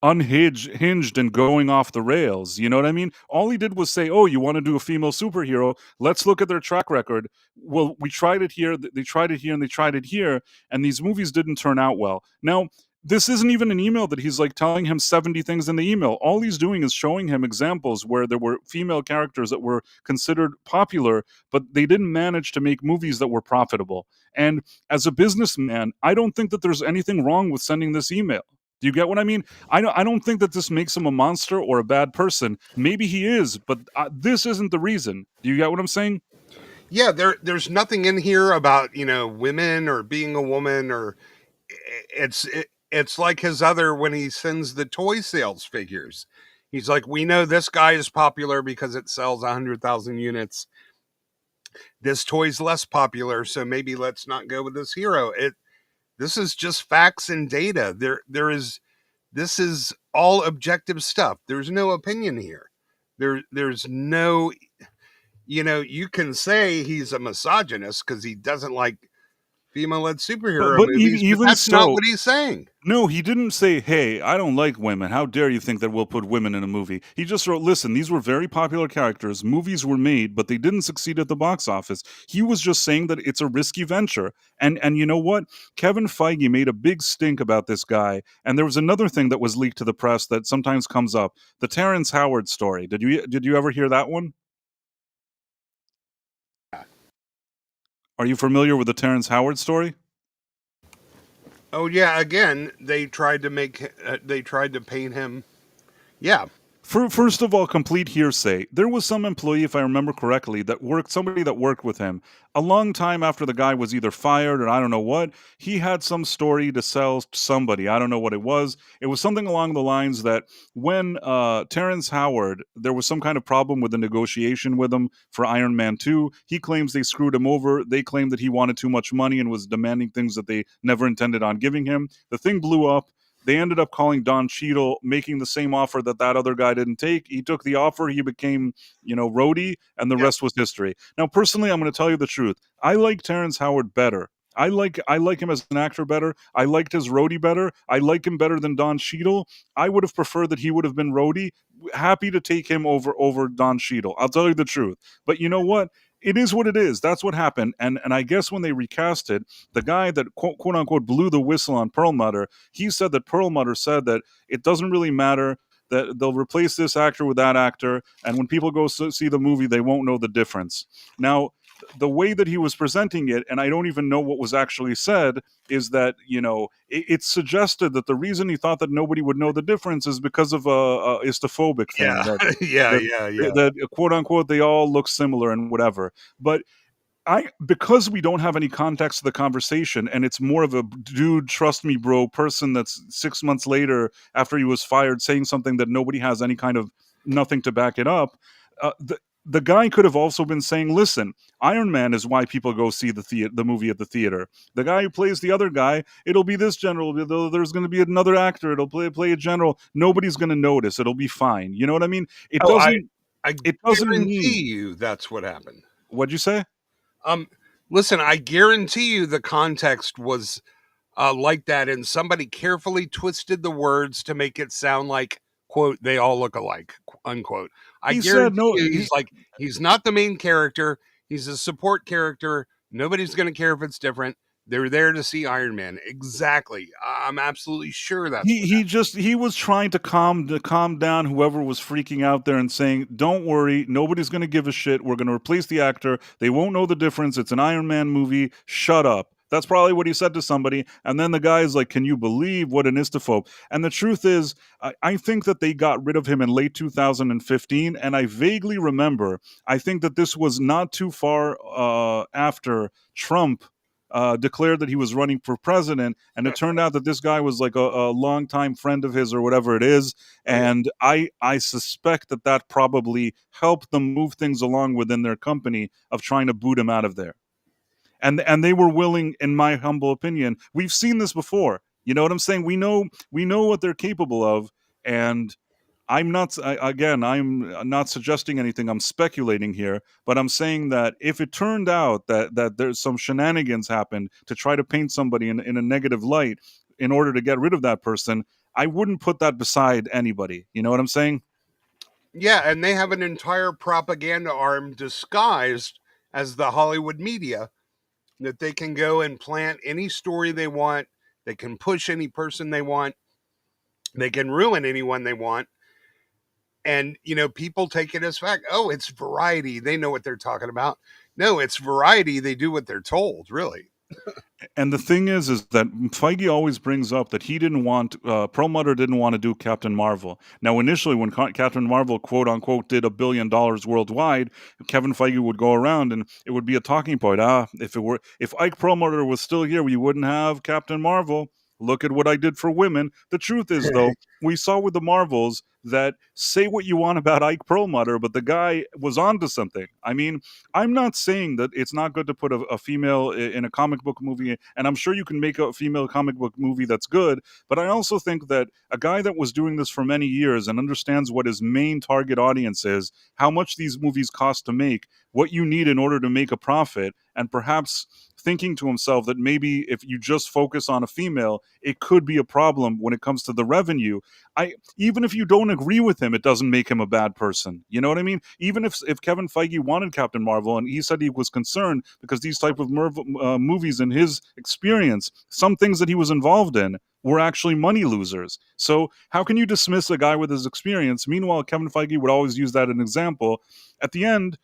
unhinged and going off the rails. You know what I mean? All he did was say, "Oh, you want to do a female superhero? Let's look at their track record." Well, we tried it here, they tried it here, and they tried it here, and these movies didn't turn out well. Now, this isn't even an email that he's like telling him 70 things in the email. All he's doing is showing him examples where there were female characters that were considered popular, but they didn't manage to make movies that were profitable. And as a businessman, I don't think that there's anything wrong with sending this email. Do you get what I mean? I don't think that this makes him a monster or a bad person. Maybe he is, but this isn't the reason. Do you get what I'm saying? Yeah, there's nothing in here about, women or being a woman, or it's like his other, when he sends the toy sales figures. He's like, we know this guy is popular because it sells 100,000 units. This toy's less popular, so maybe let's not go with this hero. This is just facts and data. This is all objective stuff. There's no opinion here. There's no, you can say he's a misogynist because he doesn't like female-led superhero But movies, but even that's not so, what he's saying. no, he didn't say, "Hey, I don't like women. How dare you think that we'll put women in a movie?" He just wrote, "Listen, these were very popular characters. Movies were made, but they didn't succeed at the box office." He was just saying that it's a risky venture. And you know what? Kevin Feige made a big stink about this guy. And there was another thing that was leaked to the press that sometimes comes up: the Terrence Howard story. Did you ever hear that one? Are you familiar with the Terrence Howard story? Oh yeah, again, they tried to paint him. Yeah. First of all, complete hearsay. There was some employee, if I remember correctly, somebody that worked with him. A long time after the guy was either fired or I don't know what, he had some story to sell to somebody. I don't know what it was. It was something along the lines that when Terrence Howard, there was some kind of problem with the negotiation with him for Iron Man 2. He claims they screwed him over. They claimed that he wanted too much money and was demanding things that they never intended on giving him. The thing blew up. They ended up calling Don Cheadle, making the same offer that other guy didn't take. He took the offer. He became, roadie, and the rest was history. Now, personally, I'm going to tell you the truth. I like Terrence Howard better. I like him as an actor better. I liked his roadie better. I like him better than Don Cheadle. I would have preferred that he would have been roadie. Happy to take him over Don Cheadle. I'll tell you the truth. But you know what? It is what it is. That's what happened. And I guess when they recast it, the guy that quote unquote blew the whistle on Perlmutter, he said that Perlmutter said that it doesn't really matter, that they'll replace this actor with that actor, and when people go see the movie, they won't know the difference. Now, the way that he was presenting it, and I don't even know what was actually said, is that it suggested that the reason he thought that nobody would know the difference is because of a istophobic thing. Yeah. That, yeah. that quote unquote they all look similar and whatever. But because we don't have any context to the conversation, and it's more of a dude, trust me, bro, person that's 6 months later after he was fired saying something that nobody has any kind of nothing to back it up. The guy could have also been saying, "Listen, Iron Man is why people go see the movie at the theater. The guy who plays the other guy, it'll be this general. There's going to be another actor. It'll play a general. Nobody's going to notice. It'll be fine." You know what I mean? It doesn't. It doesn't guarantee mean. you that's what happened. What'd you say? Listen, I guarantee you the context was like that, and somebody carefully twisted the words to make it sound like, quote, they all look alike, unquote. I guarantee you he's not the main character. He's a support character. Nobody's going to care if it's different. They're there to see Iron Man. Exactly. I'm absolutely sure that's he was trying to calm down whoever was freaking out there and saying, "Don't worry, nobody's going to give a shit. We're going to replace the actor. They won't know the difference. It's an Iron Man movie. Shut up." That's probably what he said to somebody. And then the guy's like, "Can you believe what an istophobe?" And the truth is, I think that they got rid of him in late 2015. And I vaguely remember, I think that this was not too far after Trump declared that he was running for president, and it turned out that this guy was like a longtime friend of his or whatever it is, and I suspect that probably helped them move things along within their company of trying to boot him out of there. And they were willing, in my humble opinion. We've seen this before. You know what I'm saying? We know what they're capable of, and I'm not suggesting anything. I'm speculating here, but I'm saying that if it turned out that there's some shenanigans happened to try to paint somebody in a negative light in order to get rid of that person, I wouldn't put that beside anybody. You know what I'm saying? Yeah, and they have an entire propaganda arm disguised as the Hollywood media that they can go and plant any story they want. They can push any person they want. They can ruin anyone they want. And, people take it as fact. Oh, it's Variety. They know what they're talking about. No, it's Variety. They do what they're told, really. And the thing is that Feige always brings up that he didn't want, Perlmutter didn't want to do Captain Marvel. Now, initially, when Captain Marvel, quote unquote, did $1 billion worldwide, Kevin Feige would go around and it would be a talking point. If Ike Perlmutter was still here, we wouldn't have Captain Marvel. Look at what I did for women. The truth is, though, we saw with the Marvels that say what you want about Ike Perlmutter, but the guy was onto something. I mean, I'm not saying that it's not good to put a female in a comic book movie, and I'm sure you can make a female comic book movie that's good, but I also think that a guy that was doing this for many years and understands what his main target audience is, how much these movies cost to make, what you need in order to make a profit, and perhaps thinking to himself that maybe if you just focus on a female, it could be a problem when it comes to the revenue. Even if you don't agree with him, it doesn't make him a bad person. You know what I mean? Even if Kevin Feige wanted Captain Marvel and he said he was concerned because these type of movies, in his experience, some things that he was involved in were actually money losers. So how can you dismiss a guy with his experience? Meanwhile, Kevin Feige would always use that as an example. At the end,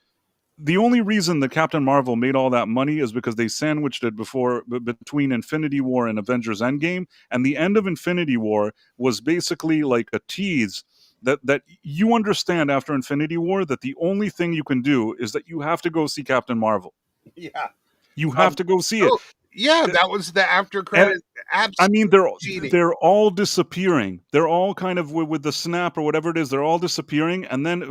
the only reason that Captain Marvel made all that money is because they sandwiched it between Infinity War and Avengers Endgame, and the end of Infinity War was basically like a tease that you understand after Infinity War that the only thing you can do is that you have to go see Captain Marvel. Yeah. You have to go see it. Yeah, that was the after credit. I mean, they're all disappearing. They're all kind of with the snap or whatever it is. They're all disappearing, and then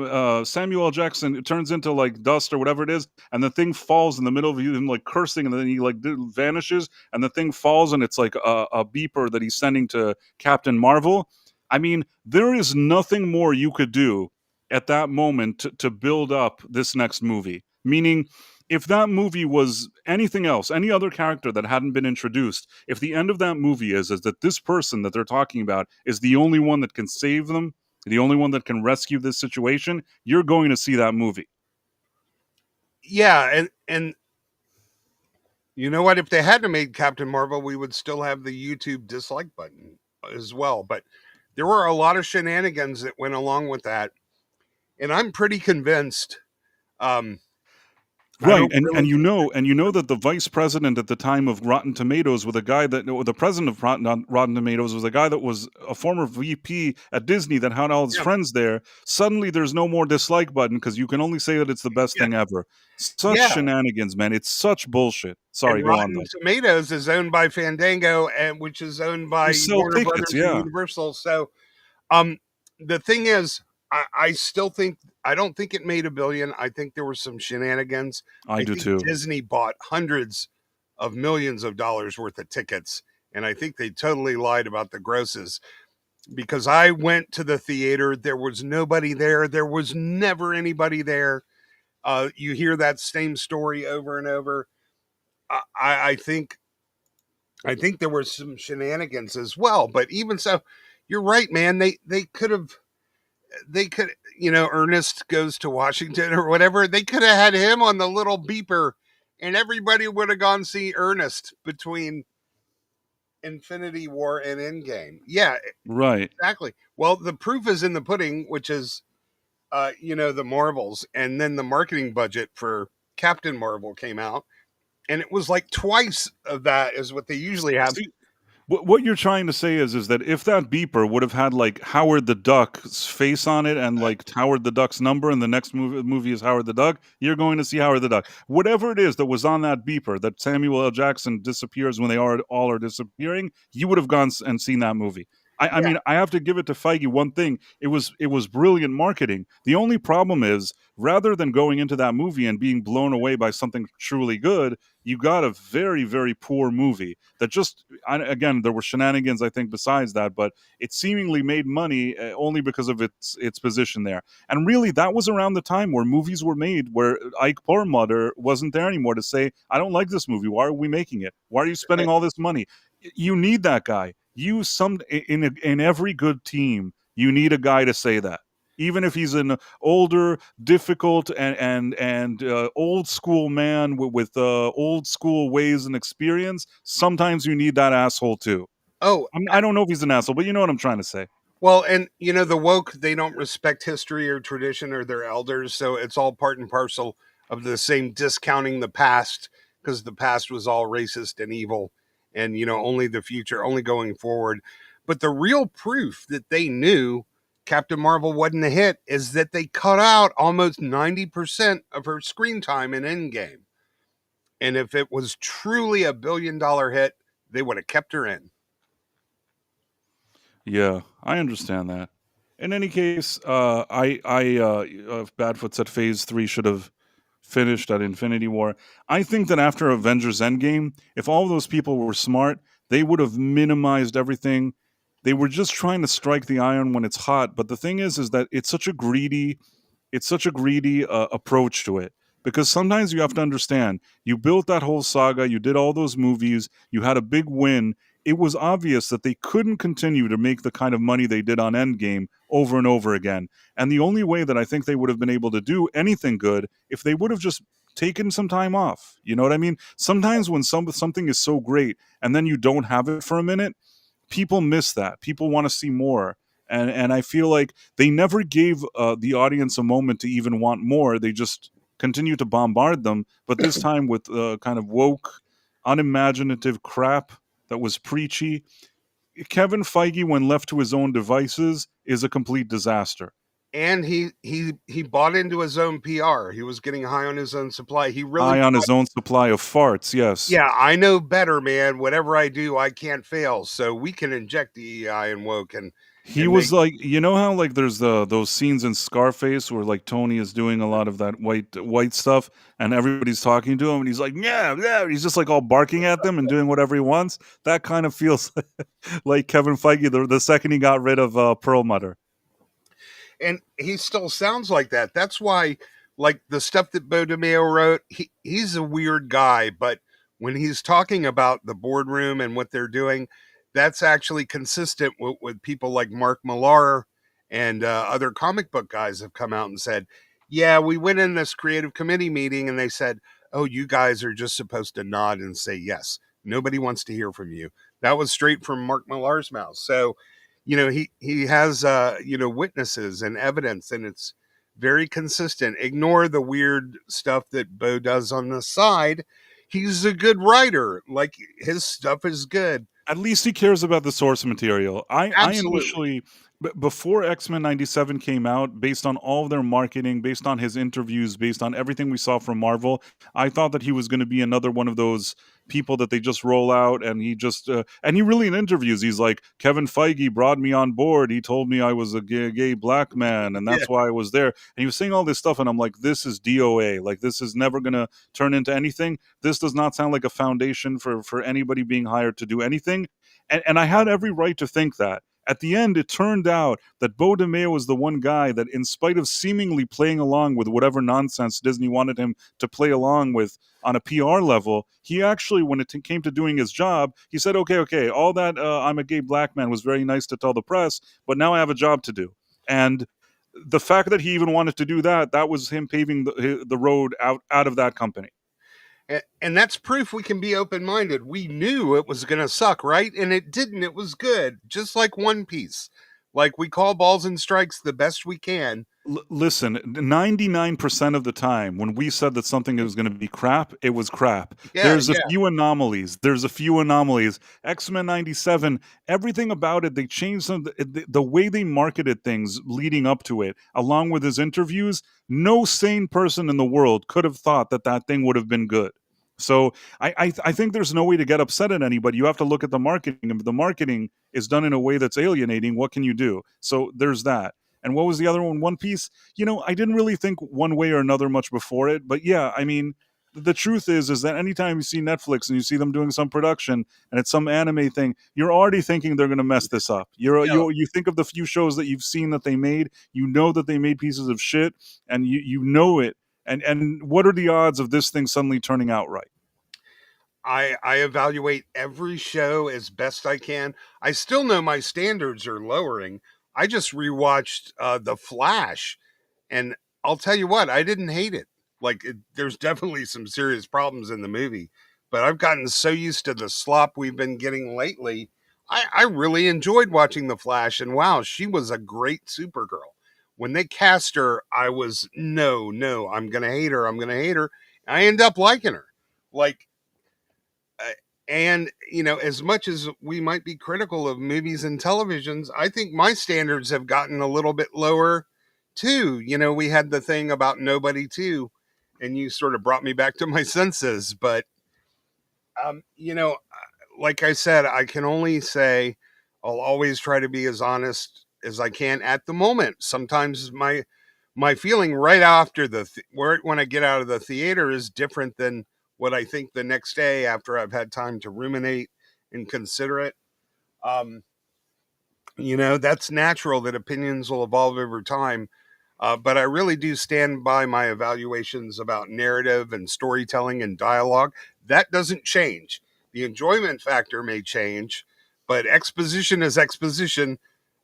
Samuel L. Jackson, it turns into like dust or whatever it is, and the thing falls in the middle of him like cursing, and then he like vanishes, and the thing falls, and it's like a beeper that he's sending to Captain Marvel. I mean, there is nothing more you could do at that moment to build up this next movie. Meaning, if that movie was anything else, any other character that hadn't been introduced, if the end of that movie is that this person that they're talking about is the only one that can save them, the only one that can rescue this situation, you're going to see that movie. Yeah, and you know what? If they hadn't made Captain Marvel, we would still have the YouTube dislike button as well. But there were a lot of shenanigans that went along with that, and I'm pretty convinced. Right, and you know that the vice president at the time of Rotten Tomatoes was a guy or the president of Rotten Tomatoes was a guy that was a former VP at Disney that had all his friends there. Suddenly, there's no more dislike button because you can only say that it's the best thing ever. Such shenanigans, man! It's such bullshit. Sorry, and go on. Rotten Tomatoes is owned by Fandango, and which is owned by Warner Brothers and Universal. So, the thing is, I still think I don't think it made $1 billion. I think there were some shenanigans. I do think too. Disney bought hundreds of millions of dollars worth of tickets, and I think they totally lied about the grosses. Because I went to the theater, there was nobody there. There was never anybody there. You hear that same story over and over. I think there were some shenanigans as well. But even so, you're right, man. They could, Ernest Goes to Washington or whatever. They could have had him on the little beeper, and everybody would have gone see Ernest between Infinity War and Endgame. Yeah, right. Exactly. Well, the proof is in the pudding, which is, the Marvels, and then the marketing budget for Captain Marvel came out, and it was like twice of that is what they usually have. See, what you're trying to say is that if that beeper would have had like Howard the Duck's face on it and like Howard the Duck's number, and the next movie is Howard the Duck, you're going to see Howard the Duck. Whatever it is that was on that beeper that Samuel L. Jackson disappears when they all are disappearing, you would have gone and seen that movie. I mean, I have to give it to Feige one thing. It was brilliant marketing. The only problem is, rather than going into that movie and being blown away by something truly good, you got a very, very poor movie that again, there were shenanigans, I think, besides that, but it seemingly made money only because of its position there. And really, that was around the time where movies were made where Ike Perlmutter wasn't there anymore to say, I don't like this movie. Why are we making it? Why are you spending all this money? You need that guy. In every good team, you need a guy to say that. Even if he's an older, difficult, and old school man with old school ways and experience, sometimes you need that asshole too. Oh, I don't know if he's an asshole, but you know what I'm trying to say. well, and the woke, they don't respect history or tradition or their elders, so it's all part and parcel of the same discounting the past, because the past was all racist and evil, and only the future, only going forward. But the real proof that they knew Captain Marvel wasn't a hit is that they cut out almost 90% of her screen time in Endgame. And if it was truly a $1 billion hit, they would have kept her in. Yeah, I understand that. In any case, Badfoot said Phase 3 should have finished at Infinity War. I think that after Avengers Endgame, if all those people were smart, they would have minimized everything. They were just trying to strike the iron when it's hot. But the thing is that it's such a greedy approach to it, because sometimes you have to understand, you built that whole saga, you did all those movies, you had a big win. It was obvious that they couldn't continue to make the kind of money they did on Endgame over and over again. And the only way that I think they would have been able to do anything good if they would have just taken some time off. You know what I mean? Sometimes when something is so great and then you don't have it for a minute, people miss that. People want to see more. And I feel like they never gave the audience a moment to even want more. They just continued to bombard them. But this time with kind of woke, unimaginative crap that was preachy. Kevin Feige, when left to his own devices, is a complete disaster. And he bought into his own PR. He was getting high on his own supply. He really high on his own supply of farts. Yes. Yeah, I know better, man. Whatever I do, I can't fail. So we can inject DEI and woke, and he was like, you know how like there's those scenes in Scarface where like Tony is doing a lot of that white stuff and everybody's talking to him and he's like, yeah, he's just like all barking at them and doing whatever he wants. That kind of feels like Kevin Feige the second he got rid of Perlmutter. And he still sounds like that. That's why, like the stuff that Bo DeMeo wrote, he's a weird guy, but when he's talking about the boardroom and what they're doing, that's actually consistent with people like Mark Millar and other comic book guys have come out and said, yeah, we went in this creative committee meeting and they said, oh, you guys are just supposed to nod and say yes. Nobody wants to hear from you. That was straight from Mark Millar's mouth. So, he has witnesses and evidence, and it's very consistent. Ignore the weird stuff that Bo does on the side. He's a good writer. Like, his stuff is good. At least he cares about the source material. I initially, before X-Men 97 came out, based on all of their marketing, based on his interviews, based on everything we saw from Marvel, I thought that he was going to be another one of those people that they just roll out, and he just and he really in interviews he's like, Kevin Feige brought me on board, he told me I was a gay black man and that's why I was there, and he was saying all this stuff, and I'm like, this is DOA, like this is never gonna turn into anything. This does not sound like a foundation for anybody being hired to do anything. And I had every right to think that. At the end, it turned out that Bo DeMeo was the one guy that, in spite of seemingly playing along with whatever nonsense Disney wanted him to play along with on a PR level, he actually, when it came to doing his job, he said, okay, all that I'm a gay black man was very nice to tell the press, but now I have a job to do. And the fact that he even wanted to do that was him paving the road out of that company. And that's proof we can be open-minded. We knew it was going to suck, right? And it didn't. It was good. Just like One Piece. Like, we call balls and strikes the best we can. Listen, 99% of the time when we said that something was going to be crap, it was crap. There's a few anomalies. X-Men 97, everything about it, they changed the way they marketed things leading up to it, along with his interviews. No sane person in the world could have thought that thing would have been good. So I think there's no way to get upset at anybody. You have to look at the marketing. If the marketing is done in a way that's alienating, what can you do? So there's that. And what was the other one? One Piece? I didn't really think one way or another much before it. But yeah, I mean, the truth is that anytime you see Netflix and you see them doing some production and it's some anime thing, you're already thinking they're going to mess this up. You think of the few shows that you've seen that they made, that they made pieces of shit, and you know it. And what are the odds of this thing suddenly turning out right? I evaluate every show as best I can. I still know my standards are lowering. I just rewatched The Flash, and I'll tell you what, I didn't hate it. There's definitely some serious problems in the movie, but I've gotten so used to the slop we've been getting lately. I really enjoyed watching The Flash, and wow, she was a great Supergirl. When they cast her, I was no, I'm gonna hate her. I'm gonna hate her. I end up liking her. Like uh, and as much as we might be critical of movies and televisions, I think my standards have gotten a little bit lower too. We had the thing about Nobody too, and you sort of brought me back to my senses. But um, you know, like I said, I can only say I'll always try to be as honest as I can at the moment. Sometimes my feeling right after when I get out of the theater is different than what I think the next day after I've had time to ruminate and consider it. Um, that's natural that opinions will evolve over time. But I really do stand by my evaluations about narrative and storytelling and dialogue. That doesn't change. The enjoyment factor may change, but exposition is exposition.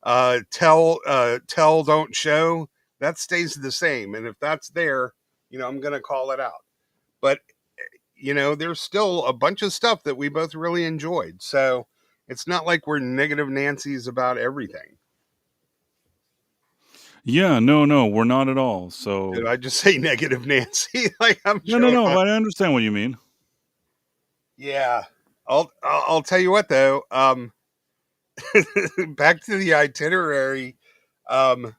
Tell, don't show. That stays the same. And if that's there, I'm going to call it out. But, there's still a bunch of stuff that we both really enjoyed. So it's not like we're negative Nancy's about everything. Yeah, no, we're not at all. Did So I just say negative Nancy? I'm no, I understand what you mean. Yeah. I'll tell you what though. Back to the itinerary. Um,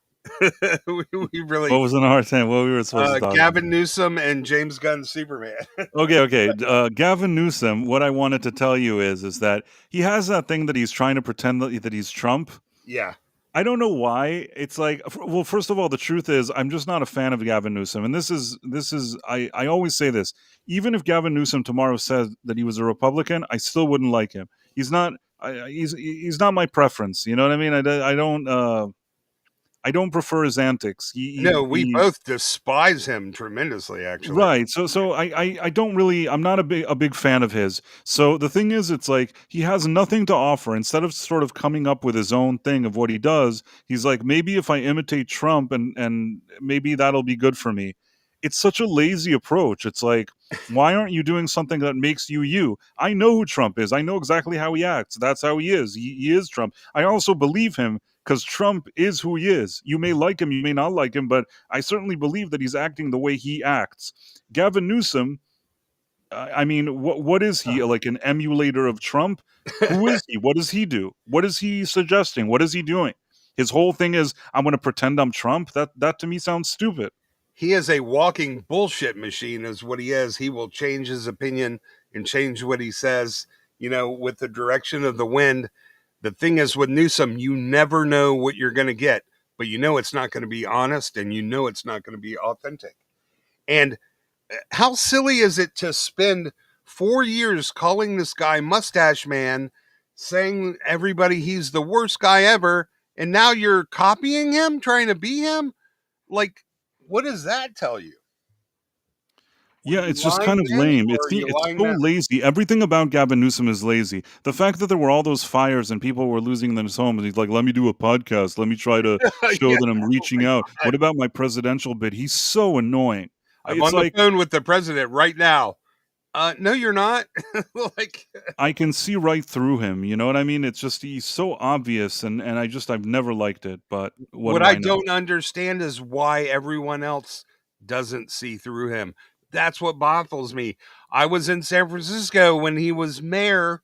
we really What was in our time? What we were supposed to talk Gavin about? Newsom and James Gunn Superman. Okay. Gavin Newsom. What I wanted to tell you is that he has that thing that he's trying to pretend that he's Trump. Yeah. I don't know why. It's like, well, first of all, the truth is, I'm just not a fan of Gavin Newsom, and this is. I always say this. Even if Gavin Newsom tomorrow said that he was a Republican, I still wouldn't like him. He's not. He's not my preference. You know what I mean? I don't prefer his antics. No, we both despise him tremendously, actually. Right. So I don't really, I'm not a big fan of his. So the thing is, it's like he has nothing to offer. Instead of sort of coming up with his own thing of what he does, he's like, maybe if I imitate Trump and maybe that'll be good for me. It's such a lazy approach. It's like, why aren't you doing something that makes you you? I know who Trump is. I know exactly how he acts. That's how he is. He is Trump. I also believe him because Trump is who he is. You may like him, you may not like him, but I certainly believe that he's acting the way he acts. Gavin Newsom, I mean, what is he? Like an emulator of Trump? Who is he? What does he do? What is he suggesting? What is he doing? His whole thing is, I'm going to pretend I'm Trump. That to me sounds stupid. He is a walking bullshit machine, is what he is. He will change his opinion and change what he says, with the direction of the wind. The thing is with Newsom, you never know what you're going to get, but it's not going to be honest and it's not going to be authentic. And how silly is it to spend 4 years calling this guy Mustache Man, saying everybody he's the worst guy ever, and now you're copying him, trying to be him? Like, what does that tell you? Yeah, it's just kind of lame. It's so lazy. Everything about Gavin Newsom is lazy. The fact that there were all those fires and people were losing their homes, he's like, "Let me do a podcast. Let me try to show that I'm reaching out." What about my presidential bid? He's so annoying. I'm It's on the like phone with the president right now. No, you're not. I can see right through him. You know what I mean? It's just he's so obvious, and I've never liked it. But what do I I know? don't understand is why everyone else doesn't see through him. That's what baffles me. I was in San Francisco when he was mayor.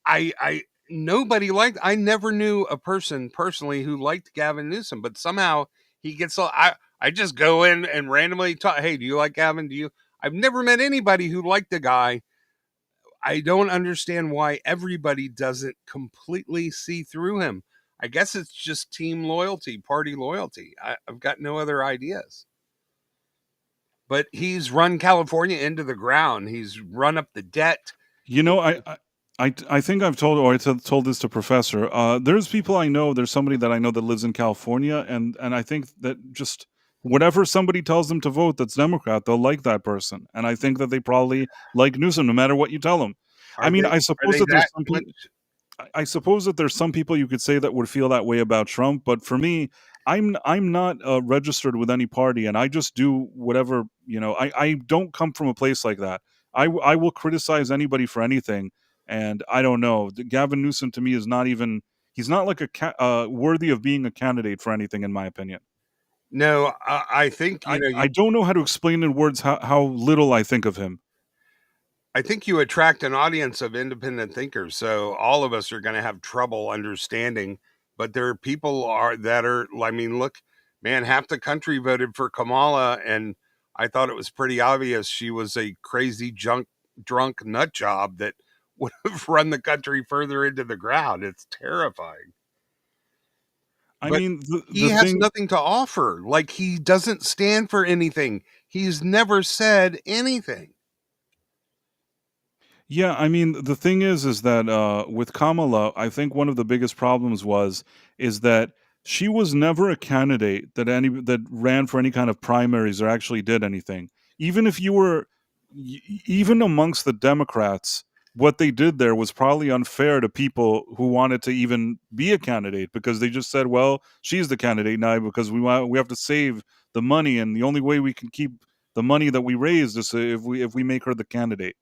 I nobody liked. I never knew a person personally who liked Gavin Newsom, but somehow he gets. I just go in and randomly talk. Hey, do you like Gavin? Do you? I've never met anybody who liked the guy. I don't understand why everybody doesn't completely see through him. I guess it's just team loyalty, party loyalty. I've got no other ideas. But he's run California into the ground. He's run up the debt. You know, I think I've told or told this to Professor. There's people I know. There's somebody that I know that lives in California, and I think that just whatever somebody tells them to vote that's Democrat, they'll like that person. And I think that they probably like Newsom no matter what you tell them. I mean, I Are suppose they that there's that some much? people. I suppose that there's some people you could say that would feel that way about Trump, but for me, I'm not registered with any party, and I just do whatever I don't come from a place like that. I will criticize anybody for anything, and I don't know. Gavin Newsom to me is not even he's not like worthy of being a candidate for anything in my opinion. No, I think I don't know how to explain in words how little I think of him. I think you attract an audience of independent thinkers. So all of us are going to have trouble understanding, but there are people that are, I mean, look, man, half the country voted for Kamala, and I thought it was pretty obvious she was a crazy drunk nut job that would have run the country further into the ground. It's terrifying. I But mean, he the has thing. nothing to offer. Like, he doesn't stand for anything. He's never said anything. Yeah, I mean, the thing is that with Kamala, I think one of the biggest problems is that she was never a candidate that ran for any kind of primaries or actually did anything. Even if you were, even amongst the Democrats, what they did there was probably unfair to people who wanted to even be a candidate because they just said, "Well, she's the candidate now because we have to save the money, and the only way we can keep the money that we raised is if we make her the candidate."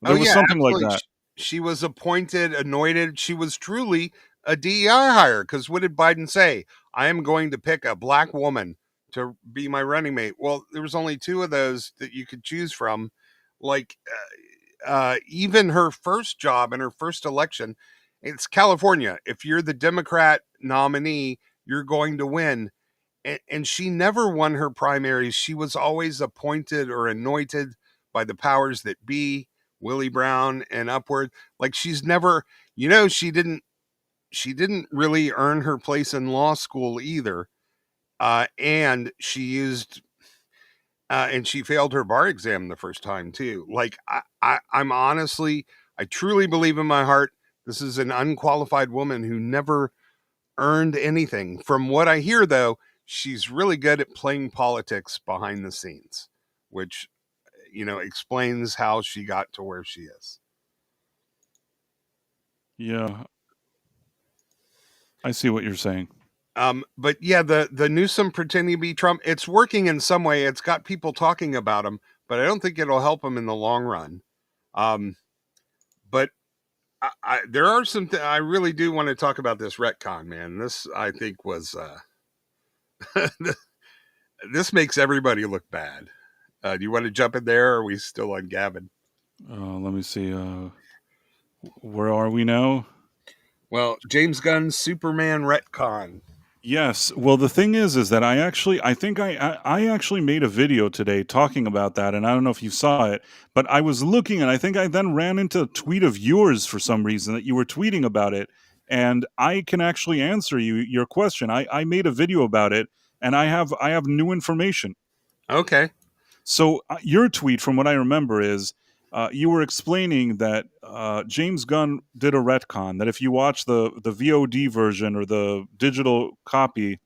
Oh There was yeah, something like absolutely. that. She was appointed, anointed. She was truly a DEI hire. Because what did Biden say? I am going to pick a black woman to be my running mate. Well, there was only two of those that you could choose from. Like even her first job in her first election, it's California. If you're the Democrat nominee, you're going to win. And she never won her primaries. She was always appointed or anointed by the powers that be, Willie Brown and upward. Like, she's never, she didn't really earn her place in law school either. And she used and she failed her bar exam the first time too. Like, I'm honestly, I truly believe in my heart, this is an unqualified woman who never earned anything. From what I hear, though, she's really good at playing politics behind the scenes, which explains how she got to where she is. Yeah, I see what you're saying. But yeah, the Newsom pretending to be Trump, it's working in some way. It's got people talking about him, but I don't think it'll help him in the long run. But there are some. I really do want to talk about this retcon, man. This I think was. This makes everybody look bad. Do you want to jump in there? Or are we still on Gavin? Let me see. Where are we now? Well, James Gunn's Superman retcon. Yes. Well, the thing is that I think I actually made a video today talking about that, and I don't know if you saw it, but I was looking, and I think I then ran into a tweet of yours for some reason that you were tweeting about it, and I can actually answer your question. I made a video about it, and I have new information. Okay. So your tweet, from what I remember, is you were explaining that James Gunn did a retcon, that if you watch the VOD version or the digital copy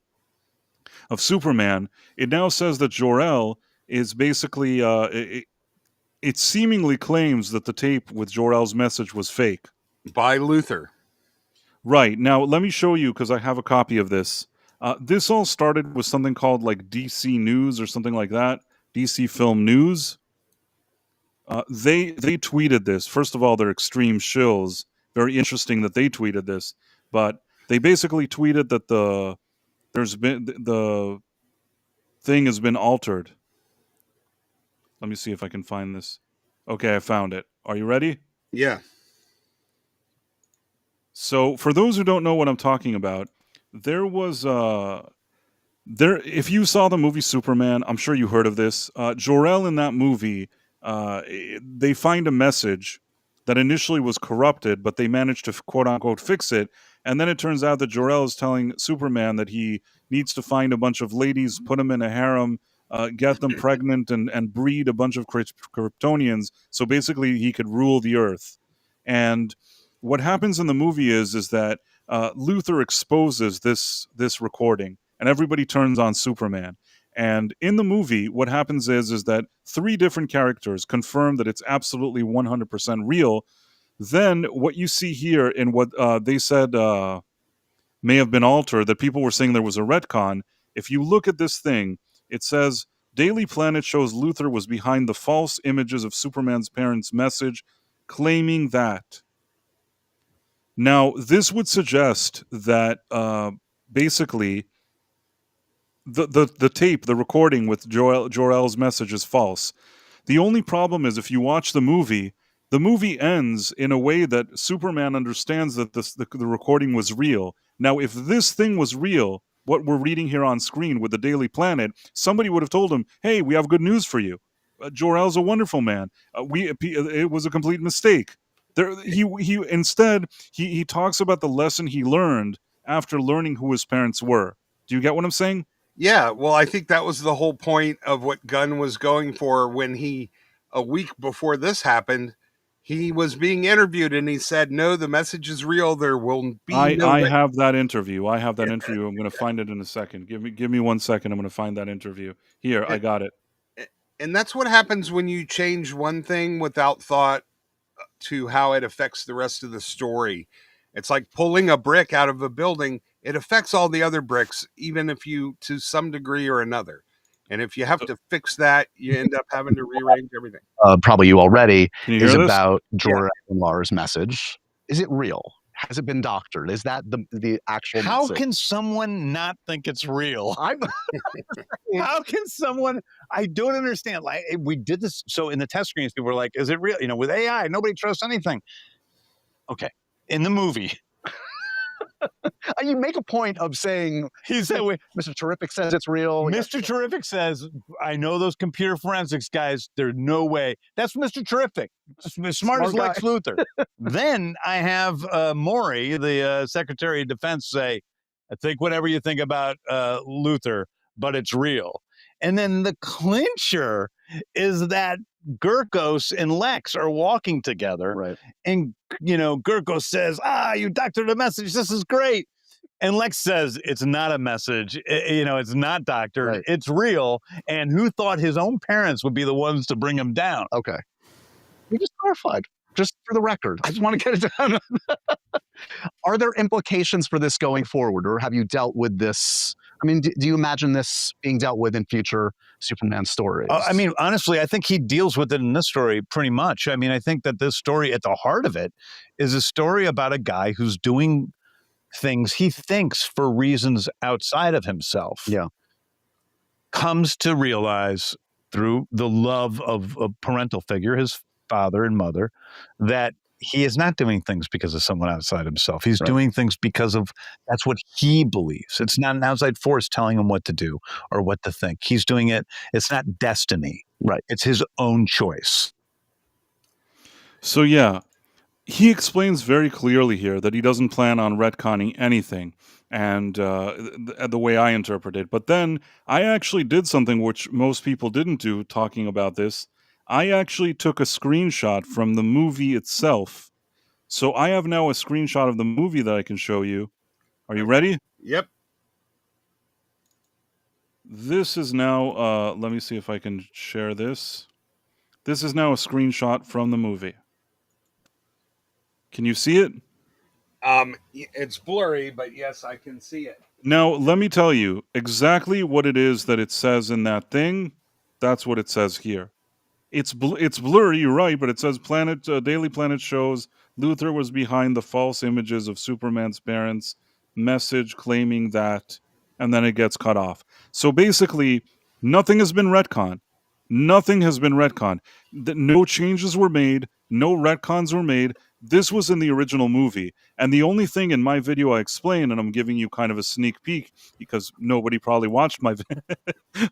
of Superman, it now says that Jor-El is basically it seemingly claims that the tape with Jor-El's message was fake. By Luther. Right. Now, let me show you, because I have a copy of this. This all started with something called like DC News or something like that. DC Film News. They tweeted this. First of all, they're extreme shills. Very interesting that they tweeted this, but they basically tweeted that the thing has been altered. Let me see if I can find this. Okay, I found it. Are you ready? Yeah. So, for those who don't know what I'm talking about, there was if you saw the movie Superman, I'm sure you heard of this. Jor-El in that movie, they find a message that initially was corrupted, but they managed to quote unquote fix it. And then it turns out that Jor-El is telling Superman that he needs to find a bunch of ladies, put them in a harem, get them pregnant, and breed a bunch of Kryptonians. So basically, he could rule the Earth. And what happens in the movie is that Luthor exposes this recording, and everybody turns on Superman. And in the movie, what happens is that 3 different characters confirm that it's absolutely 100% real. Then what you see here in what they said may have been altered, that people were saying there was a retcon. If you look at this thing, it says Daily Planet shows Luthor was behind the false images of Superman's parents' message, claiming that. Now, this would suggest that basically the tape, the recording with Jor-El's message is false. The only problem is if you watch the movie ends in a way that Superman understands that the recording was real. Now, if this thing was real, what we're reading here on screen with the Daily Planet, somebody would have told him, hey, we have good news for you. Jor-El's a wonderful man. It was a complete mistake. Instead, he talks about the lesson he learned after learning who his parents were. Do you get what I'm saying? Yeah, well, I think that was the whole point of what Gunn was going for when he, a week before this happened, he was being interviewed and he said, no, the message is real. There will be I have that interview. I'm going to find it in a second. Give me 1 second. I'm going to find that interview. Here, I got it. And that's what happens when you change one thing without thought to how it affects the rest of the story. It's like pulling a brick out of a building. It affects all the other bricks, even if you, to some degree or another. And if you have to fix that, you end up having to rearrange everything. Probably you already, Can you hear is this? about Jor-El and Lara's message. Is it real? Has it been doctored? Is that the actual How message? can someone not think it's real? How can someone? I don't understand. Like, we did this. So in the test screens, people were like, is it real? You know, with AI, nobody trusts anything. Okay. In the movie, You make a point of saying, he said, Mr. Terrific says it's real. Mr. Terrific says, I know those computer forensics guys. There's no way. That's Mr. Terrific. Smart as Lex Luthor. Then I have Maury, the Secretary of Defense, say, I think whatever you think about Luthor, but it's real. And then the clincher is that Gurkos and Lex are walking together. Right. And, you know, Gurkos says, you doctored a message. This is great. And Lex says, it's not a message. It's not doctored. Right. It's real. And who thought his own parents would be the ones to bring him down? Okay. We just clarified, just for the record. I just want to get it down. Are there implications for this going forward, or have you dealt with this? I mean, do you imagine this being dealt with in future Superman stories? I mean, honestly, I think he deals with it in this story pretty much. I mean, I think that this story, at the heart of it, is a story about a guy who's doing things he thinks for reasons outside of himself. Yeah. Comes to realize through the love of a parental figure, his father and mother, that he is not doing things because of someone outside himself. He's doing things because of that's what he believes. It's not an outside force telling him what to do or what to think. He's doing it. It's not destiny. Right. It's his own choice. So yeah, he explains very clearly here that he doesn't plan on retconning anything, and the way I interpret it. But then I actually did something which most people didn't do talking about this. I actually took a screenshot from the movie itself. So I have now a screenshot of the movie that I can show you. Are you ready? Yep. This is now, let me see if I can share this. This is now a screenshot from the movie. Can you see it? It's blurry, but yes, I can see it. Now, let me tell you exactly what it is that it says in that thing. That's what it says here. It's blurry, you're right, but it says Daily Planet shows Luthor was behind the false images of Superman's parents, message claiming that, and then it gets cut off. So basically, nothing has been retconned. Nothing has been retconned. No changes were made. No retcons were made. This was in the original movie. And the only thing in my video I explain, and I'm giving you kind of a sneak peek because nobody probably watched my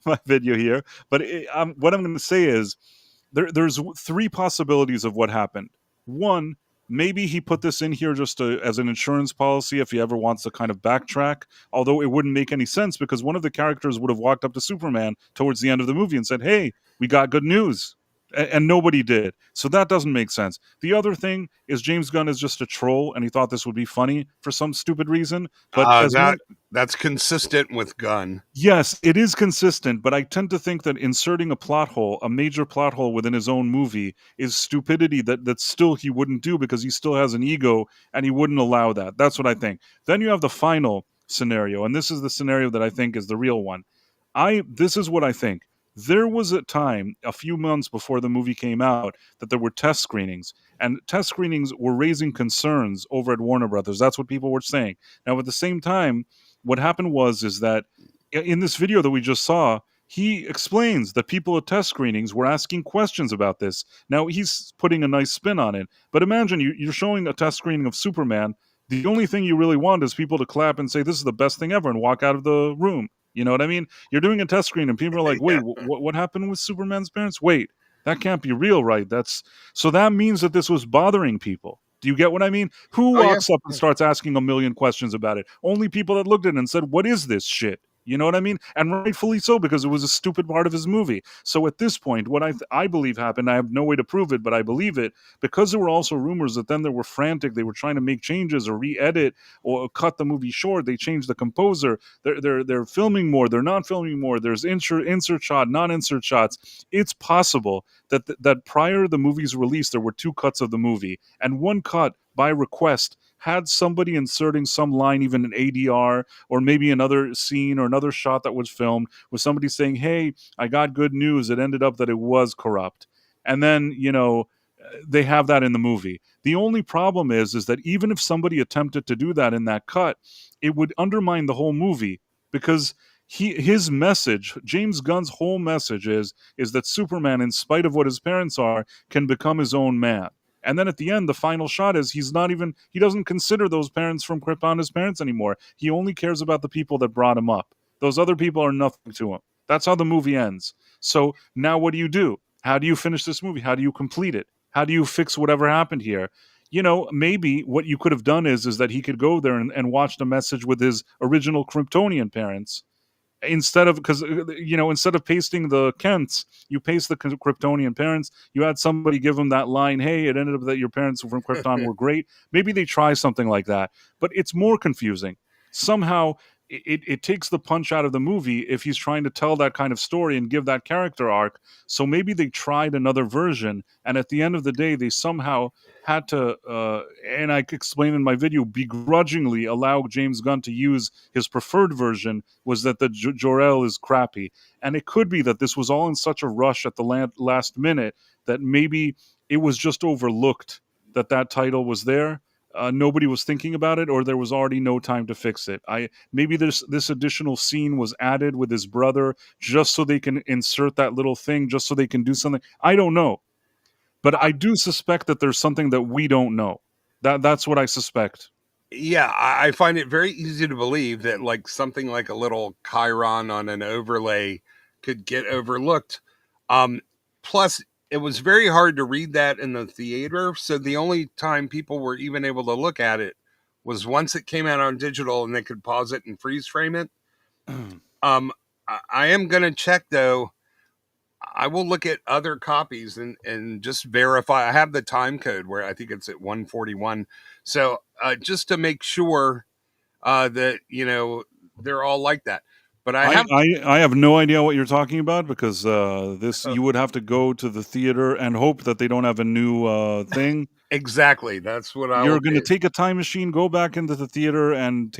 my video here, but what I'm going to say is there's 3 possibilities of what happened. 1, maybe he put this in here just as an insurance policy if he ever wants to kind of backtrack, although it wouldn't make any sense because one of the characters would have walked up to Superman towards the end of the movie and said, hey, we got good news. and nobody did. So that doesn't make sense. The other thing is James Gunn is just a troll, and he thought this would be funny for some stupid reason. But that's consistent with Gunn. Yes, it is consistent, but I tend to think that inserting a major plot hole within his own movie is stupidity that still he wouldn't do because he still has an ego and he wouldn't allow that. That's what I think. Then you have the final scenario, and this is the scenario that I think is the real one. This is what I think. There was a time a few months before the movie came out that there were test screenings, and test screenings were raising concerns over at Warner Brothers. That's what people were saying. Now, at the same time, what happened is that in this video that we just saw, he explains that people at test screenings were asking questions about this. Now, he's putting a nice spin on it, but imagine you're showing a test screening of Superman. The only thing you really want is people to clap and say, this is the best thing ever, and walk out of the room. You know what I mean? You're doing a test screen, and people are like, wait, what happened with Superman's parents? Wait, that can't be real, right? So that means that this was bothering people. Do you get what I mean? Who walks up and starts asking a million questions about it? Only people that looked at it and said, what is this shit? You know what I mean? And rightfully so, because it was a stupid part of his movie. So at this point, what I believe happened, I have no way to prove it, but I believe it, because there were also rumors that then they were frantic, they were trying to make changes or re-edit or cut the movie short. They changed the composer. They're filming more. They're not filming more. There's insert shot, non-insert shots. It's possible that prior to the movie's release, there were 2 cuts of the movie, and one cut by request had somebody inserting some line, even an ADR, or maybe another scene or another shot that was filmed with somebody saying, hey, I got good news. It ended up that it was corrupt. And then, they have that in the movie. The only problem is that even if somebody attempted to do that in that cut, it would undermine the whole movie, because his message, James Gunn's whole message is that Superman, in spite of what his parents are, can become his own man. And then at the end, the final shot is he doesn't consider those parents from Krypton his parents anymore. He only cares about the people that brought him up. Those other people are nothing to him. That's how the movie ends. So now what do you do? How do you finish this movie? How do you complete it? How do you fix whatever happened here? Maybe what you could have done is that he could go there and watch the message with his original Kryptonian parents. Instead of pasting the Kents, you paste the Kryptonian parents. You had somebody give them that line, hey, it ended up that your parents from Krypton were great. Maybe they try something like that, but it's more confusing. Somehow it takes the punch out of the movie if he's trying to tell that kind of story and give that character arc. So maybe they tried another version, and at the end of the day, they somehow had to, and I explained in my video, begrudgingly allow James Gunn to use his preferred version, was that the Jor-El is crappy. And it could be that this was all in such a rush at the last minute that maybe it was just overlooked that title was there. Nobody was thinking about it, or there was already no time to fix it. Maybe this additional scene was added with his brother just so they can insert that little thing, just so they can do something. I don't know. But I do suspect that there's something that we don't know. That's what I suspect. Yeah, I find it very easy to believe that something like a little chyron on an overlay could get overlooked. Plus, it was very hard to read that in the theater. So the only time people were even able to look at it was once it came out on digital and they could pause it and freeze frame it. I am going to check, though. I will look at other copies and just verify. I have the time code where I think it's at 141. So just to make sure that, they're all like that. But I have no idea what you're talking about, because you would have to go to the theater and hope that they don't have a new thing. Exactly. That's what You're going to take a time machine, go back into the theater, and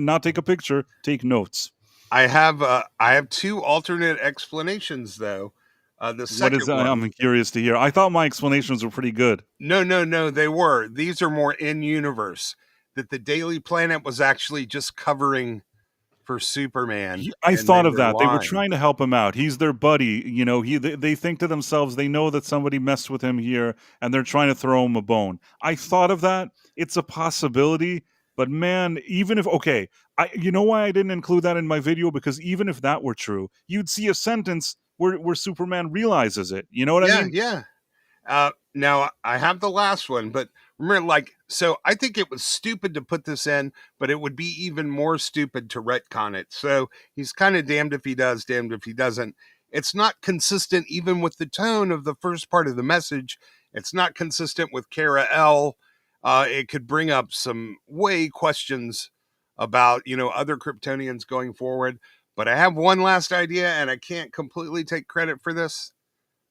not take a picture, take notes. I have 2 alternate explanations, though. The second what is that? One, I'm curious to hear. I thought my explanations were pretty good. No, they were. These are more in universe. That the Daily Planet was actually just covering for Superman. I thought of that. They were trying to help him out. He's their buddy. They think to themselves, they know that somebody messed with him here, and they're trying to throw him a bone. I thought of that. It's a possibility. But man, even if, okay, you know why I didn't include that in my video? Because even if that were true, you'd see a sentence where Superman realizes it. You know what I mean? Yeah. Now, I have the last one, but remember, so I think it was stupid to put this in, but it would be even more stupid to retcon it. So he's kind of damned if he does, damned if he doesn't. It's not consistent even with the tone of the first part of the message. It's not consistent with Kara L. It could bring up some questions about, other Kryptonians going forward. But I have one last idea, and I can't completely take credit for this.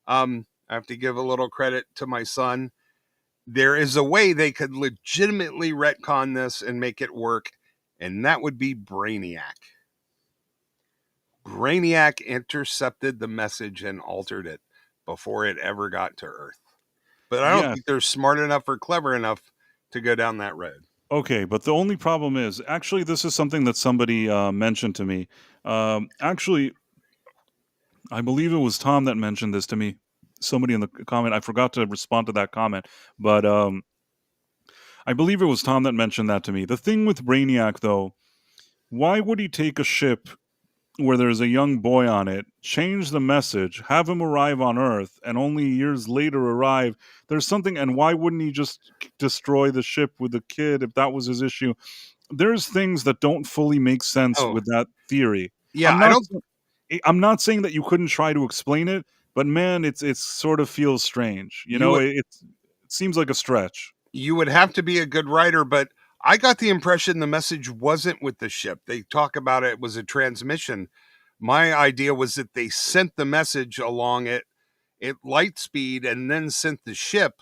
I have to give a little credit to my son. There is a way they could legitimately retcon this and make it work, and that would be Brainiac. Brainiac intercepted the message and altered it before it ever got to Earth. But I don't think they're smart enough or clever enough to go down that road. Okay, but the only problem is, actually, this is something that somebody mentioned to me. Actually, I believe it was Tom that mentioned this to me. Somebody in the comment, I forgot to respond to that comment, but I believe it was Tom that mentioned that to me. The thing with Brainiac, though, why would he take a ship where there's a young boy on it, change the message, have him arrive on Earth, and only years later arrive? There's something, and why wouldn't he just destroy the ship with the kid if that was his issue? There's things that don't fully make sense with that theory. Yeah, I'm not saying that you couldn't try to explain it, but man, it sort of feels strange. It seems like a stretch. You would have to be a good writer, but I got the impression the message wasn't with the ship. They talk about it was a transmission. My idea was that they sent the message along it at light speed and then sent the ship,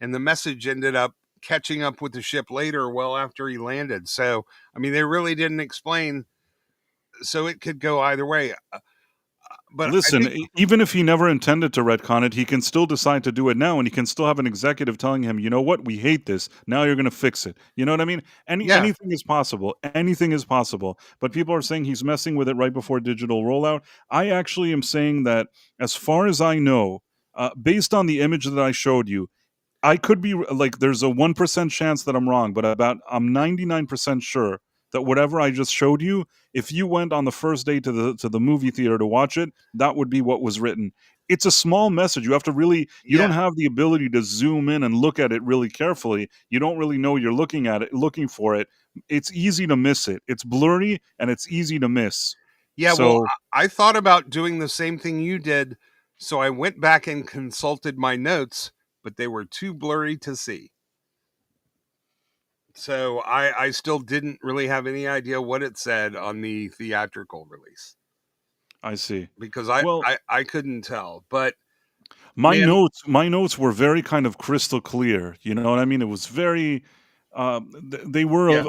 and the message ended up catching up with the ship later, well after he landed. So, I mean, they really didn't explain, so it could go either way. But listen, even if he never intended to retcon it, he can still decide to do it now, and he can still have an executive telling him, you know what, we hate this. Now you're going to fix it. You know what I mean? Anything is possible. Anything is possible. But people are saying he's messing with it right before digital rollout. I actually am saying that, as far as I know, based on the image that I showed you, I could be like, there's a 1% chance that I'm wrong, but I'm 99% sure that whatever I just showed you, if you went on the first day to the movie theater to watch it, that would be what was written. It's a small message. You have to really, you don't have the ability to zoom in and look at it really carefully. You don't really know you're looking for it. It's easy to miss it. It's blurry and it's easy to miss. Yeah, well, I thought about doing the same thing you did, so I went back and consulted my notes, but they were too blurry to see. So I still didn't really have any idea what it said on the theatrical release. I see. Because I couldn't tell. But my notes were very kind of crystal clear. You know what I mean? It was very they were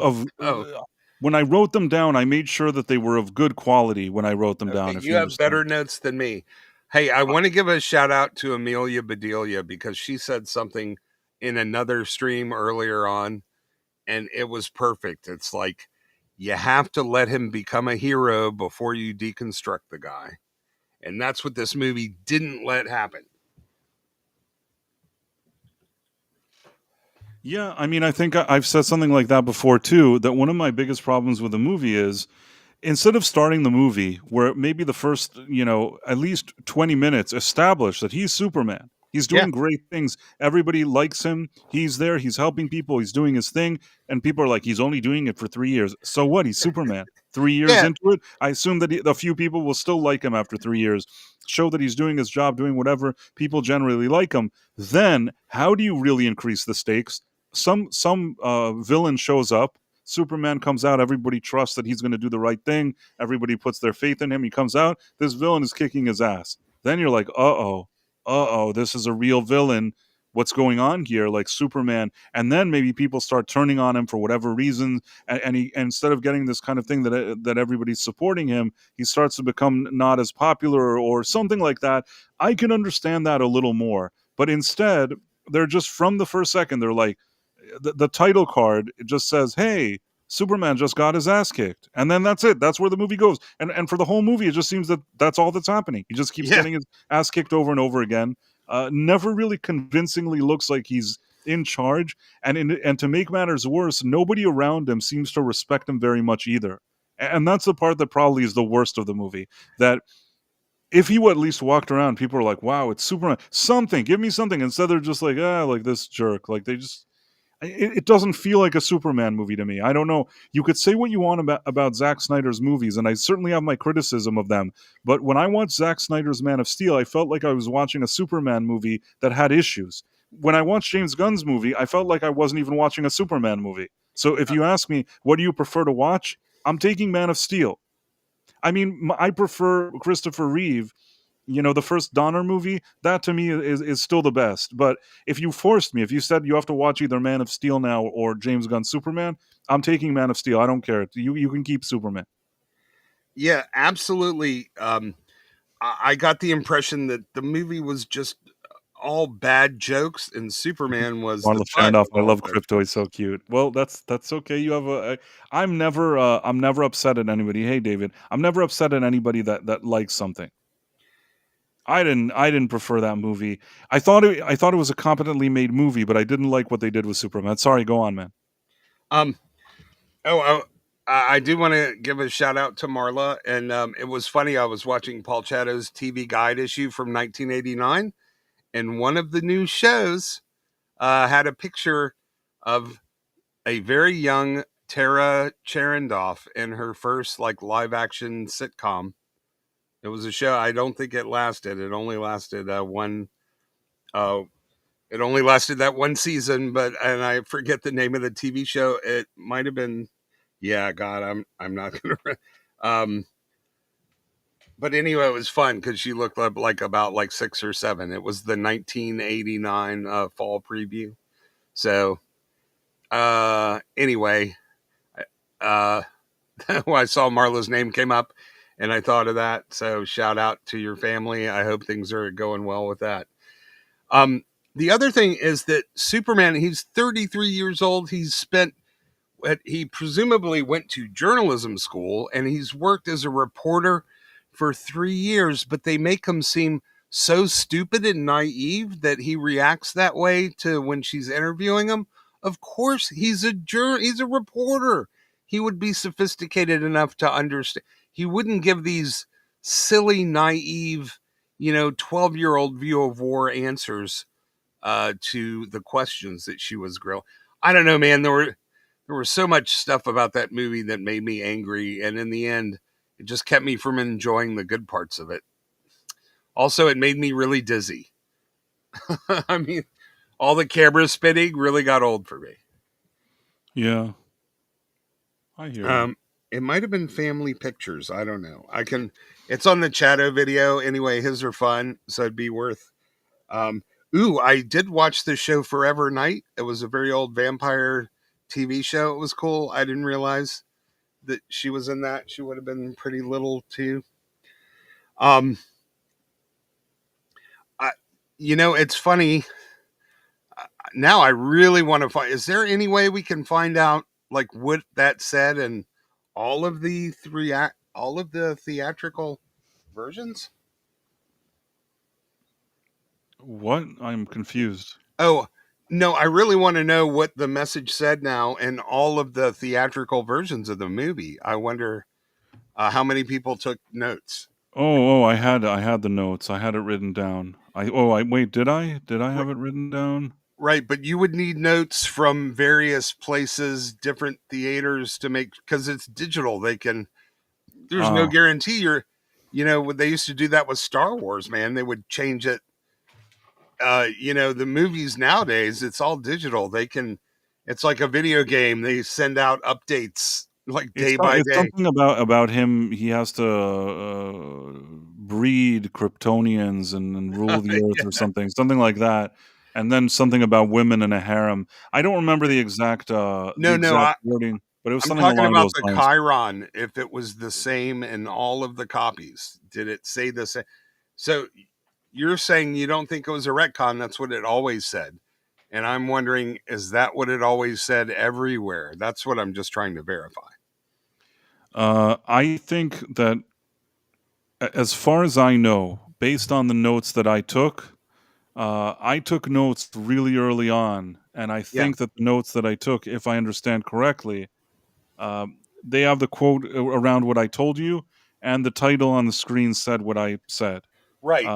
when I wrote them down, I made sure that they were of good quality when I wrote them down. If you have better notes than me. Hey, I want to give a shout out to Amelia Bedelia, because she said something in another stream earlier on, and it was perfect. It's like, you have to let him become a hero before you deconstruct the guy. And that's what this movie didn't let happen. Yeah, I mean, I think I've said something like that before too, that one of my biggest problems with the movie is, instead of starting the movie where maybe the first, at least 20 minutes establish that he's Superman. He's doing great things. Everybody likes him. He's there. He's helping people. He's doing his thing. And people are like, he's only doing it for 3 years. So what? He's Superman. 3 years into it, I assume that a few people will still like him after 3 years. Show that he's doing his job, doing whatever. People generally like him. Then, how do you really increase the stakes? Some villain shows up. Superman comes out. Everybody trusts that he's going to do the right thing. Everybody puts their faith in him. He comes out. This villain is kicking his ass. Then you're like, uh-oh, this is a real villain. What's going on here? Like Superman. And then maybe people start turning on him for whatever reason. And he, instead of getting this kind of thing that everybody's supporting him, he starts to become not as popular or something like that. I can understand that a little more. But instead, they're just, from the first second, they're like, the title card, it just says, hey, Superman just got his ass kicked. And then that's it. That's where the movie goes. And for the whole movie, it just seems that that's all that's happening. He just keeps getting his ass kicked over and over again. Never really convincingly looks like he's in charge. And to make matters worse, nobody around him seems to respect him very much either. And that's the part that probably is the worst of the movie. That if he at least walked around, people are like, wow, it's Superman. Something. Give me something. Instead, they're just like, like this jerk. Like, they just... it doesn't feel like a Superman movie to me. I don't know. You could say what you want about Zack Snyder's movies, and I certainly have my criticism of them. But when I watched Zack Snyder's Man of Steel, I felt like I was watching a Superman movie that had issues. When I watched James Gunn's movie, I felt like I wasn't even watching a Superman movie. So if you ask me, what do you prefer to watch? I'm taking Man of Steel. I mean, I prefer Christopher Reeve. The first Donner movie, that to me is still the best. But if you forced me, if you said you have to watch either Man of Steel now or James Gunn's Superman, I'm taking Man of Steel. I don't care. You can keep Superman. Yeah, absolutely. I got the impression that the movie was just all bad jokes, and Superman was the Marla butt Fandoff, of I all love of it. Crypto. He's so cute. Well, that's okay. You have I'm never upset at anybody. Hey, David, I'm never upset at anybody that likes something. I didn't prefer that movie. I thought it was a competently made movie, but I didn't like what they did with Superman. Sorry, go on, man. Um, oh, I do want to give a shout out to Marla, and it was funny. I was watching Paul Chatto's TV Guide issue from 1989, and one of the new shows had a picture of a very young Tara Cherendoff in her first like live action sitcom. It was a show. I don't think it lasted. It only lasted one. It only lasted that one season, and I forget the name of the TV show. It might have been. Yeah, God, I'm not gonna. Um, but anyway, it was fun because she looked like about like 6 or 7. It was the 1989 fall preview. So anyway, uh, when I saw Marla's name came up, and I thought of that. So shout out to your family. I hope things are going well with that. Um, the other thing is that Superman, he's 33 years old. He presumably went to journalism school, and he's worked as a reporter for 3 years, but they make him seem so stupid and naive that he reacts that way to when she's interviewing him. Of course, he's a reporter. He would be sophisticated enough to understand. He wouldn't give these silly, naive, 12-year-old view of war answers to the questions that she was grilled. I don't know, man. There was so much stuff about that movie that made me angry, and in the end, it just kept me from enjoying the good parts of it. Also, it made me really dizzy. I mean, all the camera spinning really got old for me. Yeah, I hear you. It might have been Family Pictures. I don't know. It's on the Chatto video. Anyway, his are fun, so it'd be worth. I did watch the show Forever Night. It was a very old vampire TV show. It was cool. I didn't realize that she was in that. She would have been pretty little too. It's funny. Now I really want to find. Is there any way we can find out like what that said and all of the all of the theatrical versions? What? I'm confused. Oh, no, I really want to know what the message said now in all of the theatrical versions of the movie. I wonder how many people took notes. I had the notes. I had it written down. I wait, did I? Did I have it written down? Right, but you would need notes from various places, different theaters to make, because it's digital. There's no guarantee they used to do that with Star Wars, man. They would change it. The movies nowadays, it's all digital. It's like a video game. They send out updates like day by It's day. something about him. He has to breed Kryptonians and rule the earth or something like that. And then something about women in a harem. I don't remember the exact wording, but it was I'm something talking along about those the lines. Chiron. If it was the same in all of the copies, did it say the same? So you're saying you don't think it was a retcon? That's what it always said. And I'm wondering, is that what it always said everywhere? That's what I'm just trying to verify. I think that, as far as I know, based on the notes that I took notes really early on, and I think that the notes that I took, if I understand correctly, they have the quote around what I told you, and the title on the screen said what I said. Right.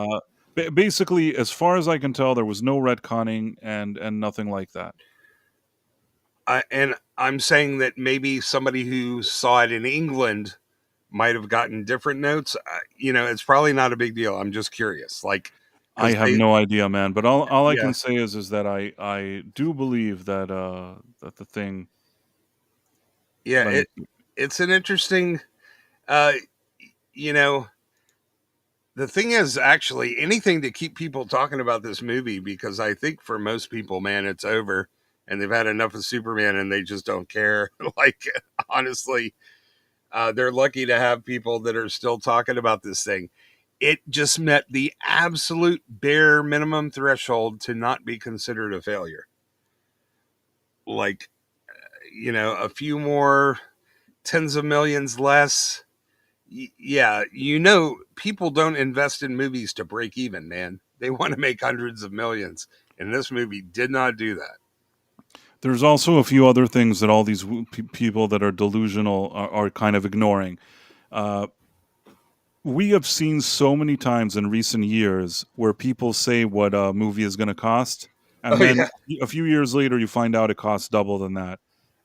Basically, as far as I can tell, there was no retconning and nothing like that. And I'm saying that maybe somebody who saw it in England might have gotten different notes. It's probably not a big deal. I'm just curious, like, I because have no idea, man. But all I yeah, can say is that I do believe that that the thing. yeah, Let me. it's an interesting, uh, you know, the thing is actually anything to keep people talking about this movie, because I think for most people, man, it's over and they've had enough of Superman and they just don't care. Like, honestly, they're lucky to have people that are still talking about this thing. It just met the absolute bare minimum threshold to not be considered a failure. Like, a few more tens of millions less. Yeah, people don't invest in movies to break even, man. They want to make hundreds of millions. And this movie did not do that. There's also a few other things that all these people that are delusional are kind of ignoring. Uh, we have seen so many times in recent years where people say what a movie is going to cost, and Oh, then yeah. a few years later you find out it costs double than that.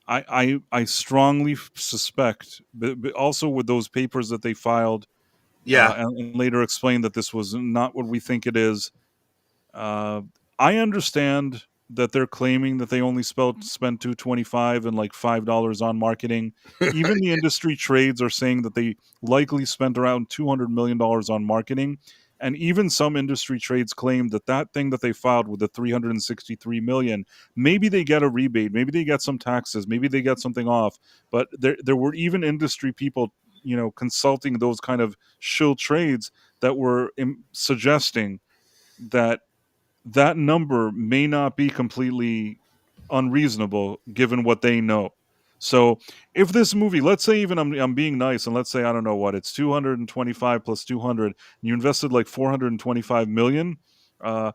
I strongly suspect, but also with those papers that they filed, Yeah. and later explained that this was not what we think it is. Uh, I understand that they're claiming that they only spent 225 and like $5 on marketing. Even the industry trades are saying that they likely spent around $200 million on marketing. And even some industry trades claim that that thing that they filed with the 363 million, maybe they get a rebate, maybe they get some taxes, maybe they get something off. But there were even industry people, consulting those kind of shill trades that were suggesting that that number may not be completely unreasonable given what they know. So if this movie, let's say even I'm being nice, and let's say I don't know what it's 225 plus 200, and you invested like 425 million. Uh,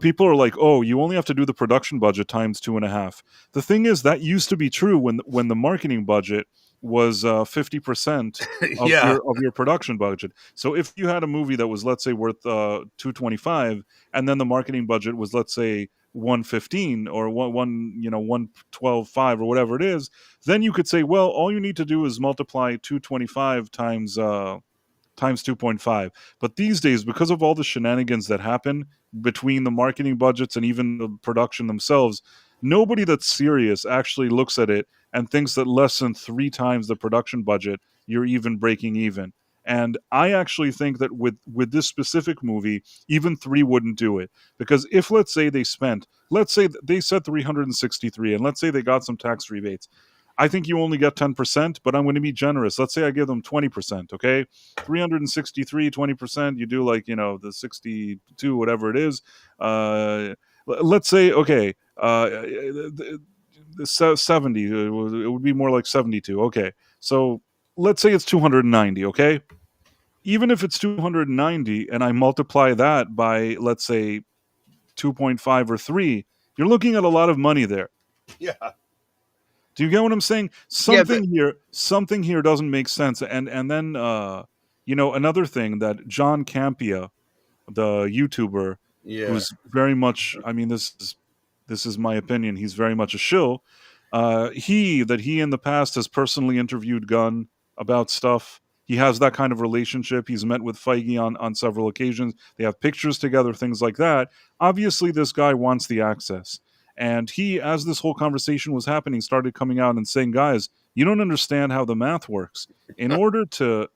people are like, oh, you only have to do the production budget times 2.5. The thing is that used to be true when the marketing budget was 50% of Yeah. your production budget. So if you had a movie that was, let's say, worth 225, and then the marketing budget was, let's say, 115 or 112.5 or whatever it is, then you could say, well, all you need to do is multiply 225 times 2.5. But these days, because of all the shenanigans that happen between the marketing budgets and even the production themselves, nobody that's serious actually looks at it and thinks that less than 3 times the production budget, you're even breaking even. And I actually think that with this specific movie, even 3 wouldn't do it. Because if, let's say let's say they said 363, and let's say they got some tax rebates, I think you only get 10%, but I'm going to be generous. Let's say I give them 20%, okay? 363, 20%, you do like, the 62, whatever it is. Let's say, okay, 70, it would be more like 72, okay. So let's say it's 290, okay? Even if it's 290 and I multiply that by, let's say, 2.5 or 3, you're looking at a lot of money there. Yeah. Do you get what I'm saying? Something here doesn't make sense. And then another thing that John Campia, the YouTuber, Yeah. who's very much, I mean, this is my opinion, he's very much a shill. He in the past has personally interviewed Gunn about stuff. He has that kind of relationship. He's met with Feige on several occasions. They have pictures together, things like that. Obviously, this guy wants the access. And he, as this whole conversation was happening, started coming out and saying, guys, you don't understand how the math works. In order to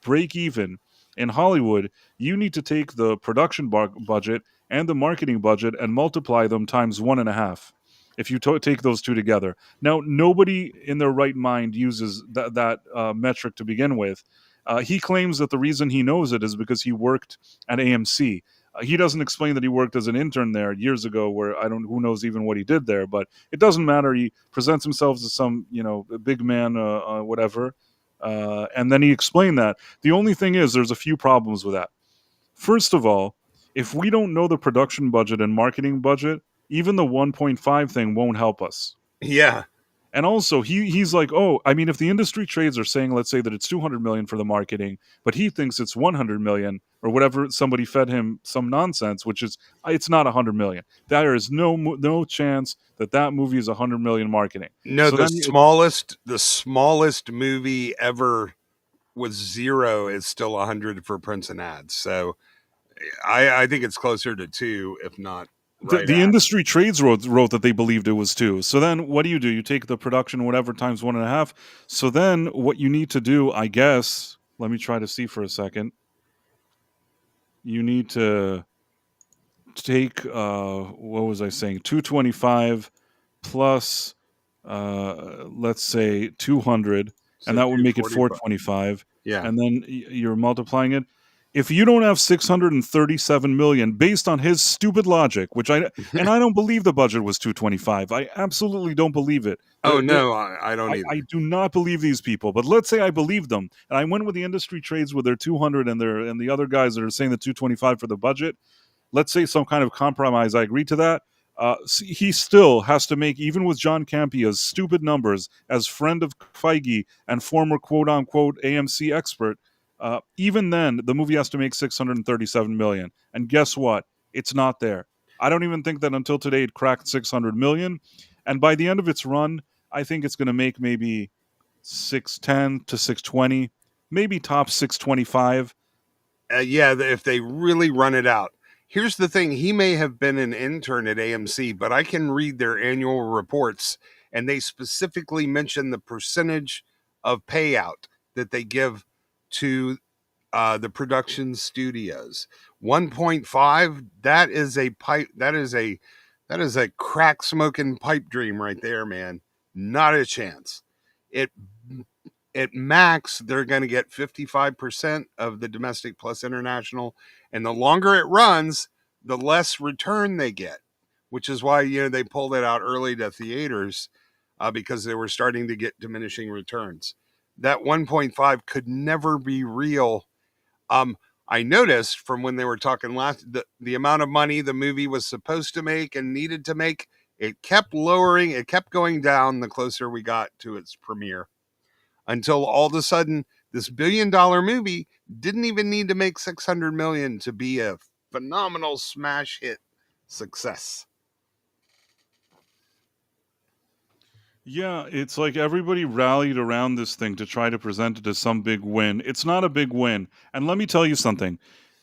break even in Hollywood, you need to take the production budget and the marketing budget and multiply them times 1.5 if you take those two together. Now, nobody in their right mind uses that metric to begin with. He claims that the reason he knows it is because he worked at AMC. He doesn't explain that he worked as an intern there years ago, where who knows even what he did there, but it doesn't matter. He presents himself as some, big man, whatever. And then he explained that. The only thing is, there's a few problems with that. First of all, if we don't know the production budget and marketing budget, even the 1.5 thing won't help us. Yeah. And also, he's like, oh, I mean, if the industry trades are saying, let's say that it's 200 million for the marketing, but he thinks it's 100 million or whatever, somebody fed him some nonsense, which is it's not 100 million. There is no chance that movie is 100 million marketing. No, So the then smallest movie ever with 0 is still 100 for prints and ads. So I think it's closer to 2, if not right the at. industry trades wrote that they believed it was 2. So then what do? You take the production, whatever, times 1.5. So then what you need to do, I guess, let me try to see for a second. You need to take, what was I saying? 225 plus, let's say 200, So and that would make it 245. 425. Yeah. And then you're multiplying it. If you don't have 637 million, based on his stupid logic, which I don't believe the budget was 225. I absolutely don't believe it. Oh no, I don't either. I do not believe these people. But let's say I believe them, and I went with the industry trades with their 200 and the other guys that are saying the 225 for the budget. Let's say some kind of compromise. I agree to that. He still has to make, even with John Campia's stupid numbers as friend of Feige and former quote unquote AMC expert. Even then, the movie has to make 637 million. And guess what? It's not there. I don't even think that until today it cracked 600 million. And by the end of its run, I think it's going to make maybe 610 to 620, maybe top 625. Yeah, if they really run it out. Here's the thing. He may have been an intern at AMC, but I can read their annual reports, and they specifically mention the percentage of payout that they give to the production studios. 1.5, that is a pipe. That is a crack smoking pipe dream right there, man. Not a chance. At max, they're going to get 55% of the domestic plus international. And the longer it runs, the less return they get, which is why, they pulled it out early to theaters because they were starting to get diminishing returns. That 1.5 could never be real. I noticed from when they were talking last, the amount of money the movie was supposed to make and needed to make, it kept lowering. It kept going down the closer we got to its premiere, until all of a sudden this $1 billion movie didn't even need to make 600 million to be a phenomenal smash hit success. Yeah, it's like everybody rallied around this thing to try to present it as some big win. It's not a big win. And let me tell you something.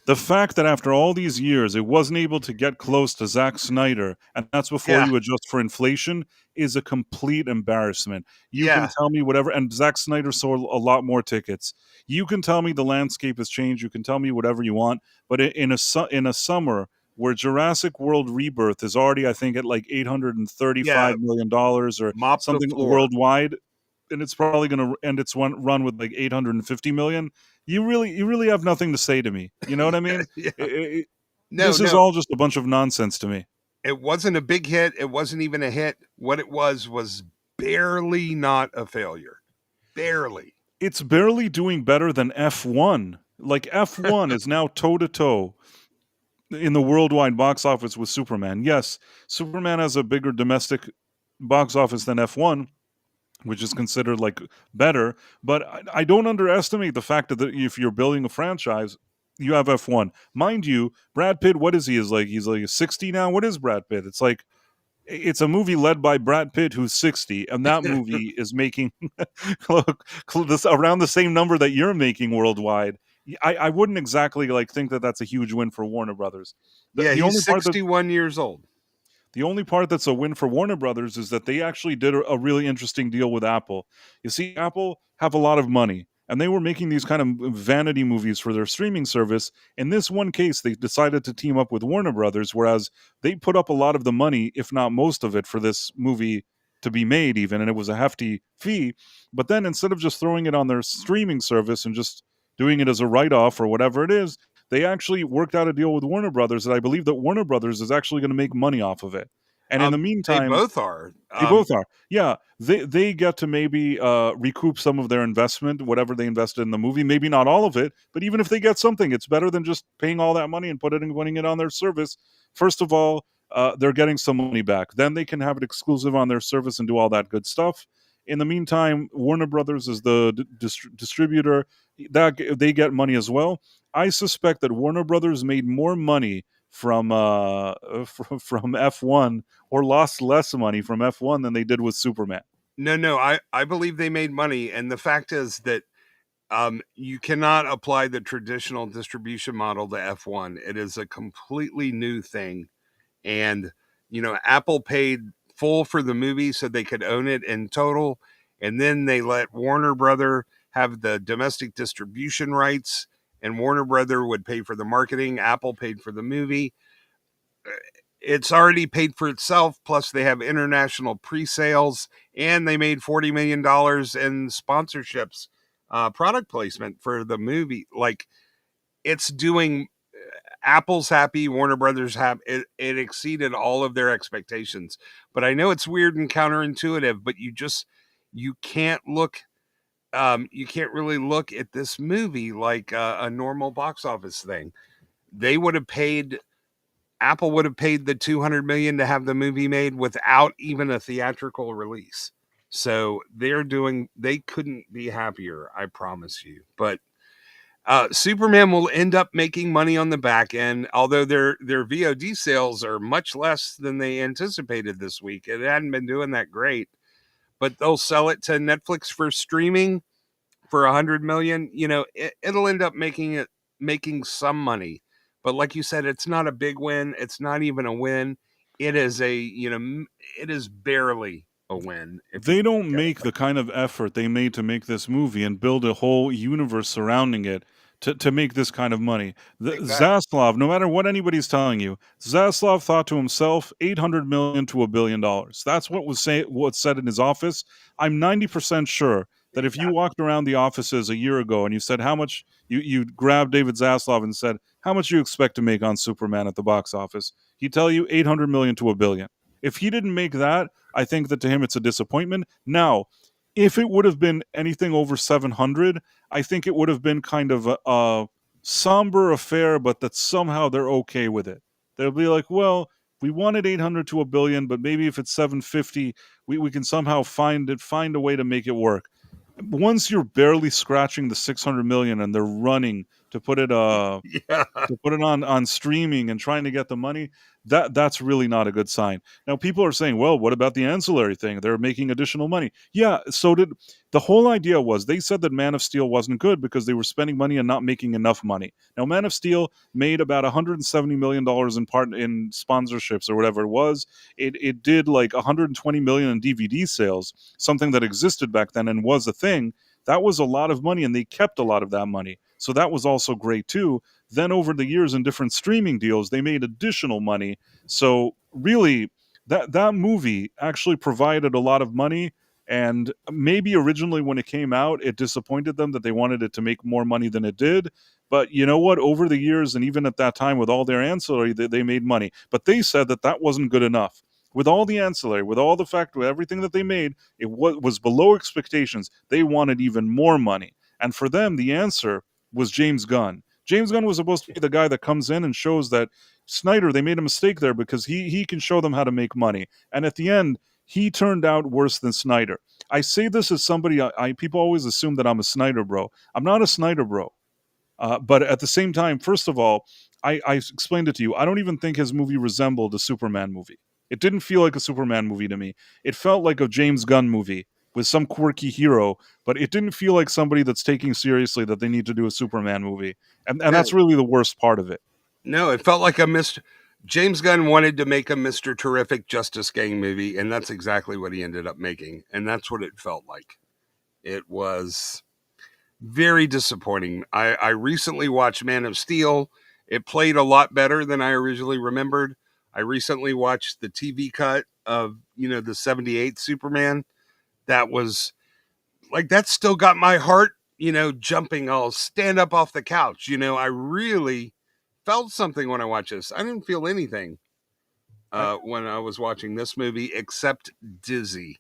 The fact that after all these years it wasn't able to get close to Zack Snyder, and that's before you adjust for inflation, is a complete embarrassment. You can tell me whatever, and Zack Snyder sold a lot more tickets. You can tell me the landscape has changed. You can tell me whatever you want, but in a summer where Jurassic World Rebirth is already, I think, at like $835 million or something worldwide, and it's probably going to end its run with like 850 million. You really have nothing to say to me. You know what I mean? This is all just a bunch of nonsense to me. It wasn't a big hit. It wasn't even a hit. What it was barely not a failure. Barely. It's barely doing better than F1. Like F1 is now toe-to-toe in the worldwide box office with Superman. Yes, Superman has a bigger domestic box office than F1, which is considered like better. But I don't underestimate the fact that if you're building a franchise, you have F1. Mind you, Brad Pitt, what is he? He's like 60 now? What is Brad Pitt? It's like, it's a movie led by Brad Pitt, who's 60, and that movie is making around the same number that you're making worldwide. I wouldn't exactly like think that that's a huge win for Warner Brothers. He's 61 years old. The only part that's a win for Warner Brothers is that they actually did a really interesting deal with Apple. You see, Apple have a lot of money, and they were making these kind of vanity movies for their streaming service. In this one case, they decided to team up with Warner Brothers, whereas they put up a lot of the money, if not most of it, for this movie to be made even, and it was a hefty fee. But then instead of just throwing it on their streaming service and just doing it as a write-off or whatever it is, they actually worked out a deal with Warner Brothers that I believe that Warner Brothers is actually going to make money off of it. And in the meantime, they both are. They both are. Yeah, they get to maybe recoup some of their investment, whatever they invested in the movie. Maybe not all of it, but even if they get something, it's better than just paying all that money and putting it on their service. First of all, they're getting some money back. Then they can have it exclusive on their service and do all that good stuff. In the meantime, Warner Brothers is the distributor. That they get money as well. I suspect that Warner Brothers made more money from from F1 or lost less money from F1 than they did with Superman. No, I believe they made money, and the fact is that you cannot apply the traditional distribution model to F1. It is a completely new thing, and Apple paid full for the movie so they could own it in total, and then they let Warner Brother have the domestic distribution rights, and Warner Brother would pay for the marketing. Apple paid for the movie. It's already paid for itself. Plus, they have international pre-sales, and they made $40 million in sponsorships, product placement for the movie. Like, it's doing. Apple's happy, Warner Brothers happy. It exceeded all of their expectations. But I know it's weird and counterintuitive, but you can't look. You can't really look at this movie like a normal box office thing. They would have paid. Apple would have paid the $200 million to have the movie made without even a theatrical release. So they couldn't be happier, I promise you. But Superman will end up making money on the back end, although their VOD sales are much less than they anticipated this week. It hadn't been doing that great, but they'll sell it to Netflix for streaming for $100 million. It'll end up making some money. But like you said, it's not a big win. It's not even a win. It is it is barely a win. They don't make the kind of effort they made to make this movie and build a whole universe surrounding it to make this kind of money. Exactly. Zaslav, no matter what anybody's telling you, Zaslav thought to himself, $800 million to $1 billion. That's what's said in his office. I'm 90% sure that if you walked around the offices a year ago and you said how much, you grabbed David Zaslav and said, how much you expect to make on Superman at the box office? He'd tell you 800 million to $1 billion. If he didn't make that, I think that to him it's a disappointment. Now, if it would have been anything over 700, I think it would have been kind of a somber affair, but that somehow they're okay with it. They'll be like, well, we wanted 800 to $1 billion, but maybe if it's 750, we can somehow find a way to make it work. Once you're barely scratching the 600 million and they're running to put it on streaming and trying to get the money, that's really not a good sign. Now people are saying, well, what about the ancillary thing? They're making additional money. Yeah, so did the whole idea was they said that Man of Steel wasn't good because they were spending money and not making enough money. Now Man of Steel made about $170 million in sponsorships or whatever it was. It did like 120 million in DVD sales, something that existed back then and was a thing. That was a lot of money, and they kept a lot of that money. So that was also great too. Then over the years in different streaming deals, they made additional money. So really, that movie actually provided a lot of money. And maybe originally when it came out, it disappointed them that they wanted it to make more money than it did. But you know what? Over the years, and even at that time with all their ancillary, they made money. But they said that wasn't good enough. With all the ancillary, with all the fact, with everything that they made, it was below expectations. They wanted even more money. And for them, the answer was James Gunn. James Gunn was supposed to be the guy that comes in and shows that Snyder, they made a mistake there because he can show them how to make money. And at the end, he turned out worse than Snyder. I say this as somebody, people always assume that I'm a Snyder bro. I'm not a Snyder bro. But at the same time, first of all, I explained it to you. I don't even think his movie resembled a Superman movie. It didn't feel like a Superman movie to me. It felt like a James Gunn movie with some quirky hero, but it didn't feel like somebody that's taking seriously that they need to do a Superman movie. And that's really the worst part of it. No, it felt like James Gunn wanted to make a Mr. Terrific Justice Gang movie, and that's exactly what he ended up making. And that's what it felt like. It was very disappointing. I recently watched Man of Steel. It played a lot better than I originally remembered. I recently watched the TV cut of, the 78 Superman. That was like, that still got my heart, jumping. I'll stand up off the couch. I really felt something when I watched this. I didn't feel anything when I was watching this movie except dizzy.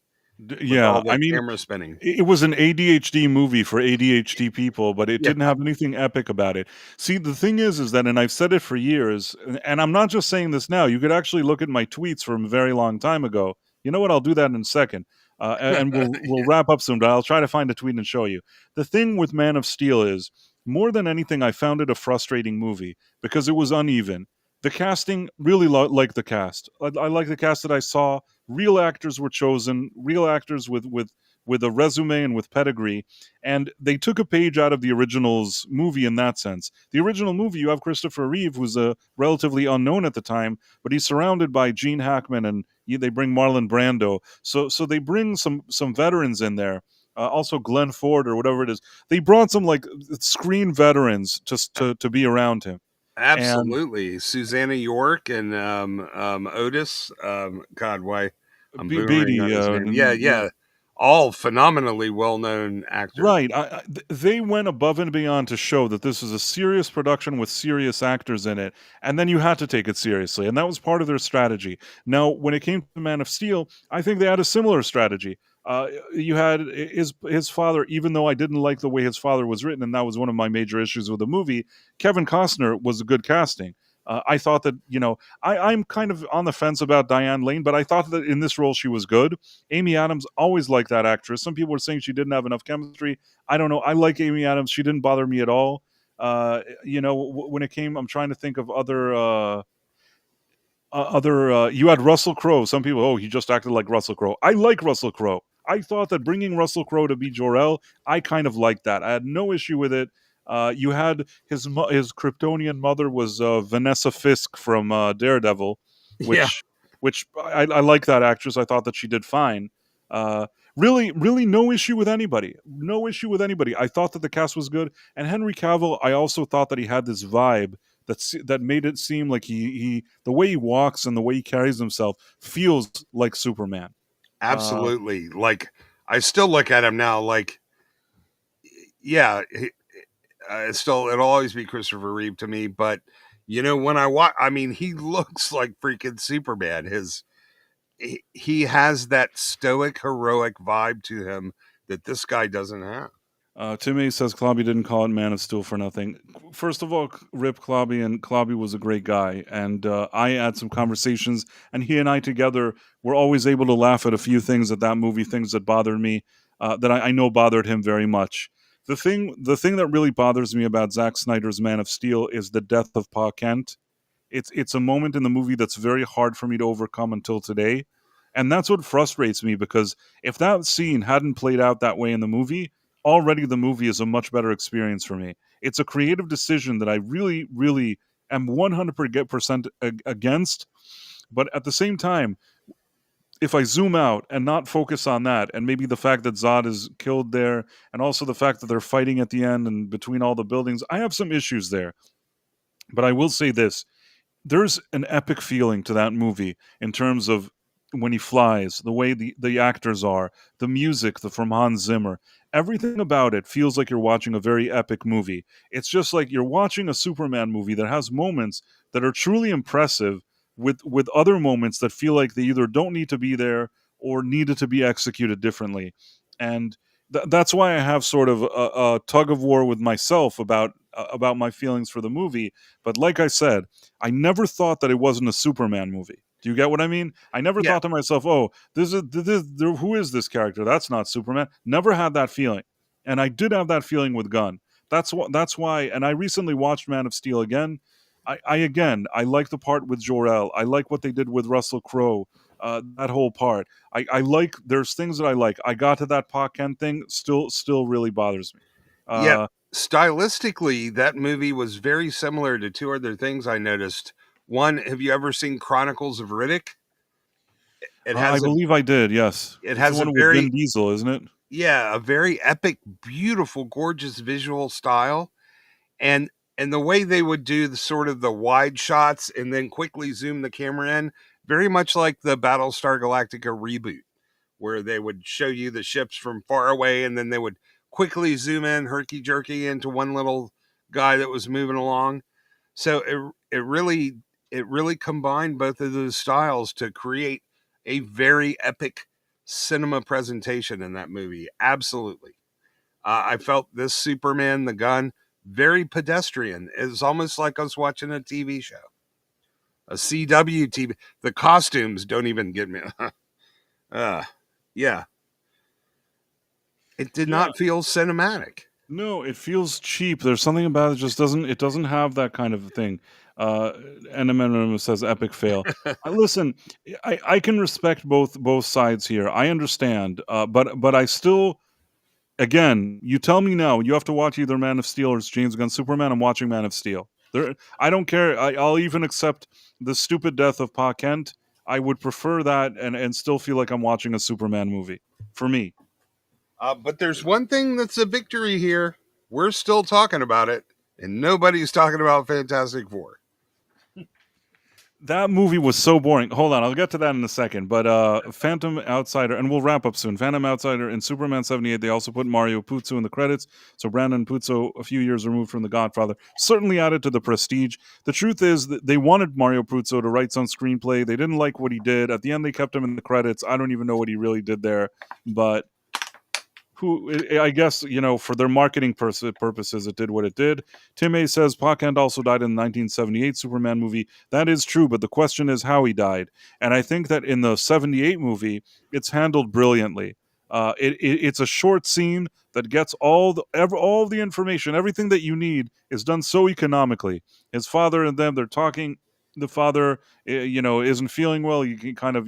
Yeah, I mean, camera spinning. It was an ADHD movie for ADHD people, but it didn't have anything epic about it. See, the thing is that, and I've said it for years, and I'm not just saying this now. You could actually look at my tweets from a very long time ago. You know what? I'll do that in a second. and we'll wrap up soon. But I'll try to find a tweet and show you. The thing with Man of Steel is, more than anything, I found it a frustrating movie because it was uneven. The casting, really like the cast. I like the cast that I saw. Real actors were chosen, real actors with a resume and with pedigree, and they took a page out of the original's movie in that sense. The original movie, you have Christopher Reeve, who's relatively unknown at the time, but he's surrounded by Gene Hackman, and they bring Marlon Brando. So they bring some veterans in there. Also Glenn Ford or whatever it is. They brought some like screen veterans just to be around him. Absolutely. Susanna York and Otis. God, why I'm Beatty, boomering on his name. Yeah. All phenomenally well-known actors. Right. They went above and beyond to show that this is a serious production with serious actors in it, and then you had to take it seriously, and that was part of their strategy. Now, when it came to Man of Steel, I think they had a similar strategy. You had his father, even though I didn't like the way his father was written, and that was one of my major issues with the movie, Kevin Costner was a good casting. I thought that, I'm kind of on the fence about Diane Lane, but I thought that in this role she was good. Amy Adams, always liked that actress. Some people were saying she didn't have enough chemistry. I don't know. I like Amy Adams. She didn't bother me at all. When it came, I'm trying to think of other you had Russell Crowe. Some people, he just acted like Russell Crowe. I like Russell Crowe. I thought that bringing Russell Crowe to be Jor-El, I kind of liked that. I had no issue with it. You had his Kryptonian mother was Vanessa Fisk from Daredevil, which I like that actress. I thought that she did fine. Really, no issue with anybody. No issue with anybody. I thought that the cast was good, and Henry Cavill. I also thought that he had this vibe that made it seem like he the way he walks and the way he carries himself feels like Superman. Absolutely. Like, I still look at him now like, yeah, it'll always be Christopher Reeve to me. But, when I watch, I mean, he looks like freaking Superman. He has that stoic, heroic vibe to him that this guy doesn't have. Timmy says Clobby didn't call it Man of Steel for nothing. First of all, rip Clobby, and Clobby was a great guy. And I had some conversations, and he and I together were always able to laugh at a few things at that movie, things that bothered me, that I know bothered him very much. The thing that really bothers me about Zack Snyder's Man of Steel is the death of Pa Kent. It's a moment in the movie that's very hard for me to overcome until today. And that's what frustrates me, because if that scene hadn't played out that way in the movie, already the movie is a much better experience for me. It's a creative decision that I really, really am 100% against. But at the same time, if I zoom out and not focus on that, and maybe the fact that Zod is killed there, and also the fact that they're fighting at the end and between all the buildings, I have some issues there. But I will say this. There's an epic feeling to that movie in terms of when he flies, the way the actors are, the music from Hans Zimmer. Everything about it feels like you're watching a very epic movie. It's just like you're watching a Superman movie that has moments that are truly impressive with other moments that feel like they either don't need to be there or needed to be executed differently. And that's why I have sort of a tug of war with myself about my feelings for the movie. But like I said, I never thought that it wasn't a Superman movie. Do you get what I mean? I never thought to myself, "Oh, who is this character? That's not Superman." Never had that feeling, and I did have that feeling with Gunn. That's why. And I recently watched Man of Steel again. I like the part with Jor-El. I like what they did with Russell Crowe. That whole part. I like. There's things that I like. I got to that Pa Kent thing. Still really bothers me. Stylistically, that movie was very similar to two other things I noticed. One, have you ever seen Chronicles of Riddick? I believe I did. Yes, it has the one a with very Vin Diesel, isn't it? Yeah, a very epic, beautiful, gorgeous visual style, and the way they would do the sort of the wide shots and then quickly zoom the camera in, very much like the Battlestar Galactica reboot, where they would show you the ships from far away and then they would quickly zoom in herky jerky into one little guy that was moving along. So it really combined both of those styles to create a very epic cinema presentation in that movie. Absolutely. I felt this Superman, the Gunn, very pedestrian. It's almost like I was watching a TV show, a CW TV. The costumes don't even get me. Yeah. It did Yeah. not feel cinematic. No, it feels cheap. There's something about it just doesn't have that kind of thing. Uh NMNM says epic fail. Listen, I can respect both sides here. I understand. But I still, again, you tell me now, you have to watch either Man of Steel or it's James Gunn Superman. I'm watching Man of Steel. I don't care. I'll even accept the stupid death of Pa Kent. I would prefer that and still feel like I'm watching a Superman movie. For me. But there's one thing that's a victory here. We're still talking about it, and nobody's talking about Fantastic Four. That movie was so boring. Hold on, I'll get to that in a second. But Phantom Outsider, and we'll wrap up soon. Phantom Outsider and Superman 78, they also put Mario Puzo in the credits. So Brandon Puzo, a few years removed from The Godfather, certainly added to the prestige. The truth is that they wanted Mario Puzo to write some screenplay. They didn't like what he did. At the end, they kept him in the credits. I don't even know what he really did there. But I guess, for their marketing purposes, it did what it did. Tim A says Pa Kent also died in the 1978 Superman movie. That is true, but the question is how he died. And I think that in the 78 movie, it's handled brilliantly. It's a short scene that gets all the information. Everything that you need is done so economically. His father and them, they're talking. The father, isn't feeling well. You can kind of,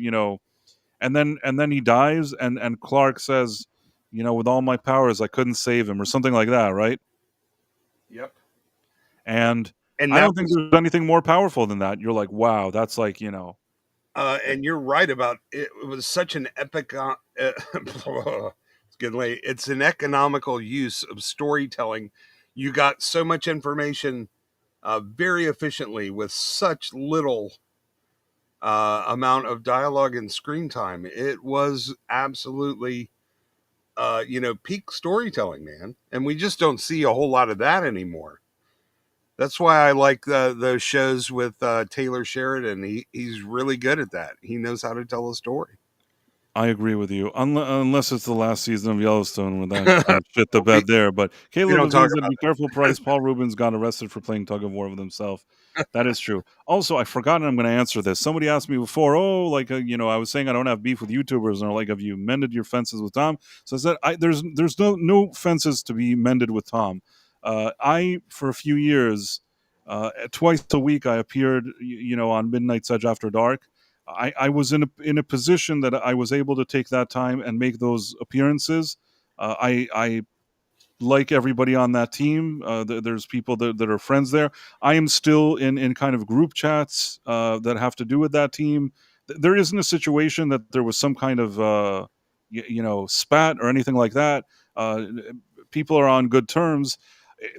and then he dies, and Clark says, with all my powers, I couldn't save him, or something like that, right? Yep. And And I that don't think there's anything more powerful than that. You're like, wow, that's like, and you're right about it. It was such an epic. It's getting late. It's an economical use of storytelling. You got so much information very efficiently with such little amount of dialogue and screen time. It was absolutely, peak storytelling, man. And we just don't see a whole lot of that anymore. That's why I like those shows with Taylor Sheridan. He's really good at that. He knows how to tell a story. I agree with you. Unless it's the last season of Yellowstone where that kind of shit the bed there. But Caleb don't talk Levine said, about be careful, Price. Paul Rubens got arrested for playing tug of war with himself. That is true. Also, I forgot, and I'm going to answer this. Somebody asked me before, I was saying I don't have beef with YouTubers, and like, have you mended your fences with Tom? So I said, there's no fences to be mended with Tom. For a few years, twice a week, I appeared, on Midnight Sedge After Dark. I was in a position that I was able to take that time and make those appearances. I like everybody on that team. There's people that are friends there. I am still in kind of group chats that have to do with that team. There isn't a situation that there was some kind of spat or anything like that. People are on good terms.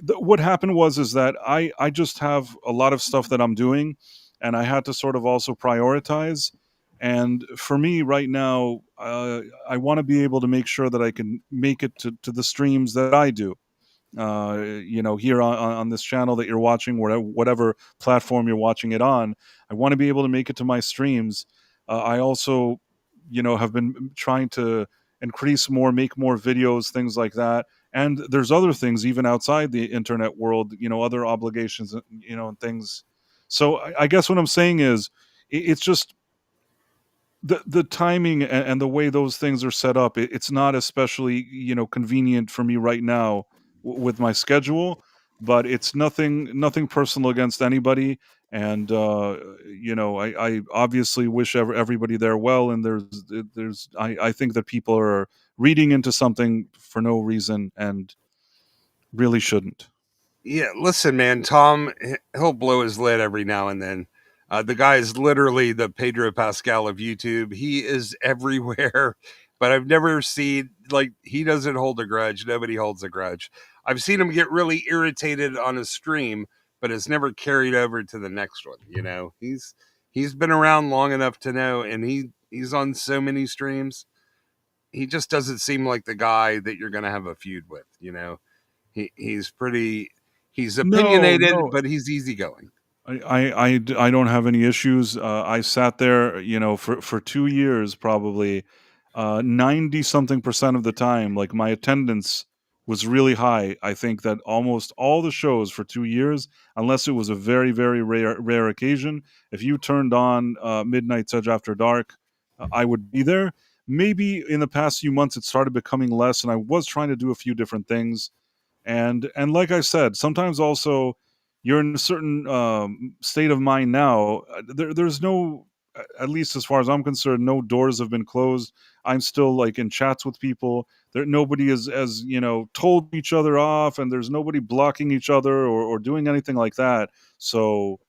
What happened is that I just have a lot of stuff that I'm doing, and I had to sort of also prioritize. And for me right now, I want to be able to make sure that I can make it to the streams that I do. Here on this channel that you're watching, whatever platform you're watching it on, I want to be able to make it to my streams. I also, have been trying to make more videos, things like that. And there's other things even outside the internet world, other obligations, and things. So I guess what I'm saying is, it's just the timing and the way those things are set up. It's not especially convenient for me right now with my schedule, but it's nothing personal against anybody. And I obviously wish everybody there well. And I think that people are reading into something for no reason and really shouldn't. Yeah, listen, man, Tom, he'll blow his lid every now and then. The guy is literally the Pedro Pascal of YouTube. He is everywhere, but I've never seen, like, he doesn't hold a grudge. Nobody holds a grudge. I've seen him get really irritated on a stream, but it's never carried over to the next one. He's been around long enough to know, and he's on so many streams. He just doesn't seem like the guy that you're going to have a feud with. He's pretty. He's opinionated, No. but he's easygoing. I don't have any issues. I sat there, for 2 years, probably 90 something percent of the time. Like, my attendance was really high. I think that almost all the shows for 2 years, unless it was a very, very rare occasion, if you turned on Midnight Sedge After Dark, I would be there. maybe in the past few months it started becoming less, and I was trying to do a few different things. And like I said, sometimes also you're in a certain state of mind now. There's no, at least as far as I'm concerned, no doors have been closed. I'm still like in chats with people. There, nobody is, as told each other off, and there's nobody blocking each other or doing anything like that. So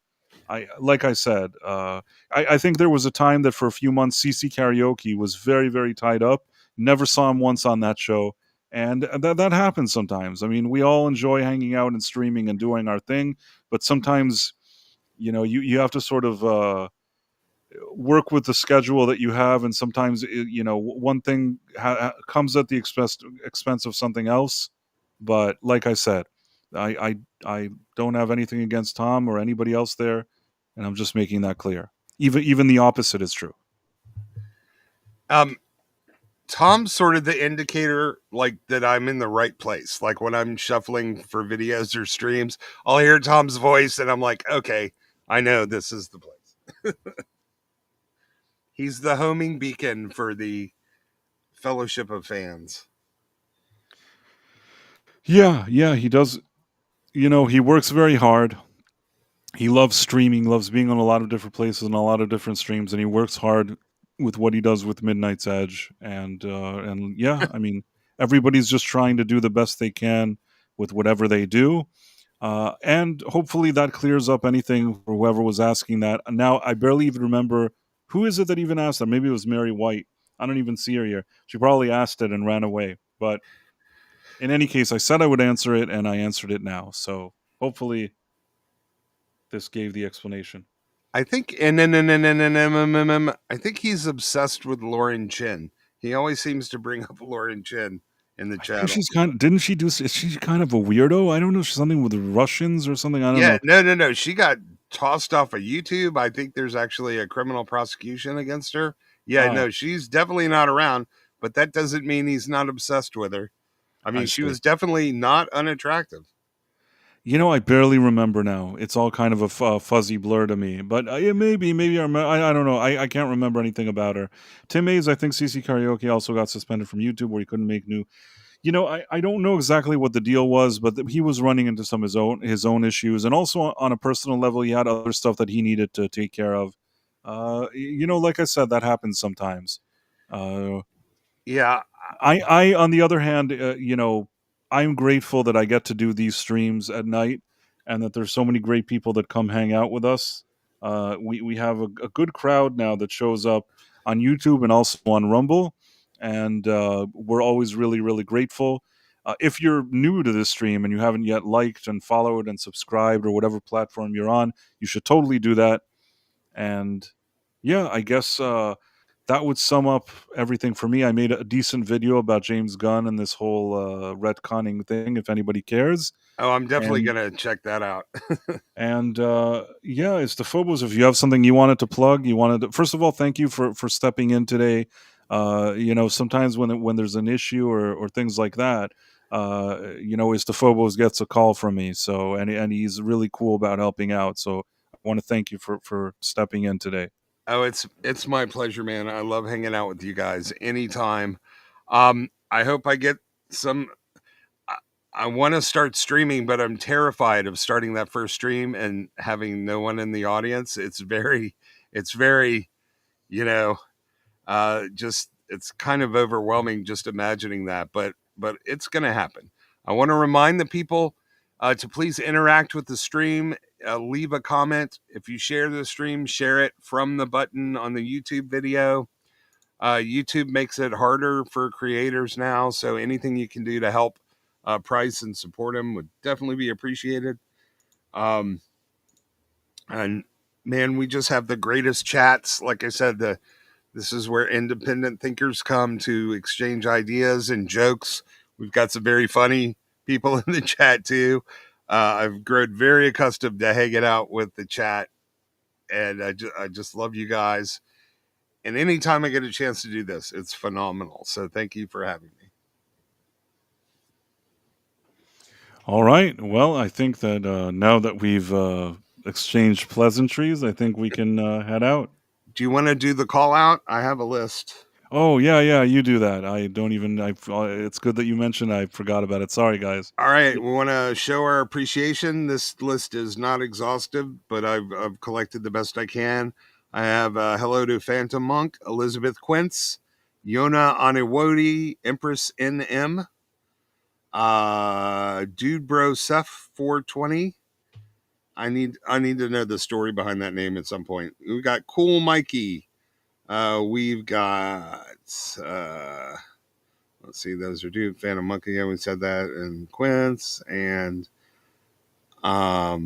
like I said, I think there was a time that for a few months CC Karaoke was very, very tied up. Never saw him once on that show, and that happens sometimes. I mean, we all enjoy hanging out and streaming and doing our thing, but sometimes you have to sort of work with the schedule that you have, and sometimes one thing comes at the expense of something else. But like I said, I don't have anything against Tom or anybody else there, and I'm just making that clear. Even the opposite is true. Tom's sort of the indicator, like, that I'm in the right place. Like when I'm shuffling for videos or streams, I'll hear Tom's voice and I'm like, okay, I know this is the place. He's the homing beacon for the Fellowship of Fans. Yeah, he does. He works very hard. He loves streaming, loves being on a lot of different places and a lot of different streams, and he works hard with what he does with Midnight's Edge. And yeah, I mean, everybody's just trying to do the best they can with whatever they do. And hopefully that clears up anything for whoever was asking that. Now, I barely even remember who is it that even asked that. Maybe it was Mary White. I don't even see her here. She probably asked it and ran away. But in any case, I said I would answer it, and I answered it now. So hopefully this gave the explanation. I think I think he's obsessed with Lauren Chin. He always seems to bring up Lauren Chin in the channel. She's didn't she do? Is she kind of a weirdo? I don't know. She's something with the Russians or something. I don't know. No. She got tossed off of YouTube. I think there's actually a criminal prosecution against her. Yeah, no, she's definitely not around. But that doesn't mean he's not obsessed with her. I mean, she was definitely not unattractive. I barely remember now. It's all kind of a fuzzy blur to me. But maybe I don't know. I can't remember anything about her. Tim Mays, I think CC Karaoke also got suspended from YouTube where he couldn't make new. I don't know exactly what the deal was, but he was running into some of his own issues, and also on a personal level, he had other stuff that he needed to take care of. Like I said, that happens sometimes. Yeah. I on the other hand, I'm grateful that I get to do these streams at night, and that there's so many great people that come hang out with us. We have a good crowd now that shows up on YouTube and also on Rumble, and we're always really, really grateful. If you're new to this stream and you haven't yet liked and followed and subscribed or whatever platform you're on, you should totally do that. And yeah, I guess that would sum up everything for me. I made a decent video about James Gunn and this whole retconning thing, if anybody cares. Oh, I'm definitely going to check that out. And yeah, it's the Phobos. If you have something you wanted to plug, first of all, thank you for stepping in today. Sometimes when there's an issue or things like that, it's the Phobos gets a call from me. So, and he's really cool about helping out. So I want to thank you for stepping in today. Oh, it's my pleasure, man. I love hanging out with you guys anytime. I hope I get some. I want to start streaming, but I'm terrified of starting that first stream and having no one in the audience. It's very, just it's kind of overwhelming just imagining that. But it's going to happen. I want to remind the people to please interact with the stream. Leave a comment. If you share the stream, share it from the button on the YouTube video. YouTube makes it harder for creators now, so anything you can do to help Price and support him would definitely be appreciated. And man, we just have the greatest chats. Like I said, this is where independent thinkers come to exchange ideas and jokes. We've got some very funny people in the chat too. I've grown very accustomed to hanging out with the chat, and I just love you guys. And anytime I get a chance to do this, it's phenomenal. So thank you for having me. All right. Well, I think that now that we've exchanged pleasantries, I think we can head out. Do you want to do the call out? I have a list. Oh yeah, you do that. I don't even. It's good that you mentioned. I forgot about it. Sorry, guys. All right, we want to show our appreciation. This list is not exhaustive, but I've collected the best I can. I have hello to Phantom Monk, Elizabeth Quince, Yona Aniwodi, Empress NM, Dude Bro Seth 420. I need to know the story behind that name at some point. We've got Cool Mikey. We've got let's see, those are Dude, Phantom Monkey. Yeah, we said that, and Quince, and I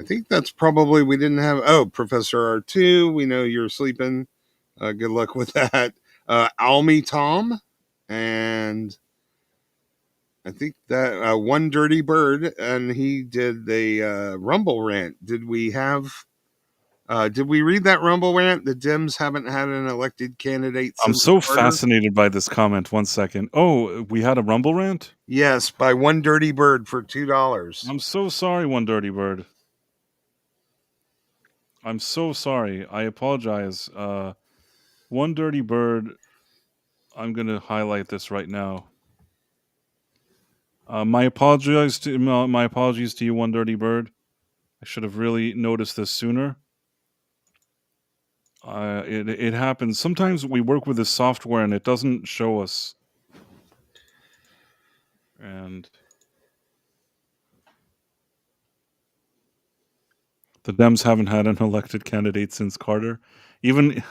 think that's probably, we didn't have. Oh, Professor R2. We know you're sleeping. Good luck with that. Almy Tom, and I think that One Dirty Bird, and he did the Rumble rant. Did we read that Rumble rant? The Dems haven't had an elected candidate I'm since so Carter? fascinated by this comment. 1 second. Oh, we had a Rumble rant? Yes, by One Dirty Bird for $2. I'm so sorry, One Dirty Bird. I'm so sorry. I apologize. One Dirty Bird. I'm going to highlight this right now. My apologies to you, One Dirty Bird. I should have really noticed this sooner. It happens. Sometimes we work with this software and it doesn't show us. And the Dems haven't had an elected candidate since Carter. Even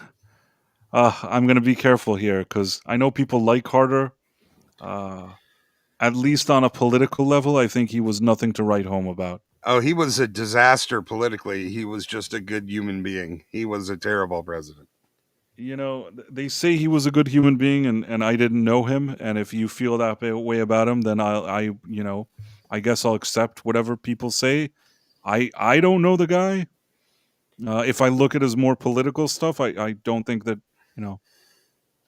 I'm going to be careful here because I know people like Carter. At least on a political level, I think he was nothing to write home about. Oh, he was a disaster politically. He was just a good human being. He was a terrible president. You know, they say he was a good human being, and I didn't know him. And if you feel that way about him, then I guess I'll accept whatever people say. I don't know the guy. If I look at his more political stuff, I don't think that,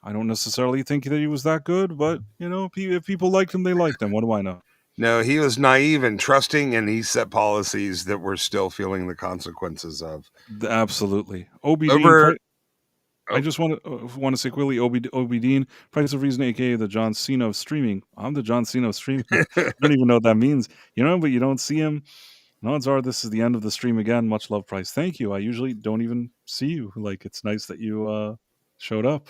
I don't necessarily think that he was that good. But, if people liked him, they liked him. What do I know? No, he was naive and trusting, and he set policies that we're still feeling the consequences of. Absolutely. Dean. I just want to say quickly, Obi Dean, Price of Reason, aka the John Cena of streaming. I'm the John Cena of streaming. I don't even know what that means. But you don't see him. And odds are this is the end of the stream again. Much love, Price. Thank you. I usually don't even see you. Like, it's nice that you showed up.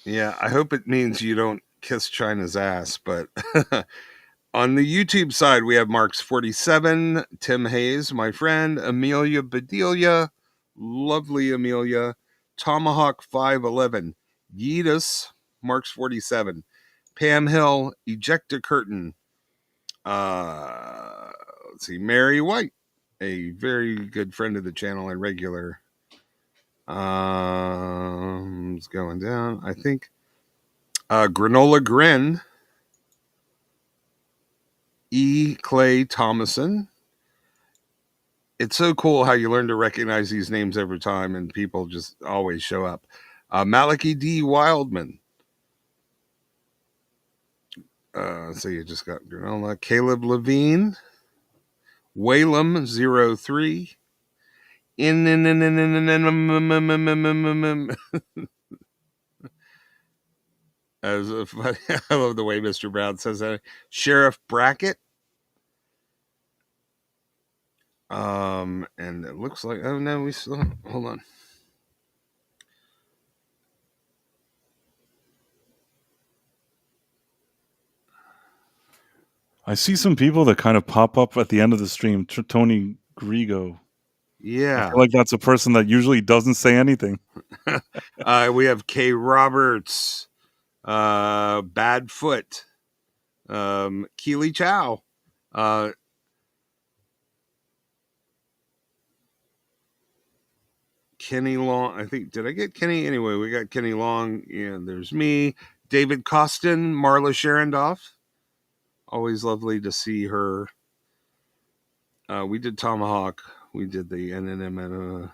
Yeah, I hope it means you don't kiss China's ass. But on the YouTube side, we have Marks 47, Tim Hayes, my friend, Amelia Bedelia, lovely Amelia, Tomahawk 511, Yeetus, Marks 47, Pam Hill, Ejecta Curtain, let's see, Mary White, a very good friend of the channel and regular. It's going down, I think. Granola Grin, E. Clay Thomason. It's so cool how you learn to recognize these names every time, and people just always show up. Malachi D. Wildman. So you just got granola. Caleb Levine. Whalem 03. As a funny, I love the way Mr. Brown says that. Sheriff Brackett. And it looks like, oh no, we still, hold on. I see some people that kind of pop up at the end of the stream. Tony Grigo. Yeah. I feel like that's a person that usually doesn't say anything. We have Kay Roberts, Badfoot, Keely Chow, Kenny Long. I think, did I get Kenny? Anyway, we got Kenny Long. Yeah, there's me, David Costin, Marla Sharondoff. Always lovely to see her. We did Tomahawk. We did the NNM.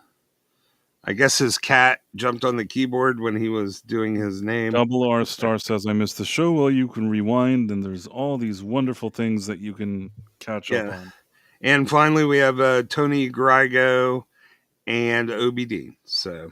I guess his cat jumped on the keyboard when he was doing his name. Double R Star says, I missed the show. Well, you can rewind, and there's all these wonderful things that you can catch up on. And finally, we have Tony Grigo and OBD. So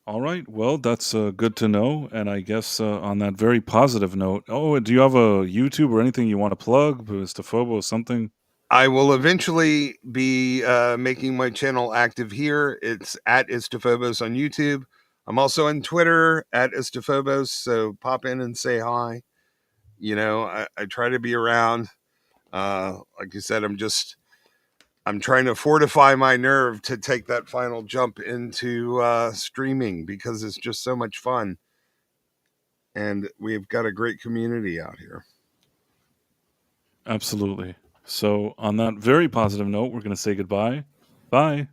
All right. Well, that's good to know. And I guess on that very positive note, do you have a YouTube or anything you want to plug? Istophobo, something? I will eventually be making my channel active here. It's at Istophobos on YouTube. I'm also on Twitter at Istophobos, so pop in and say hi. You know, I try to be around. Like you said, I'm trying to fortify my nerve to take that final jump into streaming because it's just so much fun. And we've got a great community out here. Absolutely. So on that very positive note, we're going to say goodbye. Bye.